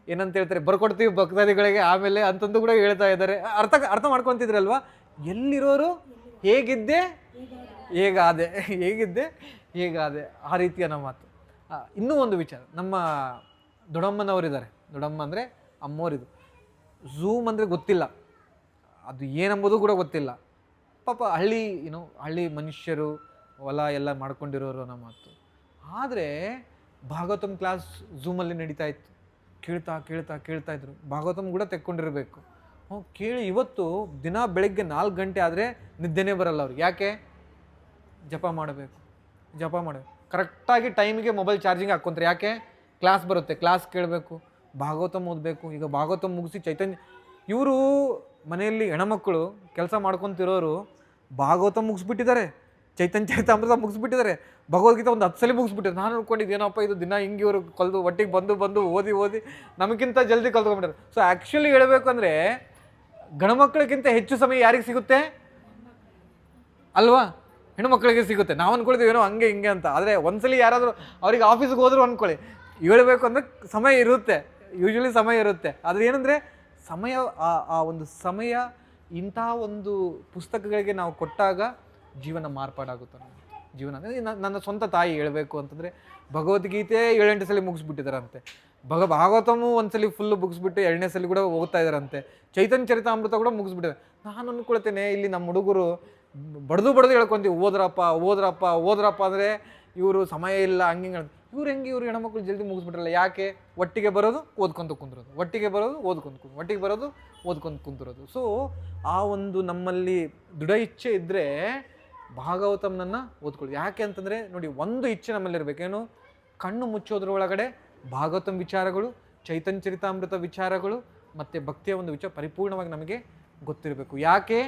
S1: ಏನಂತ ಹೇಳ್ತಾರೆ, ಬರ್ಕೊಡ್ತೀವಿ ಭಕ್ತಾದಿಗಳಿಗೆ, ಆಮೇಲೆ ಅಂತಂದು ಕೂಡ ಹೇಳ್ತಾ ಇದ್ದಾರೆ. ಅರ್ಥ ಮಾಡ್ಕೊತಿದ್ರಲ್ವಾ? ಎಲ್ಲಿರೋರು ಹೇಗಿದ್ದೆ ಹೇಗಾದೆ, ಹೇಗಿದ್ದೆ ಹೇಗಾದೆ, ಆ ರೀತಿಯ ನಮ್ಮ ಮಾತು. ಇನ್ನೂ ಒಂದು ವಿಚಾರ, ನಮ್ಮ ದೊಡ್ಡಮ್ಮನವರಿದ್ದಾರೆ. ದೊಡ್ಡಮ್ಮ ಅಂದರೆ ಅಮ್ಮೋರಿದು. ಝೂಮ್ ಅಂದರೆ ಗೊತ್ತಿಲ್ಲ, ಅದು ಏನಂಬುದು ಕೂಡ ಗೊತ್ತಿಲ್ಲ. ಪಾಪ ಹಳ್ಳಿ ಮನುಷ್ಯರು ಹೊಲ ಎಲ್ಲ ಮಾಡ್ಕೊಂಡಿರೋರು ನಮ್ಮ ಮಾತು. ಆದರೆ ಭಾಗವತಂ ಕ್ಲಾಸ್ ಝೂಮಲ್ಲಿ ನಡೀತಾ ಇತ್ತು. ಕೇಳ್ತಾ ಇದ್ರು. ಭಾಗವತಂ ಕೂಡ ತೆಕ್ಕೊಂಡಿರಬೇಕು. ಕೇಳಿ ಇವತ್ತು ದಿನ ಬೆಳಗ್ಗೆ 4 ಗಂಟೆ ಆದರೆ ನಿದ್ದೆನೇ ಬರಲ್ಲ ಅವ್ರಿಗೆ. ಯಾಕೆ? ಜಪ ಮಾಡಬೇಕು. ಕರೆಕ್ಟಾಗಿ ಟೈಮಿಗೆ ಮೊಬೈಲ್ ಚಾರ್ಜಿಂಗ್ ಹಾಕ್ಕೊಂತಾರೆ. ಯಾಕೆ? ಕ್ಲಾಸ್ ಬರುತ್ತೆ, ಕ್ಲಾಸ್ ಕೇಳಬೇಕು, ಭಾಗವತಂ ಓದಬೇಕು. ಈಗ ಭಾಗವತಂ ಮುಗಿಸಿ ಚೈತನ್ಯ, ಇವರು ಮನೆಯಲ್ಲಿ ಹೆಣ್ಮಕ್ಕಳು ಕೆಲಸ ಮಾಡ್ಕೊತಿರೋರು ಭಾಗವತ ಮುಗಿಸ್ಬಿಟ್ಟಿದ್ದಾರೆ, ಚೈತನ್ಯ ಚರಿತಾಮೃತ ಮುಗಿಸ್ಬಿಟ್ಟಿದ್ದಾರೆ, ಭಗವದ್ಗೀತೆ ಒಂದು 10 ಸಲ ಮುಗಿಸ್ಬಿಟ್ಟಿದ್ದಾರೆ. ನಾನು ಅನ್ಕೊಂಡಿದ್ದು ಏನಪ್ಪ ಇದು ದಿನ ಹಿಂಗೆ ಇವರು ಕಲ್ದು ಒಟ್ಟಿಗೆ ಬಂದು ಓದಿ ನಮಗಿಂತ ಜಲ್ದಿ ಕಲ್ತ್ಕೊಂಡ್ಬಿಟ್ಟಾರೆ. ಸೊ ಆ್ಯಕ್ಚುಲಿ ಹೇಳಬೇಕು ಅಂದರೆ ಗಣಮಕ್ಕಳಿಗಿಂತ ಹೆಚ್ಚು ಸಮಯ ಯಾರಿಗೆ ಸಿಗುತ್ತೆ ಅಲ್ವಾ? ಹೆಣ್ಮಕ್ಳಿಗೆ ಸಿಗುತ್ತೆ. ನಾವು ಅಂದ್ಕೊಳ್ತೀವಿ ಏನೋ ಹಂಗೆ ಹಿಂಗೆ ಅಂತ. ಆದರೆ ಒಂದ್ಸಲಿ ಯಾರಾದರೂ ಅವ್ರಿಗೆ ಆಫೀಸ್ಗೆ ಹೋದ್ರು ಅಂದ್ಕೊಳ್ಳಿ, ಹೇಳಬೇಕು ಅಂದರೆ ಸಮಯ ಇರುತ್ತೆ, ಯೂಶ್ವಲಿ ಸಮಯ ಇರುತ್ತೆ. ಆದರೆ ಏನಂದರೆ ಸಮಯ, ಆ ಒಂದು ಸಮಯ ಇಂಥ ಒಂದು ಪುಸ್ತಕಗಳಿಗೆ ನಾವು ಕೊಟ್ಟಾಗ ಜೀವನ ಮಾರ್ಪಾಡಾಗುತ್ತೆ. ಜೀವನ ಅಂದರೆ ನನ್ನ ಸ್ವಂತ ತಾಯಿ ಹೇಳಬೇಕು ಅಂತಂದರೆ ಭಗವದ್ಗೀತೆ 7-8 ಸಲ ಮುಗಿಸ್ಬಿಟ್ಟಿದ್ದಾರಂತೆ. ಭಾಗವತಮು ಒಂದ್ಸಲಿ ಫುಲ್ಲು ಮುಗಿಸ್ಬಿಟ್ಟು 2ನೇ ಸಲ ಕೂಡ ಓದ್ತಾ ಇದ್ದಾರಂತೆ. ಚೈತನ್ಯ ಚರಿತಾಮೃತ ಕೂಡ ಮುಗಿಸ್ಬಿಟ್ಟಿದ್ದಾರೆ. ನಾನು ಅಂದ್ಕೊಳ್ತೇನೆ ಇಲ್ಲಿ ನಮ್ಮ ಹುಡುಗರು ಬಡ್ದು ಹೇಳ್ಕೊಂತೀವಿ, ಓದ್ರಪ್ಪ ಅಂದರೆ ಇವರು ಸಮಯ ಇಲ್ಲ ಹಂಗೆ. ಇವ್ರು ಹೆಣ್ಮಕ್ಳು ಜಲ್ದಿ ಮುಗಿಸ್ಬಿಟ್ರಲ್ಲ. ಯಾಕೆ? ಒಟ್ಟಿಗೆ ಬರೋದು ಓದ್ಕೊಂತ ಕುಂದಿರೋದು, ಓದ್ಕೊಂಡು ಕುಂತಿರೋದು. ಸೊ ಆ ಒಂದು ನಮ್ಮಲ್ಲಿ ದೃಢ ಇಚ್ಛೆ ಇದ್ದರೆ ಭಾಗವತಂನನ್ನು ಓದ್ಕೊಳ್ಳಿ. ಯಾಕೆ ಅಂತಂದರೆ ನೋಡಿ, ಒಂದು ಇಚ್ಛೆ ನಮ್ಮಲ್ಲಿರಬೇಕು. ಏನು? ಕಣ್ಣು ಮುಚ್ಚೋದ್ರೊಳಗಡೆ ಭಾಗವತಂ ವಿಚಾರಗಳು, ಚೈತನ್ಯ ಚರಿತಾಮೃತ ವಿಚಾರಗಳು ಮತ್ತು ಭಕ್ತಿಯ ಒಂದು ವಿಚಾರ ಪರಿಪೂರ್ಣವಾಗಿ ನಮಗೆ ಗೊತ್ತಿರಬೇಕು. ಯಾಕೆ?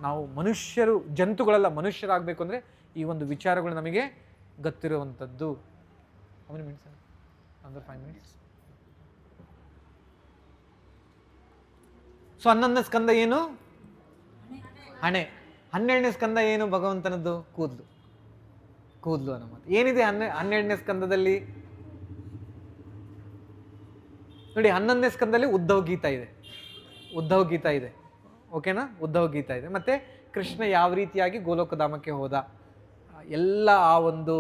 S1: ನಾವು ಮನುಷ್ಯರು, ಜಂತುಗಳೆಲ್ಲ ಮನುಷ್ಯರಾಗಬೇಕು ಅಂದರೆ ಈ ಒಂದು ವಿಚಾರಗಳು ನಮಗೆ ಗೊತ್ತಿರುವಂಥದ್ದು. How many minutes? Under 5 minutes. So 11ನೇ ಸ್ಕಂದ ಏನು? ಹಣೆ. 12ನೇ ಸ್ಕಂದ ಏನು? ಭಗವಂತನದ್ದು ಕೂದಲು ಅನ್ನೋ ಮಾತು. ಏನಿದೆ 12ನೇ ಸ್ಕಂದದಲ್ಲಿ? ನೋಡಿ, 11ನೇ ಸ್ಕಂದದಲ್ಲಿ ಉದ್ಧವ್ ಗೀತಾ ಇದೆ. ಓಕೆನಾ? ಉದ್ಧವ್ ಗೀತಾ ಇದೆ. ಮತ್ತು ಕೃಷ್ಣ ಯಾವ ರೀತಿಯಾಗಿ ಗೋಲೋಕಧಾಮಕ್ಕೆ ಹೋದ, ಎಲ್ಲ ಆ ಒಂದು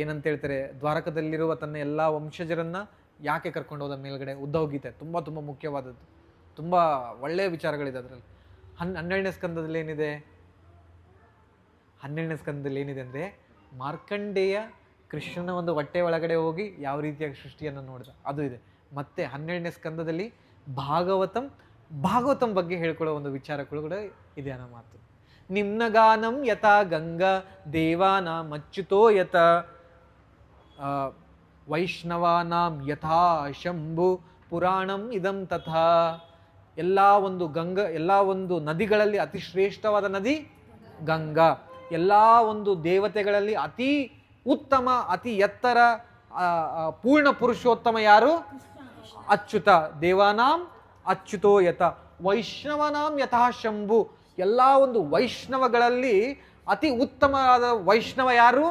S1: ಏನಂತ ಹೇಳ್ತಾರೆ, ದ್ವಾರಕದಲ್ಲಿರುವ ತನ್ನ ಎಲ್ಲ ವಂಶಜರನ್ನು ಯಾಕೆ ಕರ್ಕೊಂಡು ಹೋದ ಮೇಲ್ಗಡೆ, ಉದ್ಧವ್ ಗೀತೆ ತುಂಬ ತುಂಬ ಮುಖ್ಯವಾದದ್ದು. ತುಂಬ ಒಳ್ಳೆಯ ವಿಚಾರಗಳಿದೆ ಅದರಲ್ಲಿ. 12ನೇ ಸ್ಕಂದದಲ್ಲಿ ಏನಿದೆ? 12ನೇ ಸ್ಕಂದದಲ್ಲಿ ಏನಿದೆ ಅಂದರೆ ಮಾರ್ಕಂಡೇಯ ಕೃಷ್ಣನ ಒಂದು ಹೊಟ್ಟೆ ಒಳಗಡೆ ಹೋಗಿ ಯಾವ ರೀತಿಯಾಗಿ ಸೃಷ್ಟಿಯನ್ನು ನೋಡಿದ ಅದು ಇದೆ. ಮತ್ತು 12ನೇ ಸ್ಕಂದದಲ್ಲಿ ಭಾಗವತಂ ಬಗ್ಗೆ ಹೇಳ್ಕೊಳ್ಳೋ ಒಂದು ವಿಚಾರಗಳು ಕೂಡ ಇದೆ ಅನ್ನೋ ಮಾತು. ನಿಮ್ನಗಾನಂ ಯಥಾ ಗಂಗಾ ದೇವಾನಾಂ ಅಚ್ಯುತೋ ಯತ ವೈಷ್ಣವಾನಾಂ ಯಥಾ ಶಂಭು ಪುರಾಣಂ ಇದಂ ತಥಾ. ಎಲ್ಲ ಒಂದು ನದಿಗಳಲ್ಲಿ ಅತಿ ಶ್ರೇಷ್ಠವಾದ ನದಿ ಗಂಗಾ. ಎಲ್ಲ ಒಂದು ದೇವತೆಗಳಲ್ಲಿ ಅತಿ ಉತ್ತಮ, ಅತಿ ಎತ್ತರ, ಪೂರ್ಣ ಪುರುಷೋತ್ತಮ ಯಾರು? ಅಚ್ಯುತ. ದೇವಾನಾಂ ಅಚ್ಯುತೋ ಯತ ವೈಷ್ಣವನಾಂ ಯಥಾ ಶಂಭು. ಎಲ್ಲ ಒಂದು ವೈಷ್ಣವಗಳಲ್ಲಿ ಅತಿ ಉತ್ತಮವಾದ ವೈಷ್ಣವ ಯಾರು?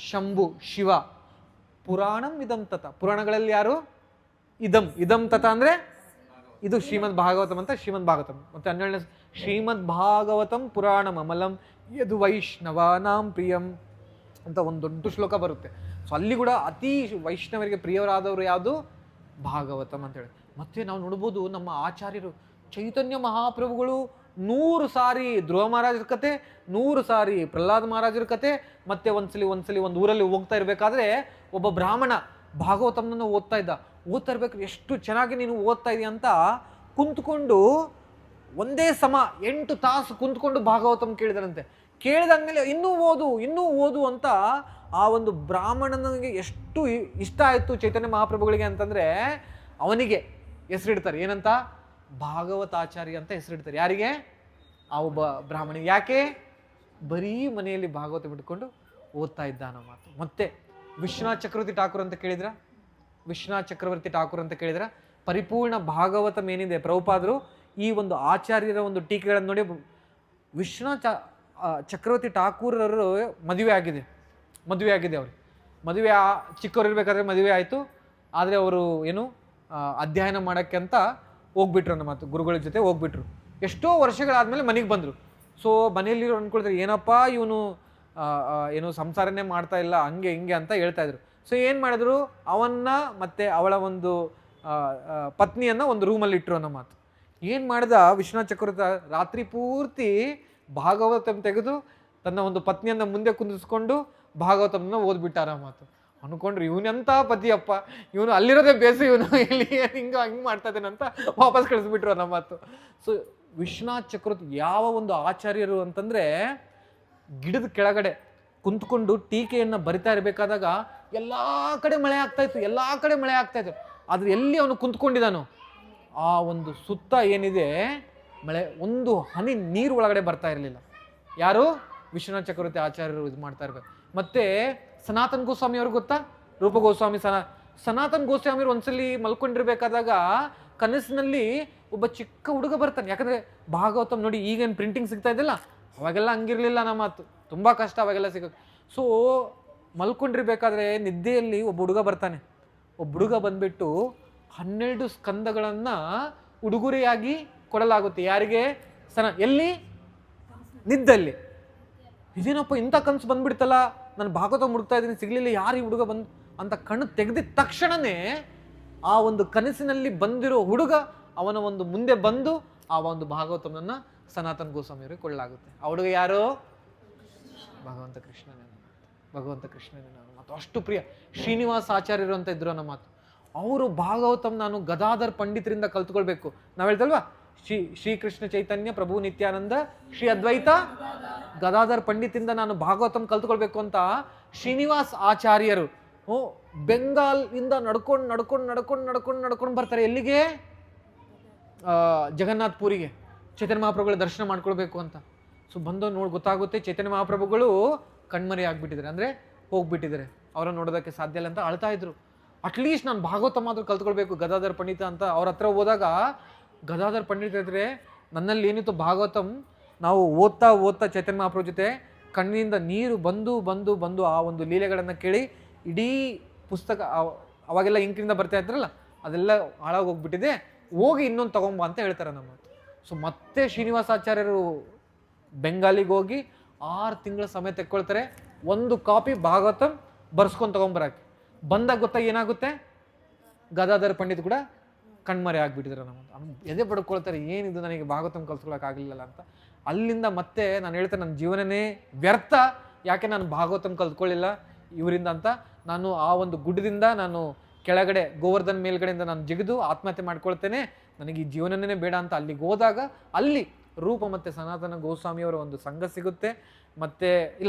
S1: ಶಂಭು, ಶಿವ. ಪುರಾಣಂ ಇದಂ ತತ. ಪುರಾಣಗಳಲ್ಲಿ ಯಾರು? ಇದಂ ತತ ಅಂದರೆ ಇದು ಶ್ರೀಮದ್ ಭಾಗವತಂ ಅಂತ. ಶ್ರೀಮದ್ ಭಾಗವತಂ ಮತ್ತು 12ನೇ ಶ್ರೀಮದ್ ಭಾಗವತಂ ಪುರಾಣಂ ಅಮಲಂ ಯದು ವೈಷ್ಣವಾನಾಂ ಪ್ರಿಯಂ ಅಂತ ಒಂದು ದೊಡ್ಡ ಶ್ಲೋಕ ಬರುತ್ತೆ. ಸೊ ಅಲ್ಲಿ ಕೂಡ ಅತಿ ವೈಷ್ಣವರಿಗೆ ಪ್ರಿಯರಾದವರು ಯಾವುದು? ಭಾಗವತಂ ಅಂತೇಳಿ. ಮತ್ತೆ ನಾವು ನೋಡ್ಬೋದು, ನಮ್ಮ ಆಚಾರ್ಯರು ಚೈತನ್ಯ ಮಹಾಪ್ರಭುಗಳು 100 ಸಾರಿ ಧ್ರುವ ಮಹಾರಾಜರ ಕತೆ, 100 ಸಾರಿ ಪ್ರಹ್ಲಾದ ಮಹಾರಾಜರ ಕತೆ, ಮತ್ತೆ ಒಂದ್ಸಲಿ ಒಂದು ಊರಲ್ಲಿ ಹೋಗ್ತಾ ಇರಬೇಕಾದ್ರೆ ಒಬ್ಬ ಬ್ರಾಹ್ಮಣ ಭಾಗವತಂನ ಓದ್ತಾ ಇರ್ಬೇಕು. ಎಷ್ಟು ಚೆನ್ನಾಗಿ ನೀನು ಓದ್ತಾ ಇದೀಯ ಅಂತ ಕುಂತ್ಕೊಂಡು ಒಂದೇ ಸಮ 8 ತಾಸು ಕುಂತ್ಕೊಂಡು ಭಾಗವತಂ ಕೇಳಿದರಂತೆ. ಕೇಳಿದಾದ್ಮೇಲೆ ಇನ್ನೂ ಓದು ಅಂತ ಆ ಒಂದು ಬ್ರಾಹ್ಮಣನಿಗೆ ಎಷ್ಟು ಇಷ್ಟ ಆಯಿತು ಚೈತನ್ಯ ಮಹಾಪ್ರಭುಗಳಿಗೆ ಅಂತಂದರೆ ಅವನಿಗೆ ಹೆಸರಿಡ್ತಾರೆ. ಏನಂತ? ಭಾಗವತಾಚಾರ್ಯ ಅಂತ ಹೆಸರಿಡ್ತಾರೆ. ಯಾರಿಗೆ? ಆ ಒಬ್ಬ ಬ್ರಾಹ್ಮಣಿಗೆ. ಯಾಕೆ? ಬರೀ ಮನೆಯಲ್ಲಿ ಭಾಗವತ ಬಿಟ್ಕೊಂಡು ಓದ್ತಾ ಇದ್ದ ಅನ್ನೋ ಮಾತು. ಮತ್ತೆ ವಿಶ್ವನಾಥ್ ಚಕ್ರವರ್ತಿ ಠಾಕೂರ್ ಅಂತ ಕೇಳಿದ್ರ ಪರಿಪೂರ್ಣ ಭಾಗವತಂ ಏನಿದೆ, ಪ್ರಭುಪಾದರು ಈ ಒಂದು ಆಚಾರ್ಯರ ಒಂದು ಟೀಕೆಗಳನ್ನು ನೋಡಿ, ವಿಶ್ವನಾಥ್ ಚಕ್ರವರ್ತಿ ಠಾಕೂರರು ಮದುವೆ ಆಗಿದೆ, ಮದುವೆ ಆಗಿದೆ ಅವ್ರಿಗೆ. ಮದುವೆ ಚಿಕ್ಕವ್ರು ಇರಬೇಕಾದ್ರೆ ಮದುವೆ ಆಯಿತು. ಆದರೆ ಅವರು ಏನು ಅಧ್ಯಯನ ಮಾಡೋಕ್ಕೆ ಅಂತ ಹೋಗ್ಬಿಟ್ರು ಅನ್ನೋ ಮಾತು, ಗುರುಗಳ ಜೊತೆ ಹೋಗ್ಬಿಟ್ರು. ಎಷ್ಟೋ ವರ್ಷಗಳಾದಮೇಲೆ ಮನೆಗೆ ಬಂದರು. ಸೊ ಮನೆಯಲ್ಲಿ ಅಂದ್ಕೊಳ್ತಾರೆ, ಏನಪ್ಪ ಇವನು ಏನು ಸಂಸಾರನೇ ಮಾಡ್ತಾ ಇಲ್ಲ, ಹಂಗೆ ಹಿಂಗೆ ಅಂತ ಹೇಳ್ತಾ ಇದ್ರು. ಸೊ ಏನು ಮಾಡಿದ್ರು, ಅವನ್ನ ಮತ್ತು ಅವಳ ಒಂದು ಪತ್ನಿಯನ್ನು ಒಂದು ರೂಮಲ್ಲಿ ಇಟ್ಟರು ಅನ್ನೋ ಮಾತು. ಏನು ಮಾಡಿದ ವಿಶ್ವನಾಥ ಚಕ್ರವರ್ತಿ, ರಾತ್ರಿ ಪೂರ್ತಿ ಭಾಗವತಂ ತೆಗೆದು ತನ್ನ ಒಂದು ಪತ್ನಿಯನ್ನು ಮುಂದೆ ಕುಂದಿಸ್ಕೊಂಡು ಭಾಗವತಮನ್ನ ಓದ್ಬಿಟ್ಟಾರ ಮಾತು. ಅನ್ಕೊಂಡ್ರು ಇವನೆಂತ ಪತಿಯಪ್ಪ, ಇವನು ಅಲ್ಲಿರೋದೇ ಬೇಸು, ಇವನು ಇಲ್ಲಿ ಹಿಂಗೆ ಹಂಗೆ ಮಾಡ್ತಾ ಇದ್ದಾನೆ ಅಂತ ವಾಪಸ್ ಕಳಿಸ್ಬಿಟ್ರು ಅನ್ನೋ ಮಾತು. ಸೊ ವಿಶ್ವನಾಥ ಚಕ್ರವರ್ತಿ ಯಾವ ಒಂದು ಆಚಾರ್ಯರು ಅಂತಂದರೆ, ಗಿಡದ ಕೆಳಗಡೆ ಕುಂತ್ಕೊಂಡು ಟೀಕೆಯನ್ನು ಬರಿತಾ ಇರಬೇಕಾದಾಗ ಎಲ್ಲ ಕಡೆ ಮಳೆ ಆಗ್ತಾಯಿತ್ತು, ಎಲ್ಲ ಕಡೆ ಮಳೆ ಆಗ್ತಾಯಿತ್ತು. ಆದರೆ ಎಲ್ಲಿ ಅವನು ಕುಂತ್ಕೊಂಡಿದ್ದಾನೋ ಆ ಒಂದು ಸುತ್ತ ಏನಿದೆ ಮಳೆ, ಒಂದು ಹನಿ ನೀರು ಒಳಗಡೆ ಬರ್ತಾ ಇರಲಿಲ್ಲ. ಯಾರು? ವಿಶ್ವನಾಥ ಚಕ್ರವರ್ತಿ ಆಚಾರ್ಯರು ಇದು ಮಾಡ್ತಾ ಇರ್ಬೇಕು. ಮತ್ತೆ ಸನಾತನ್ ಗೋಸ್ವಾಮಿ ಅವ್ರಿಗೆ ಗೊತ್ತಾ? ರೂಪ ಗೋಸ್ವಾಮಿ, ಸನಾತನ್ ಗೋಸ್ವಾಮಿ ಅವ್ರು ಒಂದ್ಸಲಿ ಮಲ್ಕೊಂಡಿರ್ಬೇಕಾದಾಗ ಕನಸಿನಲ್ಲಿ ಒಬ್ಬ ಚಿಕ್ಕ ಹುಡುಗ ಬರ್ತಾನೆ. ಯಾಕಂದ್ರೆ ಭಾಗವತಂ ನೋಡಿ ಈಗೇನು ಪ್ರಿಂಟಿಂಗ್ ಸಿಗ್ತಾ ಇದ್ದಿಲ್ಲ, ಅವಾಗೆಲ್ಲ ಹಂಗಿರ್ಲಿಲ್ಲ ನಮ್ಮ ಮಾತು, ತುಂಬ ಕಷ್ಟ ಅವಾಗೆಲ್ಲ ಸಿಗೋದು. ಸೊ ಮಲ್ಕೊಂಡಿರ್ಬೇಕಾದ್ರೆ ನಿದ್ದೆಯಲ್ಲಿ ಒಬ್ಬ ಹುಡುಗ ಬರ್ತಾನೆ. ಒಬ್ಬ ಹುಡುಗ ಬಂದ್ಬಿಟ್ಟು 12 ಸ್ಕಂದಗಳನ್ನು ಉಡುಗೊರೆಯಾಗಿ ಕೊಡಲಾಗುತ್ತೆ. ಯಾರಿಗೆ? ಎಲ್ಲಿ? ನಿದ್ದಲ್ಲಿ. ಇದೇನಪ್ಪ ಇಂಥ ಕನಸು ಬಂದ್ಬಿಡ್ತಲ್ಲ, ನಾನು ಭಾಗವತ ಮುಡ್ತಾ ಇದ್ದೀನಿ, ಸಿಗ್ಲಿಲ್ಲ, ಯಾರು ಈ ಹುಡುಗ ಬಂದು ಅಂತ ಕಣ್ಣು ತೆಗೆದಿದ ತಕ್ಷಣನೇ ಆ ಒಂದು ಕನಸಿನಲ್ಲಿ ಬಂದಿರೋ ಹುಡುಗ ಅವನ ಒಂದು ಮುಂದೆ ಬಂದು ಆ ಒಂದು ಭಾಗವತಮನ್ನ ಸನಾತನ್ ಗೋಸ್ವಾಮಿಯವರಿಗೆ ಕೊಳ್ಳಲಾಗುತ್ತೆ. ಆ ಹುಡುಗ ಯಾರು? ಭಗವಂತ ಕೃಷ್ಣನೇ. ಭಗವಂತ ಕೃಷ್ಣನೇ ನಾನು ಮಾತು ಅಷ್ಟು ಪ್ರಿಯ. ಶ್ರೀನಿವಾಸ ಆಚಾರ್ಯರು ಅಂತ ಇದ್ರು ಅನ್ನೋ ಮಾತು. ಅವರು ಭಾಗವತಂ ನಾನು ಗದಾಧರ್ ಪಂಡಿತರಿಂದ ಕಲ್ತ್ಕೊಳ್ಬೇಕು. ನಾವು ಹೇಳ್ತಲ್ವಾ, ಶ್ರೀಕೃಷ್ಣ ಚೈತನ್ಯ ಪ್ರಭು ನಿತ್ಯಾನಂದ ಶ್ರೀ ಅದ್ವೈತ ಗದಾಧರ್ ಪಂಡಿತಿಂದ ನಾನು ಭಾಗವತಂ ಕಲ್ತ್ಕೊಳ್ಬೇಕು ಅಂತ ಶ್ರೀನಿವಾಸ್ ಆಚಾರ್ಯರು ಬೆಂಗಾಲ್ ಇಂದ ನಡ್ಕೊಂಡು ಬರ್ತಾರೆ. ಎಲ್ಲಿಗೆ? ಜಗನ್ನಾಥ್ ಪುರಿಗೆ ಚೈತನ್ಯ ಮಹಾಪ್ರಭುಗಳ ದರ್ಶನ ಮಾಡ್ಕೊಳ್ಬೇಕು ಅಂತ. ಸೊ ಬಂದು ಗೊತ್ತಾಗುತ್ತೆ ಚೈತನ್ಯ ಮಹಾಪ್ರಭುಗಳು ಕಣ್ಮರೆ ಆಗ್ಬಿಟ್ಟಿದ್ದಾರೆ, ಅಂದರೆ ಹೋಗ್ಬಿಟ್ಟಿದ್ದಾರೆ, ಅವರನ್ನು ನೋಡೋದಕ್ಕೆ ಸಾಧ್ಯ ಇಲ್ಲ ಅಂತ ಅಳ್ತಾ ಇದ್ರು. ಅಟ್ಲೀಸ್ಟ್ ನಾನು ಭಾಗವತ ಮಾತ್ರ ಕಲ್ತ್ಕೊಳ್ಬೇಕು ಗದಾಧರ್ ಪಂಡಿತ ಅಂತ ಅವ್ರ ಹತ್ರ ಹೋದಾಗ, ಗದಾಧರ್ ಪಂಡಿತ ಇದ್ರೆ ನನ್ನಲ್ಲಿ ಏನಿತ್ತು ಭಾಗವತಂ ನಾವು ಓದ್ತಾ ಚೈತನ್ಯ ಮಹಾಪ್ರಭು ಜೊತೆ ಕಣ್ಣಿನಿಂದ ನೀರು ಬಂದು ಆ ಒಂದು ಲೀಲೆಗಳನ್ನು ಕೇಳಿ ಇಡೀ ಪುಸ್ತಕ ಅವಾಗೆಲ್ಲ ಇಂಕಿನಿಂದ ಬರ್ತಾ ಇದ್ರಲ್ಲ ಅದೆಲ್ಲ ಹಾಳಾಗಿ ಹೋಗ್ಬಿಟ್ಟಿದೆ, ಹೋಗಿ ಇನ್ನೊಂದು ತಗೊಂಬ ಅಂತ ಹೇಳ್ತಾರೆ ನಮ್ಮ. ಸೊ ಮತ್ತೆ ಶ್ರೀನಿವಾಸಾಚಾರ್ಯರು ಬೆಂಗಾಲಿಗೆ ಹೋಗಿ 6 ತಿಂಗಳ ಸಮಯ ತೆಕ್ಕೊಳ್ತಾರೆ, ಒಂದು ಕಾಪಿ ಭಾಗವತಂ ಬರ್ಸ್ಕೊಂಡು ತಗೊಂಬರಕ್ಕೆ. ಬಂದಾಗ ಗೊತ್ತಾ ಏನಾಗುತ್ತೆ? ಗದಾಧರ್ ಪಂಡಿತ್ ಕೂಡ ಕಣ್ಮರೆ ಆಗ್ಬಿಟ್ಟಿದ್ದಾರೆ. ನಮ್ಮ ಎದೆ ಪಡ್ಕೊಳ್ತಾರೆ, ಏನಿದು ನನಗೆ ಭಾಗವತಂ ಕಲ್ತ್ಕೊಳಕ್ಕಾಗಲಿಲ್ಲ ಅಂತ. ಅಲ್ಲಿಂದ ಮತ್ತೆ ನಾನು ಹೇಳ್ತೇನೆ, ನನ್ನ ಜೀವನನೇ ವ್ಯರ್ಥ, ಯಾಕೆ ನಾನು ಭಾಗವತಂ ಕಲ್ತ್ಕೊಳ್ಳಿಲ್ಲ ಇವರಿಂದ ಅಂತ ನಾನು ಆ ಒಂದು ಗುಡ್ಡದಿಂದ ನಾನು ಕೆಳಗಡೆ ಗೋವರ್ಧನ್ ಮೇಲ್ಗಡೆಯಿಂದ ನಾನು ಜಿಗಿದು ಆತ್ಮಹತ್ಯೆ ಮಾಡ್ಕೊಳ್ತೇನೆ, ನನಗೆ ಈ ಜೀವನನೇ ಬೇಡ ಅಂತ ಅಲ್ಲಿಗೆ ಹೋದಾಗ ಅಲ್ಲಿ ರೂಪ ಮತ್ತು ಸನಾತನ ಗೋಸ್ವಾಮಿಯವರ ಒಂದು ಸಂಘ ಸಿಗುತ್ತೆ. ಮತ್ತೆ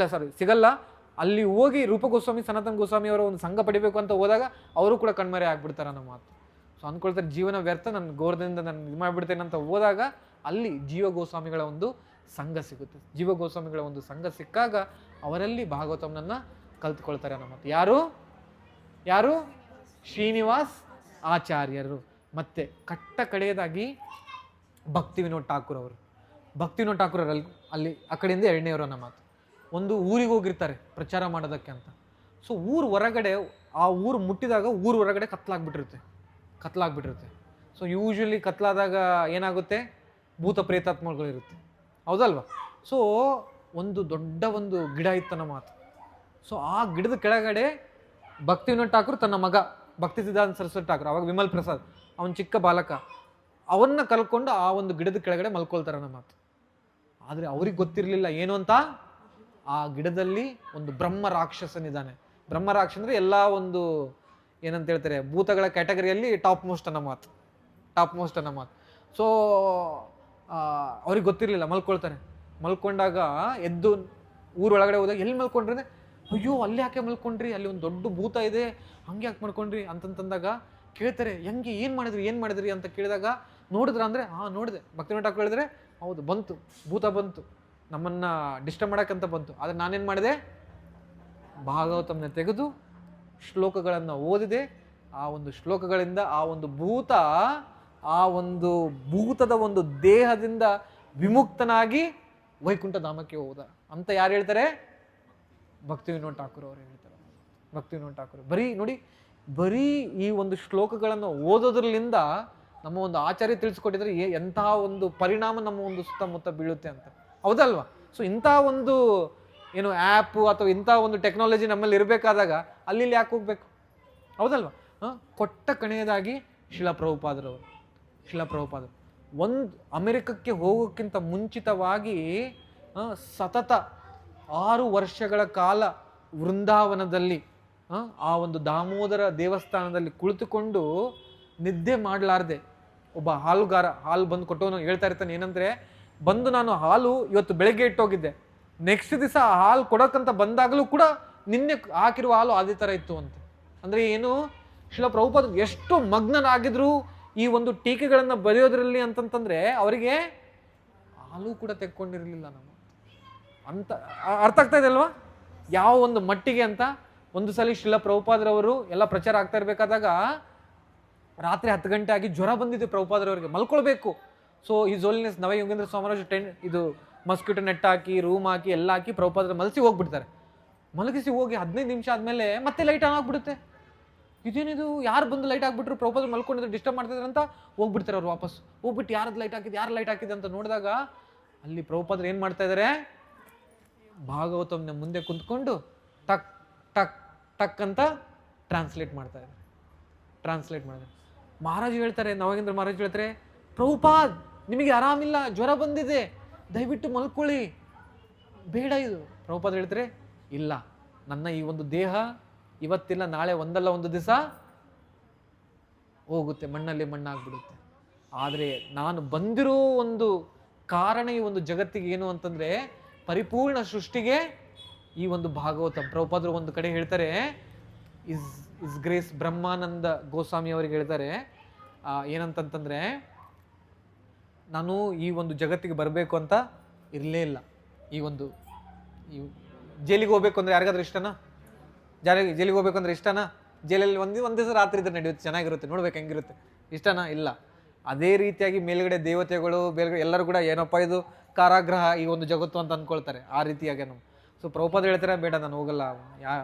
S1: ಸಿಗಲ್ಲ, ಅಲ್ಲಿ ಹೋಗಿ ರೂಪ ಗೋಸ್ವಾಮಿ ಸನಾತನ ಗೋಸ್ವಾಮಿಯವರ ಒಂದು ಸಂಘ ಪಡಿಬೇಕು ಅಂತ ಹೋದಾಗ ಅವರು ಕೂಡ ಕಣ್ಮರೆ ಆಗ್ಬಿಡ್ತಾರೆ ಅನ್ನೋ ಮಾತು. ಸೊ ಅಂದ್ಕೊಳ್ತಾರೆ ಜೀವನ ವ್ಯರ್ಥ, ನನ್ನ ಗೋವರ್ಧನದಿಂದ ನಾನು ಇದು ಮಾಡಿಬಿಡ್ತೇನೆ ಅಂತ ಹೋದಾಗ ಅಲ್ಲಿ ಜೀವ ಗೋಸ್ವಾಮಿಗಳ ಒಂದು ಸಂಘ ಸಿಗುತ್ತೆ. ಜೀವ ಗೋಸ್ವಾಮಿಗಳ ಒಂದು ಸಂಘ ಸಿಕ್ಕಾಗ ಅವರಲ್ಲಿ ಭಾಗವತಂನ ಕಲ್ತ್ಕೊಳ್ತಾರೆ ಅನ್ನೋ ಮಾತು. ಯಾರು? ಶ್ರೀನಿವಾಸ್ ಆಚಾರ್ಯರು. ಮತ್ತೆ ಕಡೆಯದಾಗಿ ಭಕ್ತಿ ವಿನೋದ್ ಠಾಕೂರ್ ಅವರು. ಭಕ್ತಿ ವಿನೋದ್ ಠಾಕೂರ್ ಅಲ್ಲಿ ಆ ಕಡೆಯಿಂದ 2ನೇವರು ಅನ್ನೋ ಮಾತು. ಒಂದು ಊರಿಗೆ ಹೋಗಿರ್ತಾರೆ ಪ್ರಚಾರ ಮಾಡೋದಕ್ಕೆ ಅಂತ. ಸೊ ಊರು ಹೊರಗಡೆ, ಆ ಊರು ಮುಟ್ಟಿದಾಗ ಊರು ಹೊರಗಡೆ ಕತ್ಲಾಗ್ಬಿಟ್ಟಿರುತ್ತೆ. ಸೊ ಯೂಶ್ವಲಿ ಕತ್ಲಾದಾಗ ಏನಾಗುತ್ತೆ? ಭೂತ ಪ್ರೇತಾತ್ಮಗಳಿರುತ್ತೆ, ಹೌದಲ್ವಾ? ಸೊ ಒಂದು ದೊಡ್ಡ ಒಂದು ಗಿಡ ಇತ್ತನ್ನ ಮಾತು. ಸೊ ಆ ಗಿಡದ ಕೆಳಗಡೆ ಭಕ್ತಿ ವಿನೋದ್ ಠಾಕೂರ್ ತನ್ನ ಮಗ ಭಕ್ತಿ ಸಿದ್ಧಾಂತ ಸರಸ್ವತಿ ಠಾಕೂರ್, ಅವಾಗ ವಿಮಲ್ ಪ್ರಸಾದ್, ಅವನ ಚಿಕ್ಕ ಬಾಲಕ, ಅವನ್ನ ಕಲ್ಕೊಂಡು ಆ ಒಂದು ಗಿಡದ ಕೆಳಗಡೆ ಮಲ್ಕೊಳ್ತಾರೆ ಅನ್ನೋ ಮಾತು. ಆದರೆ ಅವ್ರಿಗೆ ಗೊತ್ತಿರಲಿಲ್ಲ ಏನು ಅಂತ, ಆ ಗಿಡದಲ್ಲಿ ಒಂದು ಬ್ರಹ್ಮ ರಾಕ್ಷಸನಿದ್ದಾನೆ. ಬ್ರಹ್ಮ ರಾಕ್ಷಸ ಅಂದರೆ ಎಲ್ಲ ಒಂದು ಏನಂತ ಹೇಳ್ತಾರೆ, ಭೂತಗಳ ಕ್ಯಾಟಗರಿಯಲ್ಲಿ ಟಾಪ್ ಮೋಸ್ಟ್ ಅನ್ನೋ ಮಾತು. ಸೊ ಅವ್ರಿಗೆ ಗೊತ್ತಿರಲಿಲ್ಲ, ಮಲ್ಕೊಂಡಾಗ ಎದ್ದು ಊರೊಳಗಡೆ ಹೋದಾಗ ಎಲ್ಲಿ ಮಲ್ಕೊಂಡ್ರಿ ಅಂದರೆ, ಅಯ್ಯೋ ಅಲ್ಲಿ ಯಾಕೆ ಮಲ್ಕೊಂಡ್ರಿ, ಅಲ್ಲಿ ಒಂದು ದೊಡ್ಡ ಭೂತ ಇದೆ, ಹಂಗೆ ಯಾಕೆ ಮಾಡ್ಕೊಂಡ್ರಿ ಅಂತಂದಾಗ ಕೇಳ್ತಾರೆ, ಹೆಂಗೆ ಏನು ಮಾಡಿದ್ರಿ ಅಂತ ಕೇಳಿದಾಗ, ನೋಡಿದ್ರ ಅಂದರೆ ನೋಡಿದೆ. ಭಕ್ತಿ ವಿನೋದ್ ಠಾಕೂರ್ ಹೇಳಿದ್ರೆ, ಹೌದು ಬಂತು, ಭೂತ ಬಂತು, ನಮ್ಮನ್ನು ಡಿಸ್ಟರ್ಬ್ ಮಾಡೋಕ್ಕಂತ ಬಂತು. ಆದರೆ ನಾನೇನು ಮಾಡಿದೆ? ಭಾಗವತಂನ ತೆಗೆದು ಶ್ಲೋಕಗಳನ್ನು ಓದಿದೆ. ಆ ಒಂದು ಶ್ಲೋಕಗಳಿಂದ ಆ ಒಂದು ಭೂತದ ಒಂದು ದೇಹದಿಂದ ವಿಮುಕ್ತನಾಗಿ ವೈಕುಂಠ ಧಾಮಕ್ಕೆ ಹೋದ ಅಂತ ಯಾರು ಹೇಳ್ತಾರೆ? ಭಕ್ತಿ ವಿನೋದ್ ಠಾಕೂರ್ ಅವರು ಹೇಳ್ತಾರೆ. ಭಕ್ತಿ ವಿನೋದ್ ಠಾಕೂರ್ ಬರೀ ಈ ಒಂದು ಶ್ಲೋಕಗಳನ್ನು ಓದೋದ್ರಲಿಂದ ನಮ್ಮ ಒಂದು ಆಚಾರ್ಯ ತಿಳಿಸ್ಕೊಟ್ಟಿದ್ರೆ ಎಂತಹ ಒಂದು ಪರಿಣಾಮ ನಮ್ಮ ಒಂದು ಸುತ್ತಮುತ್ತ ಬೀಳುತ್ತೆ ಅಂತ, ಹೌದಲ್ವಾ? ಸೊ ಇಂಥ ಒಂದು ಏನು ಆ್ಯಪ್ ಅಥವಾ ಇಂಥ ಒಂದು ಟೆಕ್ನಾಲಜಿ ನಮ್ಮಲ್ಲಿ ಇರಬೇಕಾದಾಗ ಅಲ್ಲಿ ಯಾಕೆ ಹೋಗ್ಬೇಕು, ಹೌದಲ್ವಾ? ಕೊಟ್ಟ ಕಣೆಯದಾಗಿ ಶಿಲಾ ಪ್ರಭುಪಾದರು ಒಂದು ಅಮೆರಿಕಕ್ಕೆ ಹೋಗೋಕ್ಕಿಂತ ಮುಂಚಿತವಾಗಿ ಸತತ 6 ವರ್ಷಗಳ ಕಾಲ ವೃಂದಾವನದಲ್ಲಿ ಆ ಒಂದು ದಾಮೋದರ ದೇವಸ್ಥಾನದಲ್ಲಿ ಕುಳಿತುಕೊಂಡು ನಿದ್ದೆ ಮಾಡಲಾರ್ದೆ ಒಬ್ಬ ಹಾಲು ಬಂದು ಕೊಟ್ಟವನು ಹೇಳ್ತಾ ಇರ್ತಾನೆ ಏನಂದ್ರೆ, ಬಂದು ನಾನು ಹಾಲು ಇವತ್ತು ಬೆಳಗ್ಗೆ ಇಟ್ಟೋಗಿದ್ದೆ, ನೆಕ್ಸ್ಟ್ ದಿವಸ ಹಾಲು ಕೊಡೋಕ್ಕಂತ ಬಂದಾಗಲೂ ಕೂಡ ನಿನ್ನೆ ಹಾಕಿರುವ ಹಾಲು ಅದೇ ಥರ ಇತ್ತು ಅಂತ. ಅಂದರೆ ಏನು, ಶಿಲಾ ಪ್ರಭುಪಾದ ಎಷ್ಟು ಮಗ್ನನಾಗಿದ್ರು ಈ ಒಂದು ಟೀಕೆಗಳನ್ನು ಬರೆಯೋದ್ರಲ್ಲಿ ಅಂತಂತಂದ್ರೆ ಅವರಿಗೆ ಹಾಲು ಕೂಡ ತೆಕ್ಕೊಂಡಿರಲಿಲ್ಲ ನಮ್ಮ ಅಂತ. ಅರ್ಥ ಆಗ್ತಾ ಇದೆ ಅಲ್ವಾ ಯಾವ ಒಂದು ಮಟ್ಟಿಗೆ ಅಂತ? ಒಂದು ಸಲ ಶಿಲಾ ಪ್ರಭುಪಾದರವರು ಎಲ್ಲ ಪ್ರಚಾರ ಆಗ್ತಾ ಇರಬೇಕಾದಾಗ ರಾತ್ರಿ 10 ಗಂಟೆ ಆಗಿ ಜ್ವರ ಬಂದಿದೆ ಪ್ರಭುಪಾದರವರಿಗೆ, ಮಲ್ಕೊಳ್ಬೇಕು. ಸೊ ಈಸ್ ಹೋಲಿನೆಸ್ ನವ ಯೋಗೇಂದ್ರ ಸ್ವಾಮರಾಜ್ ಇದು ಮಸ್ಕಿಟೋ ನೆಟ್ ಹಾಕಿ ರೂಮ್ ಹಾಕಿ ಎಲ್ಲ ಹಾಕಿ ಪ್ರಭುಪಾದರ ಮಲಸಿ ಹೋಗ್ಬಿಡ್ತಾರೆ. ಮಲಗಿಸಿ ಹೋಗಿ 15 ನಿಮಿಷ ಆದಮೇಲೆ ಮತ್ತೆ ಲೈಟ್ ಆನ್ ಆಗ್ಬಿಡುತ್ತೆ. ಇದೇನಿದು, ಯಾರು ಬಂದು ಲೈಟ್ ಹಾಕ್ಬಿಟ್ರು, ಪ್ರಭುಪಾದರು ಮಲ್ಕೊಂಡಿದ್ರೆ ಡಿಸ್ಟರ್ಬ್ ಮಾಡ್ತಿದ್ರು ಅಂತ ಹೋಗ್ಬಿಡ್ತಾರೆ ಅವ್ರು. ವಾಪಸ್ ಹೋಗ್ಬಿಟ್ಟು ಯಾರು ಲೈಟ್ ಹಾಕಿದೆ ಅಂತ ನೋಡಿದಾಗ ಅಲ್ಲಿ ಪ್ರಭುಪಾದರು ಏನು ಮಾಡ್ತಾ ಇದ್ದಾರೆ, ಭಾಗವತಂನ ಮುಂದೆ ಕುಂತ್ಕೊಂಡು ಟಕ್ ಟಕ್ ಟಕ್ ಅಂತ ಟ್ರಾನ್ಸ್ಲೇಟ್ ಮಾಡ್ತಾರೆ. ಮಹಾರಾಜ್ ಹೇಳ್ತಾರೆ, ನವಗೇಂದ್ರ ಮಹಾರಾಜ್ ಹೇಳ್ತಾರೆ, ಪ್ರಭುಪಾದ್ ನಿಮಗೆ ಆರಾಮಿಲ್ಲ, ಜ್ವರ ಬಂದಿದೆ, ದಯವಿಟ್ಟು ಮಲ್ಕೊಳ್ಳಿ, ಬೇಡ ಇದು. ಪ್ರಭುಪಾದ್ ಹೇಳ್ತಾರೆ, ಇಲ್ಲ, ನನ್ನ ಈ ಒಂದು ದೇಹ ಇವತ್ತಿಲ್ಲ ನಾಳೆ ಒಂದಲ್ಲ ಒಂದು ದಿವಸ ಹೋಗುತ್ತೆ, ಮಣ್ಣಲ್ಲಿ ಮಣ್ಣಾಗ್ಬಿಡುತ್ತೆ. ಆದರೆ ನಾನು ಬಂದಿರೋ ಒಂದು ಕಾರಣ ಈ ಒಂದು ಜಗತ್ತಿಗೆ ಏನು ಅಂತಂದ್ರೆ ಪರಿಪೂರ್ಣ ಸೃಷ್ಟಿಗೆ ಈ ಒಂದು ಭಾಗವತ. ಪ್ರಭುಪಾದರು ಒಂದು ಕಡೆ ಹೇಳ್ತಾರೆ, ಇಸ್ ಗ್ರೇಸ್ ಬ್ರಹ್ಮಾನಂದ ಗೋಸ್ವಾಮಿ ಅವರಿಗೆ ಹೇಳ್ತಾರೆ ಏನಂತಂತಂದ್ರೆ, ನಾನು ಈ ಒಂದು ಜಗತ್ತಿಗೆ ಬರಬೇಕು ಅಂತ ಇರಲೇ ಇಲ್ಲ. ಈ ಜೈಲಿಗೆ ಹೋಗ್ಬೇಕು ಅಂದ್ರೆ ಯಾರಿಗಾದ್ರೂ ಇಷ್ಟನಾ? ಜೈಲಿಗೆ ಹೋಗ್ಬೇಕು ಅಂದ್ರೆ ಇಷ್ಟನಾ? ಜೈಲಲ್ಲಿ ಒಂದು ದಿವಸ ರಾತ್ರಿ ಇದ್ರೆ ನಡೆಯುತ್ತೆ, ಚೆನ್ನಾಗಿರುತ್ತೆ, ನೋಡ್ಬೇಕು ಹೆಂಗಿರುತ್ತೆ, ಇಷ್ಟನಾ? ಇಲ್ಲ. ಅದೇ ರೀತಿಯಾಗಿ ಮೇಲ್ಗಡೆ ದೇವತೆಗಳು ಎಲ್ಲರೂ ಕೂಡ ಏನಪ್ಪ ಇದು ಕಾರಾಗೃಹ ಈ ಒಂದು ಜಗತ್ತು ಅಂತ ಅಂದ್ಕೊಳ್ತಾರೆ, ಆ ರೀತಿಯಾಗಿ ನಾವು. ಸೊ ಪ್ರಭುಪಾದ ಹೇಳ್ತಾರೆ, ಬೇಡ ನಾನು ಹೋಗಲ್ಲ,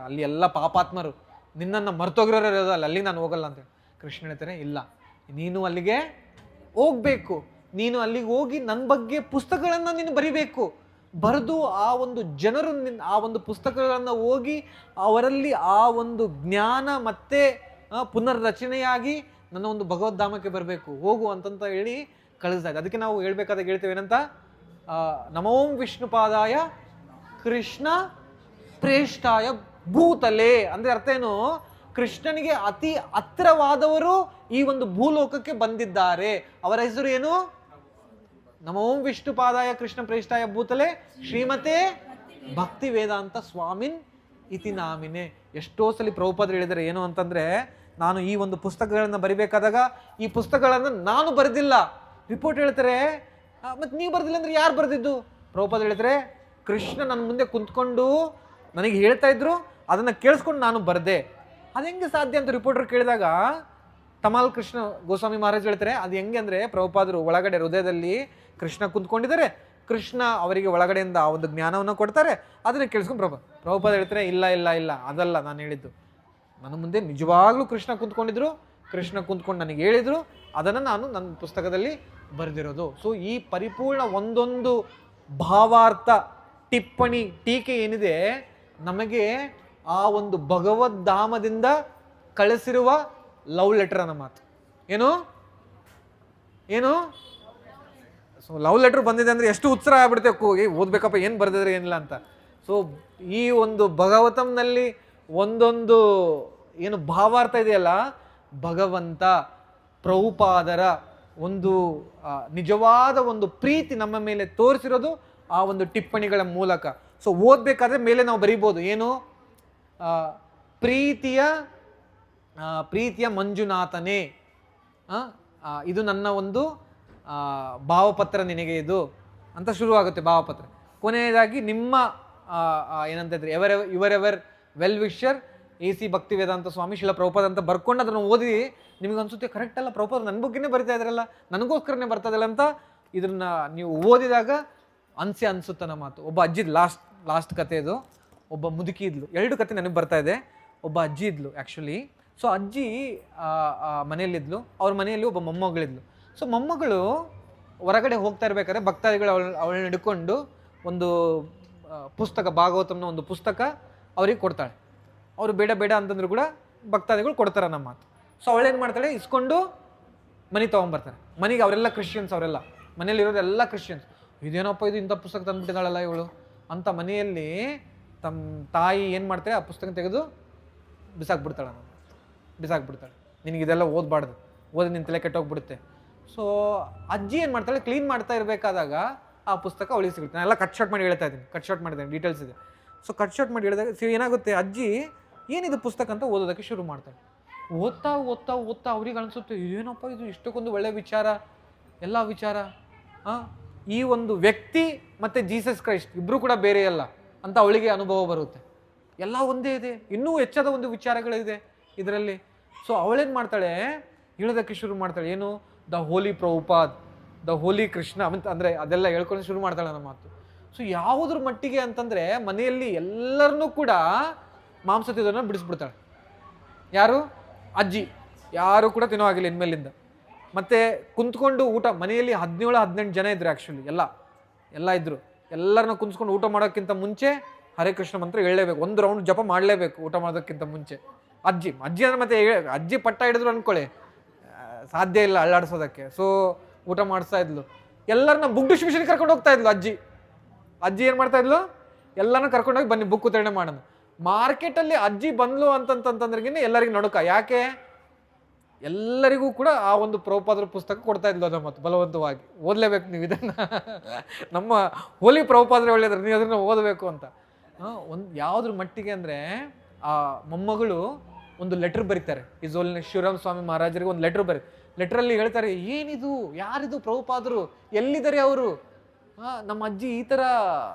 S1: ಅಲ್ಲಿ ಎಲ್ಲ ಪಾಪಾತ್ಮರು ನಿನ್ನನ್ನು ಮರ್ತೋಗಿರೋರು ಇರೋದಲ್ಲ, ಅಲ್ಲಿಗೆ ನಾನು ಹೋಗಲ್ಲ ಅಂತೇಳಿ. ಕೃಷ್ಣ ಹೇಳ್ತಾರೆ, ಇಲ್ಲ, ನೀನು ಅಲ್ಲಿಗೆ ಹೋಗ್ಬೇಕು, ನೀನು ಅಲ್ಲಿಗೆ ಹೋಗಿ ನನ್ನ ಬಗ್ಗೆ ಪುಸ್ತಕಗಳನ್ನು ನೀನು ಬರಿಬೇಕು, ಬರೆದು ಆ ಒಂದು ಜನರು ಆ ಒಂದು ಪುಸ್ತಕಗಳನ್ನು ಹೋಗಿ ಅವರಲ್ಲಿ ಆ ಒಂದು ಜ್ಞಾನ ಮತ್ತೆ ಪುನರ್ರಚನೆಯಾಗಿ ನನ್ನ ಒಂದು ಭಗವದ್ಧಾಮಕ್ಕೆ ಬರಬೇಕು, ಹೋಗು ಅಂತಂತ ಹೇಳಿ ಕಳಿಸ್ತಾ ಇದೆ. ಅದಕ್ಕೆ ನಾವು ಹೇಳ್ಬೇಕಾದಾಗ ಹೇಳ್ತೇವೆ ಏನಂತ, ನಮೋಂ ವಿಷ್ಣುಪಾದಾಯ ಕೃಷ್ಣ ಪ್ರೇಷ್ಠಾಯ ಭೂತಲೆ. ಅಂದ್ರೆ ಅರ್ಥ ಏನು, ಕೃಷ್ಣನಿಗೆ ಅತಿ ಹತ್ತಿರವಾದವರು ಈ ಒಂದು ಭೂಲೋಕಕ್ಕೆ ಬಂದಿದ್ದಾರೆ. ಅವರ ಹೆಸರು ಏನು? ನಮೋಂ ವಿಷ್ಣುಪಾದಾಯ ಕೃಷ್ಣ ಪ್ರೇಷ್ಠಾಯ ಭೂತಲೆ ಶ್ರೀಮತೆ ಭಕ್ತಿ ವೇದಾಂತ ಸ್ವಾಮಿನ್ ಇತಿ ನಾಮಿನೆ. ಎಷ್ಟೋ ಸಲ ಪ್ರಭುಪಾದರು ಹೇಳಿದರೆ ಏನು ಅಂತಂದ್ರೆ, ನಾನು ಈ ಒಂದು ಪುಸ್ತಕಗಳನ್ನ ಬರಿಬೇಕಾದಾಗ ಈ ಪುಸ್ತಕಗಳನ್ನ ನಾನು ಬರೆದಿಲ್ಲ. ರಿಪೋರ್ಟ್ ಹೇಳ್ತಾರೆ, ಮತ್ತೆ ನೀವು ಬರ್ದಿಲ್ಲ ಅಂದ್ರೆ ಯಾರು ಬರೆದಿದ್ದು? ಪ್ರಭುಪಾದರು ಹೇಳ್ತಾರೆ, ಕೃಷ್ಣ ನನ್ನ ಮುಂದೆ ಕುಂತ್ಕೊಂಡು ನನಗೆ ಹೇಳ್ತಾ ಇದ್ರು, ಅದನ್ನ ಕೇಳಿಸ್ಕೊಂಡು ನಾನು ಬರ್ದೆ. ಅದು ಹೆಂಗೆ ಸಾಧ್ಯ ಅಂತ ರಿಪೋರ್ಟರ್ ಕೇಳಿದಾಗ ತಮಾಲ್ ಕೃಷ್ಣ ಗೋಸ್ವಾಮಿ ಮಹಾರಾಜ್ ಹೇಳ್ತಾರೆ, ಅದು ಹೆಂಗೆ ಅಂದ್ರೆ ಪ್ರಭುಪಾದರು ಒಳಗಡೆ ಹೃದಯದಲ್ಲಿ ಕೃಷ್ಣ ಕುಂತ್ಕೊಂಡಿದ್ದಾರೆ, ಕೃಷ್ಣ ಅವರಿಗೆ ಒಳಗಡೆಯಿಂದ ಆ ಒಂದು ಜ್ಞಾನವನ್ನು ಕೊಡ್ತಾರೆ, ಅದನ್ನ ಕೇಳಿಸ್ಕೊಂಡು ಪ್ರಭುಪಾದ ಹೇಳ್ತಾರೆ, ಇಲ್ಲ ಇಲ್ಲ ಇಲ್ಲ ಅದಲ್ಲ ನಾನು ಹೇಳಿದ್ದು, ನನ್ನ ಮುಂದೆ ನಿಜವಾಗ್ಲೂ ಕೃಷ್ಣ ಕುಂತ್ಕೊಂಡಿದ್ರು, ಕೃಷ್ಣ ಕುಂತ್ಕೊಂಡು ನನಗೆ ಹೇಳಿದ್ರು, ಅದನ್ನು ನಾನು ನನ್ನ ಪುಸ್ತಕದಲ್ಲಿ ಬರೆದಿರೋದು. ಸೊ ಈ ಪರಿಪೂರ್ಣ ಒಂದೊಂದು ಭಾವಾರ್ಥ ಟಿಪ್ಪಣಿ ಟೀಕೆ ಏನಿದೆ ನಮಗೆ ಆ ಒಂದು ಭಗವದ್ಧಾಮದಿಂದ ಕಳಿಸಿರುವ ಲವ್ ಲೆಟರ್ ಅನ್ನೋ ಮಾತು. ಏನು ಏನು ಸೊ ಲವ್ ಲೆಟರ್ ಬಂದಿದೆ ಅಂದ್ರೆ ಎಷ್ಟು ಉತ್ಸಾಹ ಆಗ್ಬಿಡುತ್ತೆ, ಓದ್ಬೇಕಪ್ಪ ಏನು ಬರೆದಿದ್ರೆ ಏನಿಲ್ಲ ಅಂತ. ಸೊ ಈ ಒಂದು ಭಗವತಂನಲ್ಲಿ ಒಂದೊಂದು ಏನು ಭಾವಾರ್ಥ ಇದೆಯಲ್ಲ, ಭಗವಂತ ಪ್ರಭುಪಾದರ ಒಂದು ನಿಜವಾದ ಒಂದು ಪ್ರೀತಿ ನಮ್ಮ ಮೇಲೆ ತೋರಿಸಿರೋದು ಆ ಒಂದು ಟಿಪ್ಪಣಿಗಳ ಮೂಲಕ. ಸೊ ಓದಬೇಕಾದ್ರೆ ಮೇಲೆ ನಾವು ಬರೀಬೋದು ಏನು, ಪ್ರೀತಿಯ ಮಂಜುನಾಥನೇ, ಇದು ನನ್ನ ಒಂದು ಭಾವಪತ್ರ ನಿನಗೆ ಇದು ಅಂತ ಶುರುವಾಗುತ್ತೆ ಭಾವಪತ್ರ. ಕೊನೆಯದಾಗಿ ನಿಮ್ಮ ಏನಂತ ಇದ್ರೆ ಇವರೆವರ್ ವೆಲ್ ವಿಶರ್ AC ಭಕ್ತಿ ವೇದಾಂತ ಸ್ವಾಮಿ ಶಿಲಾ ಪ್ರಭುಪಾದ ಅಂತ ಬರ್ಕೊಂಡು ಅದನ್ನು ಓದಿ ನಿಮಗೆ ಅನ್ಸುತ್ತೆ ಕರೆಕ್ಟ್ ಅಲ್ಲ, ಪ್ರಭುಪಾದ ನನ್ನ ಬಗ್ಗೆನೇ ಬರಿತಾ ಇದ್ರಲ್ಲ, ನನಗೋಸ್ಕರನೇ ಬರ್ತಾ ಇದ್ರಲ್ಲ ಅಂತ ಇದನ್ನ ನೀವು ಓದಿದಾಗ ಅನ್ಸುತ್ತೆ ನಮ್ಮ ಮಾತು. ಒಬ್ಬ ಅಜ್ಜಿದ್ ಲಾಸ್ಟ್ ಕತೆ ಇದು. ಒಬ್ಬ ಮುದುಕಿ ಇದ್ಲು. 2 ಕತೆ ನನಗೆ ಬರ್ತಾ ಇದೆ. ಒಬ್ಬ ಅಜ್ಜಿ ಇದ್ಲು ಆ್ಯಕ್ಚುಲಿ. ಸೊ ಅಜ್ಜಿ ಮನೆಯಲ್ಲಿದ್ಲು. ಅವ್ರ ಮನೆಯಲ್ಲಿ ಒಬ್ಬ ಮೊಮ್ಮಗಳಿದ್ಲು. ಸೊ ಮೊಮ್ಮಗಳು ಹೊರಗಡೆ ಹೋಗ್ತಾ ಇರ್ಬೇಕಾದ್ರೆ ಭಕ್ತಾದಿಗಳು ಅವಳನ್ನ ಹಿಡ್ಕೊಂಡು ಒಂದು ಪುಸ್ತಕ, ಭಾಗವತಂನ ಒಂದು ಪುಸ್ತಕ ಅವ್ರಿಗೆ ಕೊಡ್ತಾಳೆ. ಅವರು ಬೇಡ ಬೇಡ ಅಂತಂದ್ರು ಕೂಡ ಭಕ್ತಾದಿಗಳು ಕೊಡ್ತಾರೆ ನಮ್ಮ ಮಾತು. ಸೊ ಅವಳೇನು ಮಾಡ್ತಾಳೆ, ಇಸ್ಕೊಂಡು ಮನೆ ತೊಗೊಂಬರ್ತಾರೆ. ಮನೆಗೆ ಅವರೆಲ್ಲ ಕ್ರಿಶ್ಚಿಯನ್ಸ್, ಅವರೆಲ್ಲ ಮನೇಲಿರೋರೆಲ್ಲ ಕ್ರಿಶ್ಚಿಯನ್ಸ್. ಇದೇನಪ್ಪ ಇದು, ಇಂಥ ಪುಸ್ತಕ ತಂದುಬಿಟ್ಟಿದ್ದಾಳಲ್ಲ ಇವಳು ಅಂತ ಮನೆಯಲ್ಲಿ ತಮ್ಮ ತಾಯಿ ಏನು ಮಾಡ್ತಾರೆ, ಆ ಪುಸ್ತಕ ತೆಗೆದು ಬಿಸಾಕ್ಬಿಡ್ತಾಳೆ. ನಿನಗಿದೆಲ್ಲ ಓದಬಾರ್ದು, ಓದಿ ನಿನ್ನ ತಲೆ ಕೆಟ್ಟೋಗ್ಬಿಡುತ್ತೆ. ಸೊ ಅಜ್ಜಿ ಏನು ಮಾಡ್ತಾಳೆ, ಕ್ಲೀನ್ ಮಾಡ್ತಾ ಇರಬೇಕಾದಾಗ ಆ ಪುಸ್ತಕ ಅವಳಿಗೆ ಸಿಗುತ್ತೆ. ನಾನು ಎಲ್ಲ ಕಟ್ ಶಾರ್ಟ್ ಮಾಡಿ ಹೇಳ್ತಾ ಇದ್ದೀನಿ, ಕಟ್ ಶಾರ್ಟ್ ಮಾಡಿದ್ದೇನೆ, ಡೀಟೇಲ್ಸ್ ಇದೆ. ಸೊ ಕಟ್ ಶಾರ್ಟ್ ಮಾಡಿ ಹೇಳಿದಾಗ ಏನಾಗುತ್ತೆ, ಅಜ್ಜಿ ಏನಿದು ಪುಸ್ತಕ ಅಂತ ಓದೋದಕ್ಕೆ ಶುರು ಮಾಡ್ತಾಳೆ. ಓದ್ತಾ ಓದ್ತಾ ಓದ್ತಾ ಅವ್ರಿಗೆ ಅನಿಸುತ್ತೆ, ಏನಪ್ಪ ಇದು, ಇಷ್ಟಕ್ಕೊಂದು ಒಳ್ಳೆ ವಿಚಾರ, ಎಲ್ಲ ವಿಚಾರ. ಈ ಒಂದು ವ್ಯಕ್ತಿ ಮತ್ತು ಜೀಸಸ್ ಕ್ರೈಸ್ಟ್ ಇಬ್ಬರು ಕೂಡ ಬೇರೆ ಅಲ್ಲ ಅಂತ ಅವಳಿಗೆ ಅನುಭವ ಬರುತ್ತೆ. ಎಲ್ಲ ಒಂದೇ ಇದೆ, ಇನ್ನೂ ಹೆಚ್ಚಾದ ಒಂದು ವಿಚಾರಗಳಿದೆ ಇದರಲ್ಲಿ. ಸೊ ಅವಳೇನು ಮಾಡ್ತಾಳೆ, ಹೇಳೋದಕ್ಕೆ ಶುರು ಮಾಡ್ತಾಳೆ. ಏನು, ದ ಹೋಲಿ ಪ್ರಭುಪಾದ್, ದ ಹೋಲಿ ಕೃಷ್ಣ ಅಂತ ಅಂದರೆ ಅದೆಲ್ಲ ಹೇಳ್ಕೊಂಡು ಶುರು ಮಾಡ್ತಾಳೆ ನನ್ನ ಮಾತು. ಸೊ ಯಾವುದ್ರ ಮಟ್ಟಿಗೆ ಅಂತಂದರೆ ಮನೆಯಲ್ಲಿ ಎಲ್ಲರನ್ನೂ ಕೂಡ ಮಾಂಸ ತಿನ್ನೋದನ್ನು ಬಿಡಿಸ್ಬಿಡ್ತಾಳೆ. ಯಾರು, ಅಜ್ಜಿ. ಯಾರು ಕೂಡ ತಿನ್ನೋ ಆಗಿಲ್ಲ ಇನ್ಮೇಲಿಂದ. ಮತ್ತು ಕುಂತ್ಕೊಂಡು ಊಟ, ಮನೆಯಲ್ಲಿ 17-18 ಜನ ಇದ್ರು ಆ್ಯಕ್ಚುಲಿ, ಎಲ್ಲ ಇದ್ದರು. ಎಲ್ಲರನ್ನ ಕುಂತ್ಕೊಂಡು ಊಟ ಮಾಡೋಕ್ಕಿಂತ ಮುಂಚೆ ಹರೇ ಕೃಷ್ಣ ಮಂತ್ರ ಹೇಳಲೇಬೇಕು, 1 ರೌಂಡ್ ಜಪ ಮಾಡಲೇಬೇಕು ಊಟ ಮಾಡೋದಕ್ಕಿಂತ ಮುಂಚೆ. ಅಜ್ಜಿ ಅಂದರೆ ಮತ್ತೆ ಅಜ್ಜಿ ಪಟ್ಟ ಹಿಡಿದ್ರು ಅಂದ್ಕೊಳ್ಳಿ, ಸಾಧ್ಯ ಇಲ್ಲ ಅಳ್ಳಾಡಿಸೋದಕ್ಕೆ. ಸೊ ಊಟ ಮಾಡಿಸ್ತಾ ಇದ್ಲು. ಎಲ್ಲರನ್ನ ಬುಕ್ ಡಿಸ್ಟ್ರಿಬ್ಯೂಷನ್ ಕರ್ಕೊಂಡು ಹೋಗ್ತಾ ಇದ್ಲು ಅಜ್ಜಿ ಏನು ಮಾಡ್ತಾ ಇದ್ಲು, ಎಲ್ಲರನ್ನ ಕರ್ಕೊಂಡೋಗಿ ಬನ್ನಿ ಬುಕ್ ವಿತರಣೆ ಮಾಡೋಣ. ಮಾರ್ಕೆಟಲ್ಲಿ ಅಜ್ಜಿ ಬಂದ್ಲು ಅಂತಂತಂದ್ರಿಗಿನ್ನ ಎಲ್ಲರಿಗೂ ನಡುಕ. ಯಾಕೆ, ಎಲ್ಲರಿಗೂ ಕೂಡ ಆ ಒಂದು ಪ್ರಭುಪಾದರ ಪುಸ್ತಕ ಕೊಡ್ತಾ ಇದ್ಲು ಅದನ್ನ ಮತ್ತು ಬಲವಂತವಾಗಿ. ಓದಲೇಬೇಕು ನೀವು ಇದನ್ನು, ನಮ್ಮ ಹೋಲಿ ಪ್ರಭುಪಾದ್ರೆ ಒಳ್ಳೆಯದ್ರೆ ನೀವು ಅದನ್ನು ಓದಬೇಕು ಅಂತ. ಒಂದು ಯಾವುದ್ರ ಮಟ್ಟಿಗೆ ಅಂದರೆ ಆ ಮೊಮ್ಮಗಳು ಒಂದು ಲೆಟ್ರ್ ಬರೀತಾರೆ ಇಸೋಲಿನ ಶಿವರಾಮ್ ಸ್ವಾಮಿ ಮಹಾರಾಜರಿಗೆ ಒಂದು ಲೆಟ್ರಲ್ಲಿ ಹೇಳ್ತಾರೆ, ಏನಿದು, ಯಾರಿದು ಪ್ರಭುಪಾದರು, ಎಲ್ಲಿದ್ದಾರೆ ಅವರು, ನಮ್ಮ ಅಜ್ಜಿ ಈ ಥರ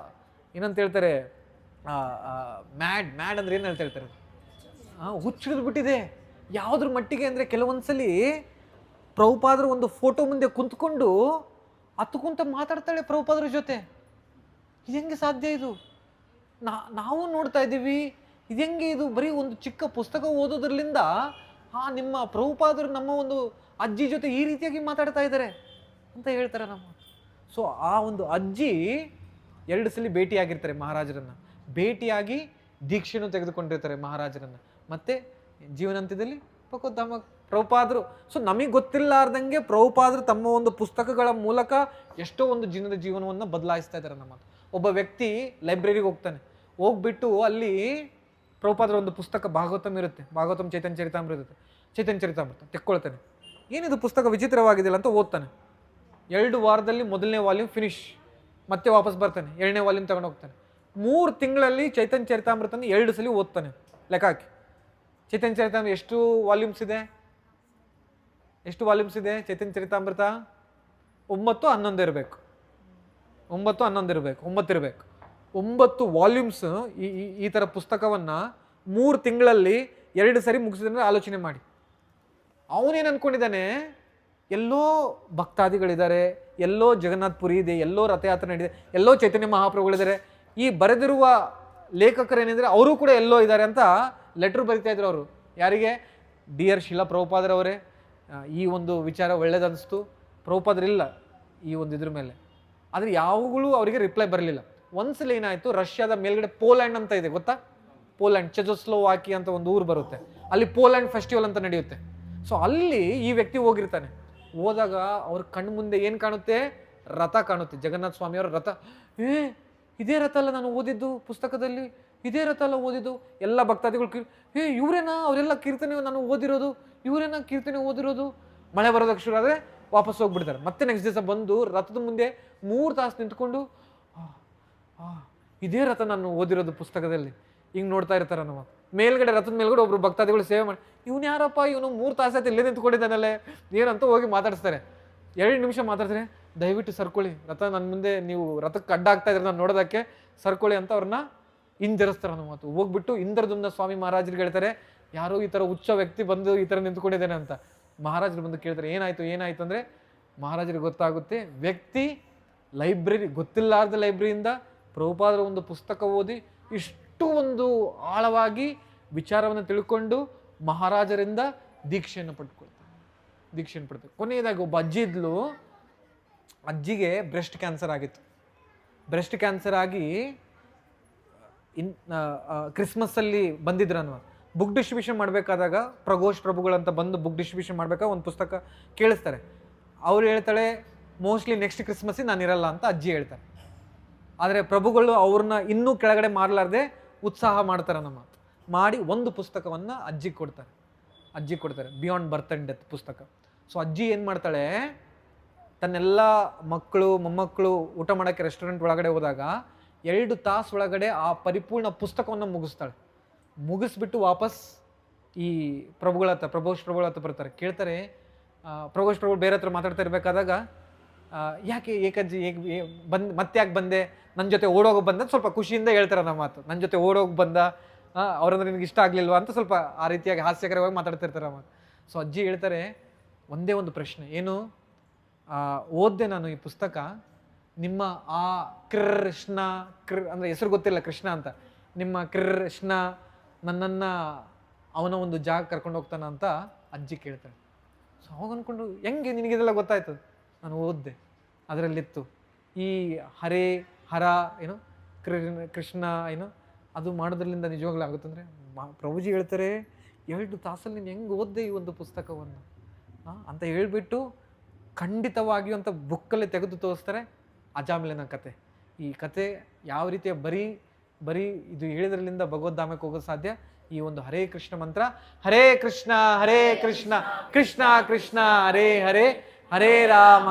S1: ಏನಂತ ಹೇಳ್ತಾರೆ, ಮ್ಯಾಡ್ ಅಂದ್ರೆ ಏನು ಹೇಳ್ತಾ ಹೇಳ್ತಾರೆ, ಹುಚ್ಚಿಡಿದು ಬಿಟ್ಟಿದೆ. ಯಾವುದ್ರ ಮಟ್ಟಿಗೆ ಅಂದರೆ ಕೆಲವೊಂದ್ಸಲಿ ಪ್ರಭುಪಾದರು ಒಂದು ಫೋಟೋ ಮುಂದೆ ಕುಂತ್ಕೊಂಡು ಕುಂತ ಮಾತಾಡ್ತಾಳೆ ಪ್ರಭುಪಾದರ ಜೊತೆ. ಇದು ಹೆಂಗೆ ಸಾಧ್ಯ, ಇದು ನಾವು ನೋಡ್ತಾ ಇದ್ದೀವಿ, ಇದು ಹೆಂಗೆ, ಇದು ಬರೀ ಒಂದು ಚಿಕ್ಕ ಪುಸ್ತಕ ಓದೋದ್ರಲ್ಲಿಂದ ನಿಮ್ಮ ಪ್ರಭುಪಾದರು ನಮ್ಮ ಒಂದು ಅಜ್ಜಿ ಜೊತೆ ಈ ರೀತಿಯಾಗಿ ಮಾತಾಡ್ತಾ ಇದ್ದಾರೆ ಅಂತ ಹೇಳ್ತಾರೆ ನಮ್ಮ. ಸೊ ಆ ಒಂದು ಅಜ್ಜಿ 2 ಸಲ ಭೇಟಿಯಾಗಿರ್ತಾರೆ ಮಹಾರಾಜರನ್ನು, ಭೇಟಿಯಾಗಿ ದೀಕ್ಷೆನೂ ತೆಗೆದುಕೊಂಡಿರ್ತಾರೆ ಮಹಾರಾಜರನ್ನು. ಮತ್ತು ಜೀವನಾಂತ್ಯದಲ್ಲಿ ಭಗವದ್ಧಾಮ ಪ್ರಭುಪಾದರು. ಸೊ ನಮಗೆ ಗೊತ್ತಿಲ್ಲಾರ್ದಂಗೆ ಪ್ರಭುಪಾದರು ತಮ್ಮ ಒಂದು ಪುಸ್ತಕಗಳ ಮೂಲಕ ಎಷ್ಟೋ ಒಂದು ಜೀವನವನ್ನು ಬದಲಾಯಿಸ್ತಾ ಇದ್ದಾರೆ ನಮ್ಮ. ಒಬ್ಬ ವ್ಯಕ್ತಿ ಲೈಬ್ರರಿಗೆ ಹೋಗ್ಬಿಟ್ಟು ಅಲ್ಲಿ ಪ್ರಭುಪಾದರ ಒಂದು ಪುಸ್ತಕ ಭಾಗವತಂ ಇರುತ್ತೆ, ಭಾಗವತಂ ಚೈತನ್ಯ ಚರಿತಾಮೃತ ಇರುತ್ತೆ, ಚೈತನ್ಯ ಚರಿತಾಮೃತ ತೆಕ್ಕೊಳ್ತಾನೆ. ಏನಿದು ಪುಸ್ತಕ ವಿಚಿತ್ರವಾಗಿದೆಯಲ್ಲ ಅಂತ ಓದ್ತಾನೆ. 2 ವಾರದಲ್ಲಿ 1ನೇ ವಾಲ್ಯೂಮ್ ಫಿನಿಶ್, ಮತ್ತೆ ವಾಪಸ್ ಬರ್ತಾನೆ, 2ನೇ ವಾಲ್ಯೂಮ್ ತಗೊಂಡು ಹೋಗ್ತಾನೆ. 3 ತಿಂಗಳಲ್ಲಿ ಚೈತನ್ಯ ಚರಿತಾಮೃತನ 2 ಸಲ ಓದ್ತಾನೆ. ಲೆಕ್ಕ ಹಾಕಿ, ಚೈತನ್ಯ ಚರಿತಾಮೃತ ಎಷ್ಟು ವಾಲ್ಯೂಮ್ಸ್ ಇದೆ ಚೈತನ್ಯ ಚರಿತಾಮೃತ? 9-11 ಇರಬೇಕು, 9 ವಾಲ್ಯೂಮ್ಸ್. ಈ ಥರ ಪುಸ್ತಕವನ್ನು 3 ತಿಂಗಳಲ್ಲಿ 2 ಸರಿ ಮುಗಿಸಿದ್ರೆ ಆಲೋಚನೆ ಮಾಡಿ. ಅವನೇನು ಅಂದ್ಕೊಂಡಿದ್ದಾನೆ, ಎಲ್ಲೋ ಭಕ್ತಾದಿಗಳಿದ್ದಾರೆ, ಎಲ್ಲೋ ಜಗನ್ನಾಥ ಪುರಿ ಇದೆ, ಎಲ್ಲೋ ರಥಯಾತ್ರೆ ನಡೆದಿದೆ, ಎಲ್ಲೋ ಚೈತನ್ಯ ಮಹಾಪ್ರಭುಗಳಿದ್ದಾರೆ, ಈ ಬರೆದಿರುವ ಲೇಖಕರು ಏನಿದ್ದಾರೆ ಅವರು ಕೂಡ ಎಲ್ಲೋ ಇದ್ದಾರೆ ಅಂತ ಲೆಟ್ರ್ ಬರಿತಾ ಇದ್ರು ಅವರು. ಯಾರಿಗೆ? ಡಿಯರ್ ಶಿಲಾ ಪ್ರಭುಪಾದರವರೇ, ಈ ಒಂದು ವಿಚಾರ ಒಳ್ಳೇದನ್ನಿಸ್ತು, ಪ್ರಭುಪಾದರಿಲ್ಲ ಈ ಒಂದು ಇದ್ರ ಮೇಲೆ. ಆದರೆ ಯಾವಾಗಲೂ ಅವರಿಗೆ ರಿಪ್ಲೈ ಬರಲಿಲ್ಲ. ಒಂದ್ಸಲ ಏನಾಯಿತು, ರಷ್ಯಾದ ಮೇಲ್ಗಡೆ ಪೋಲ್ಯಾಂಡ್ ಅಂತ ಇದೆ ಗೊತ್ತಾ, ಪೋಲ್ಯಾಂಡ್, ಚೆಜೋಸ್ಲೋವಾಕಿ ಅಂತ ಒಂದು ಊರು ಬರುತ್ತೆ, ಅಲ್ಲಿ ಪೋಲ್ಯಾಂಡ್ ಫೆಸ್ಟಿವಲ್ ಅಂತ ನಡೆಯುತ್ತೆ. ಸೊ ಅಲ್ಲಿ ಈ ವ್ಯಕ್ತಿ ಹೋಗಿರ್ತಾನೆ. ಹೋದಾಗ ಅವ್ರ ಕಣ್ಣು ಮುಂದೆ ಏನು ಕಾಣುತ್ತೆ, ರಥ ಕಾಣುತ್ತೆ, ಜಗನ್ನಾಥ ಸ್ವಾಮಿಯವರ ರಥ. ಇದೇ ರಥ ಅಲ್ಲ ನಾನು ಓದಿದ್ದು ಪುಸ್ತಕದಲ್ಲಿ, ಇದೇ ರಥ ಅಲ್ಲ ಓದಿದ್ದು. ಎಲ್ಲ ಭಕ್ತಾದಿಗಳು ಇವರೇನಾ ಅವರೆಲ್ಲ ಕೀರ್ತನೆ ನಾನು ಓದಿರೋದು, ಇವರೇನಾ ಕೀರ್ತನೆ ಓದಿರೋದು. ಮಳೆ ಬರೋದಕ್ಕೆ ಶುರು ಆದರೆ ವಾಪಸ್ ಹೋಗ್ಬಿಡ್ತಾರೆ. ಮತ್ತೆ ನೆಕ್ಸ್ಟ್ ದಿವಸ ಬಂದು ರಥದ ಮುಂದೆ 3 ತಾಸು ನಿಂತ್ಕೊಂಡು ಇದೇ ರಥ ನಾನು ಓದಿರೋದು ಪುಸ್ತಕದಲ್ಲಿ, ಹಿಂಗೆ ನೋಡ್ತಾ ಇರ್ತಾರೆ ನಮ್ಮ. ಮೇಲ್ಗಡೆ ರಥದ ಮೇಲ್ಗಡೆ ಒಬ್ರು ಭಕ್ತಾದಿಗಳು ಸೇವೆ ಮಾಡಿ, ಇವನು ಯಾರಪ್ಪ, ಇವನು 3 ತಾಸು ಆಯ್ತು ಇಲ್ಲೇ ನಿಂತ್ಕೊಂಡಿದ್ದಾನಲ್ಲೇ ಏನಂತ ಹೋಗಿ ಮಾತಾಡಿಸ್ತಾರೆ. 2 ನಿಮಿಷ ಮಾತಾಡ್ತಾರೆ, ದಯವಿಟ್ಟು ಸರ್ಕೊಳ್ಳಿ, ರಥ ನನ್ನ ಮುಂದೆ ನೀವು ರಥಕ್ಕೆ ಅಡ್ಡ ಆಗ್ತಾ ಇದ್ರೆ ನಾನು ನೋಡೋದಕ್ಕೆ ಸರ್ಕೊಳ್ಳಿ ಅಂತ ಅವ್ರನ್ನ ಹಿಂಜರಿಸ್ತಾರೆ ಅನ್ನೋ ಮಾತು. ಹೋಗ್ಬಿಟ್ಟು ಇಂದ್ರದುಮ್ನ ಸ್ವಾಮಿ ಮಹಾರಾಜರಿಗೆ ಹೇಳ್ತಾರೆ, ಯಾರೋ ಈ ಥರ ಹುಚ್ಚ ವ್ಯಕ್ತಿ ಬಂದು ಈ ಥರ ನಿಂತ್ಕೊಂಡಿದ್ದೇನೆ ಅಂತ. ಮಹಾರಾಜರು ಬಂದು ಕೇಳ್ತಾರೆ, ಏನಾಯ್ತು ಅಂದರೆ ಮಹಾರಾಜರಿಗೆ ಗೊತ್ತಾಗುತ್ತೆ, ವ್ಯಕ್ತಿ ಲೈಬ್ರರಿ, ಗೊತ್ತಿಲ್ಲಾರ್ದ ಲೈಬ್ರರಿಯಿಂದ ಪ್ರಭುಪಾದರ ಒಂದು ಪುಸ್ತಕ ಓದಿ ಇಷ್ಟು ಅಷ್ಟು ಒಂದು ಆಳವಾಗಿ ವಿಚಾರವನ್ನು ತಿಳ್ಕೊಂಡು ಮಹಾರಾಜರಿಂದ ದೀಕ್ಷೆಯನ್ನು ಪಡ್ಕೊಳ್ತಾರೆ. ಕೊನೆಯದಾಗಿ ಒಬ್ಬ ಅಜ್ಜಿ ಇದ್ಲು. ಅಜ್ಜಿಗೆ ಬ್ರೆಸ್ಟ್ ಕ್ಯಾನ್ಸರ್ ಆಗಿತ್ತು. ಬ್ರೆಸ್ಟ್ ಕ್ಯಾನ್ಸರ್ ಆಗಿ ಕ್ರಿಸ್ಮಸ್ಸಲ್ಲಿ ಬಂದಿದ್ರನ್ವ ಬುಕ್ ಡಿಸ್ಟ್ರಿಬ್ಯೂಷನ್ ಮಾಡಬೇಕಾದಾಗ ಪ್ರಘೋಷ್ ಪ್ರಭುಗಳಂತ ಬಂದು ಬುಕ್ ಡಿಸ್ಟ್ರಿಬ್ಯೂಷನ್ ಮಾಡಬೇಕಾ ಒಂದು ಪುಸ್ತಕ ಕೇಳಿಸ್ತಾರೆ. ಅವ್ರು ಹೇಳ್ತಾಳೆ ಮೋಸ್ಟ್ಲಿ ನೆಕ್ಸ್ಟ್ ಕ್ರಿಸ್ಮಸ್ಸಿಗೆ ನಾನು ಇರಲ್ಲ ಅಂತ ಅಜ್ಜಿ ಹೇಳ್ತಾರೆ. ಆದರೆ ಪ್ರಭುಗಳು ಅವ್ರನ್ನ ಇನ್ನೂ ಕೆಳಗಡೆ ಮಾರಲಾರ್ದೆ ಉತ್ಸಾಹ ಮಾಡ್ತಾರೆ. ಮಾಡಿ ಒಂದು ಪುಸ್ತಕವನ್ನು ಅಜ್ಜಿಗೆ ಕೊಡ್ತಾರೆ, ಬಿಯಾಂಡ್ ಬರ್ತ್ ಆ್ಯಂಡ್ ಡೆತ್ ಪುಸ್ತಕ. ಸೊ ಅಜ್ಜಿ ಏನು ಮಾಡ್ತಾಳೆ, ತನ್ನೆಲ್ಲ ಮಕ್ಕಳು ಮೊಮ್ಮಕ್ಕಳು ಊಟ ಮಾಡೋಕ್ಕೆ ರೆಸ್ಟೋರೆಂಟ್ ಒಳಗಡೆ ಹೋದಾಗ 2 ತಾಸು ಒಳಗಡೆ ಆ ಪರಿಪೂರ್ಣ ಪುಸ್ತಕವನ್ನು ಮುಗಿಸ್ಬಿಟ್ಟು ವಾಪಸ್ ಈ ಪ್ರಭೋಷ್ ಪ್ರಭುಗಳ ಹತ್ರ ಬರ್ತಾರೆ. ಕೇಳ್ತಾರೆ, ಪ್ರಭೋಷ್ ಪ್ರಭುಗಳು ಬೇರೆ ಹತ್ರ ಮಾತಾಡ್ತಾ ಇರಬೇಕಾದಾಗ ಯಾಕೆ ಏಕಜ್ಜಿ ಮತ್ತೆ ಯಾಕೆ ಬಂದೆ, ನನ್ನ ಜೊತೆ ಓಡೋಗಿ ಬಂದ ಸ್ವಲ್ಪ ಖುಷಿಯಿಂದ ಹೇಳ್ತಾರೆ ನಮ್ಮ ಮಾತು. ನನ್ನ ಜೊತೆ ಓಡೋಗಿ ಬಂದ, ಅವ್ರಂದ್ರೆ ನಿನಗೆ ಇಷ್ಟ ಆಗಲಿಲ್ವಾ ಅಂತ ಸ್ವಲ್ಪ ಆ ರೀತಿಯಾಗಿ ಹಾಸ್ಯಕರವಾಗಿ ಮಾತಾಡ್ತಿರ್ತಾರೆ ಅಮ್ಮ. ಸೊ ಅಜ್ಜಿ ಹೇಳ್ತಾರೆ, ಒಂದೇ ಒಂದು ಪ್ರಶ್ನೆ, ಏನು ಓದ್ದೆ ನಾನು ಈ ಪುಸ್ತಕ, ನಿಮ್ಮ ಆ ಕೃಷ್ಣ ಅಂದರೆ ಹೆಸರು ಗೊತ್ತಿಲ್ಲ ಕೃಷ್ಣ ಅಂತ, ನಿಮ್ಮ ಕೃಷ್ಣ ನನ್ನನ್ನು ಅವನ ಒಂದು ಜಾಗ ಕರ್ಕೊಂಡು ಹೋಗ್ತಾನ ಅಂತ ಅಜ್ಜಿ ಕೇಳ್ತಾಳೆ. ಸೊ ಅವಾಗ ಅಂದ್ಕೊಂಡು ಹೆಂಗೆ ನಿನಗಿದೆಲ್ಲ ಗೊತ್ತಾಯ್ತು? ನಾನು ಓದಿದೆ, ಅದರಲ್ಲಿತ್ತು ಈ ಹರ ಏನು ಕೃಷ್ಣ ಏನು ಅದು ಮಾಡೋದ್ರಲ್ಲಿಂದ ನಿಜವಾಗ್ಲೂ ಆಗುತ್ತಂದರೆ ಪ್ರಭುಜಿ ಹೇಳ್ತಾರೆ 2 ತಾಸಲ್ಲಿ ನೀನು ಹೆಂಗೆ ಓದ್ದೆ ಈ ಒಂದು ಪುಸ್ತಕವನ್ನು ಅಂತ ಹೇಳ್ಬಿಟ್ಟು ಖಂಡಿತವಾಗಿಯೂ ಅಂತ ಬುಕ್ಕಲ್ಲಿ ತೆಗೆದು ತೋರಿಸ್ತಾರೆ ಅಜಾಮಿಲನ ಕತೆ. ಈ ಕತೆ ಯಾವ ರೀತಿಯ ಬರೀ ಇದು ಹೇಳಿದ್ರಲ್ಲಿಂದ ಭಗವದ್ಧಾಮಕ್ಕೆ ಹೋಗೋದು ಸಾಧ್ಯ. ಈ ಒಂದು ಹರೇ ಕೃಷ್ಣ ಮಂತ್ರ, ಹರೇ ಕೃಷ್ಣ ಕೃಷ್ಣ ಕೃಷ್ಣ ಹರೇ ಹರೇ, ಹರೇ ರಾಮ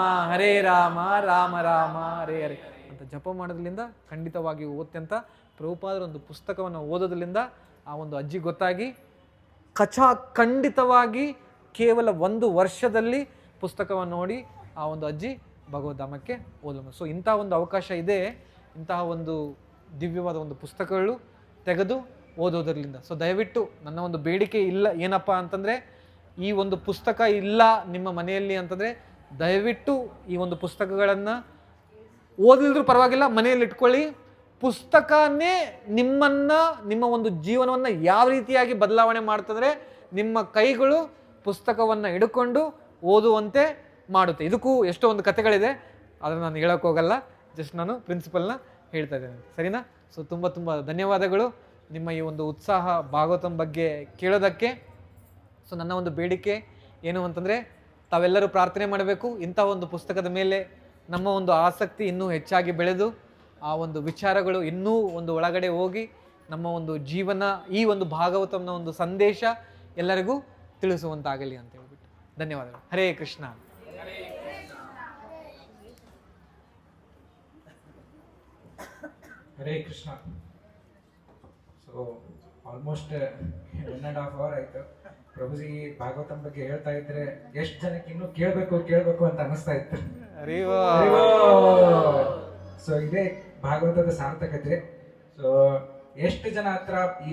S1: ರಾಮ ರಾಮ ಹರೇ ಹರೇ ಅಂತ ಜಪ ಮಾಡೋದ್ರಿಂದ ಖಂಡಿತವಾಗಿ ಓದ್ತಂತ ಪ್ರಭುಪಾದರ ಒಂದು ಪುಸ್ತಕವನ್ನು ಓದೋದ್ರಿಂದ ಆ ಒಂದು ಅಜ್ಜಿ ಗೊತ್ತಾಗಿ ಖಂಡಿತವಾಗಿ ಕೇವಲ 1 ವರ್ಷದಲ್ಲಿ ಪುಸ್ತಕವನ್ನು ನೋಡಿ ಆ ಒಂದು ಅಜ್ಜಿ ಭಗವದ್ಧಾಮಕ್ಕೆ ಓದಲು. ಸೊ ಇಂತಹ ಒಂದು ಅವಕಾಶ ಇದೆ, ಇಂತಹ ಒಂದು ದಿವ್ಯವಾದ ಒಂದು ಪುಸ್ತಕಗಳು ತೆಗೆದು ಓದೋದ್ರಲ್ಲಿಂದ. ಸೊ ದಯವಿಟ್ಟು ನನ್ನ ಒಂದು ಬೇಡಿಕೆ ಇಲ್ಲ ಏನಪ್ಪ ಅಂತಂದರೆ, ಈ ಒಂದು ಪುಸ್ತಕ ಇಲ್ಲ ನಿಮ್ಮ ಮನೆಯಲ್ಲಿ ಅಂತಂದರೆ ದಯವಿಟ್ಟು ಈ ಒಂದು ಪುಸ್ತಕಗಳನ್ನು ಓದಲಿದ್ರೂ ಪರವಾಗಿಲ್ಲ, ಮನೆಯಲ್ಲಿ ಇಟ್ಕೊಳ್ಳಿ. ಪುಸ್ತಕನೇ ನಿಮ್ಮ ಒಂದು ಜೀವನವನ್ನು ಯಾವ ರೀತಿಯಾಗಿ ಬದಲಾವಣೆ ಮಾಡ್ತಂದರೆ ನಿಮ್ಮ ಕೈಗಳು ಪುಸ್ತಕವನ್ನು ಹಿಡ್ಕೊಂಡು ಓದುವಂತೆ ಮಾಡುತ್ತೆ. ಇದಕ್ಕೂ ಎಷ್ಟೋ ಒಂದು ಕಥೆಗಳಿದೆ, ಅದನ್ನು ನಾನು ಹೇಳೋಕ್ಕೆ ಹೋಗಲ್ಲ, ಜಸ್ಟ್ ನಾನು ಪ್ರಿನ್ಸಿಪಲ್ನ ಹೇಳ್ತಾ ಇದ್ದೇನೆ, ಸರಿನಾ? ಸೊ ತುಂಬ ಧನ್ಯವಾದಗಳು ನಿಮ್ಮ ಈ ಒಂದು ಉತ್ಸಾಹ ಭಾಗವತಂ ಬಗ್ಗೆ ಕೇಳೋದಕ್ಕೆ. ಸೊ ನನ್ನ ಒಂದು ಬೇಡಿಕೆ ಏನು ಅಂತಂದರೆ, ತಾವೆಲ್ಲರೂ ಪ್ರಾರ್ಥನೆ ಮಾಡಬೇಕು, ಇಂಥ ಒಂದು ಪುಸ್ತಕದ ಮೇಲೆ ನಮ್ಮ ಒಂದು ಆಸಕ್ತಿ ಇನ್ನೂ ಹೆಚ್ಚಾಗಿ ಬೆಳೆದು ಆ ಒಂದು ವಿಚಾರಗಳು ಇನ್ನೂ ಒಂದು ಒಳಗಡೆ ಹೋಗಿ ನಮ್ಮ ಒಂದು ಜೀವನ, ಈ ಒಂದು ಭಾಗವತಂನ ಒಂದು ಸಂದೇಶ ಎಲ್ಲರಿಗೂ ತಿಳಿಸುವಂತಾಗಲಿ ಅಂತ ಹೇಳ್ಬಿಟ್ಟು ಧನ್ಯವಾದಗಳು. Hare Krishna.
S2: Hare Krishna. So almost 1.5 hour ಆಯ್ತು. ಪ್ರಭುಜಿ ಭಾಗವತಂ ಬಗ್ಗೆ ಹೇಳ್ತಾ ಇದ್ರೆ ಎಷ್ಟು ಜನಕ್ಕೆ ಇನ್ನೂ ಕೇಳಬೇಕು ಅಂತ ಅನಿಸ್ತಾ ಇತ್ತು. ಸೊ ಇದೇ ಭಾಗವತದ ಸಾರ್ಥಕತೆ. ಸೊ ಎಷ್ಟು ಜನ ಹತ್ರ ಈ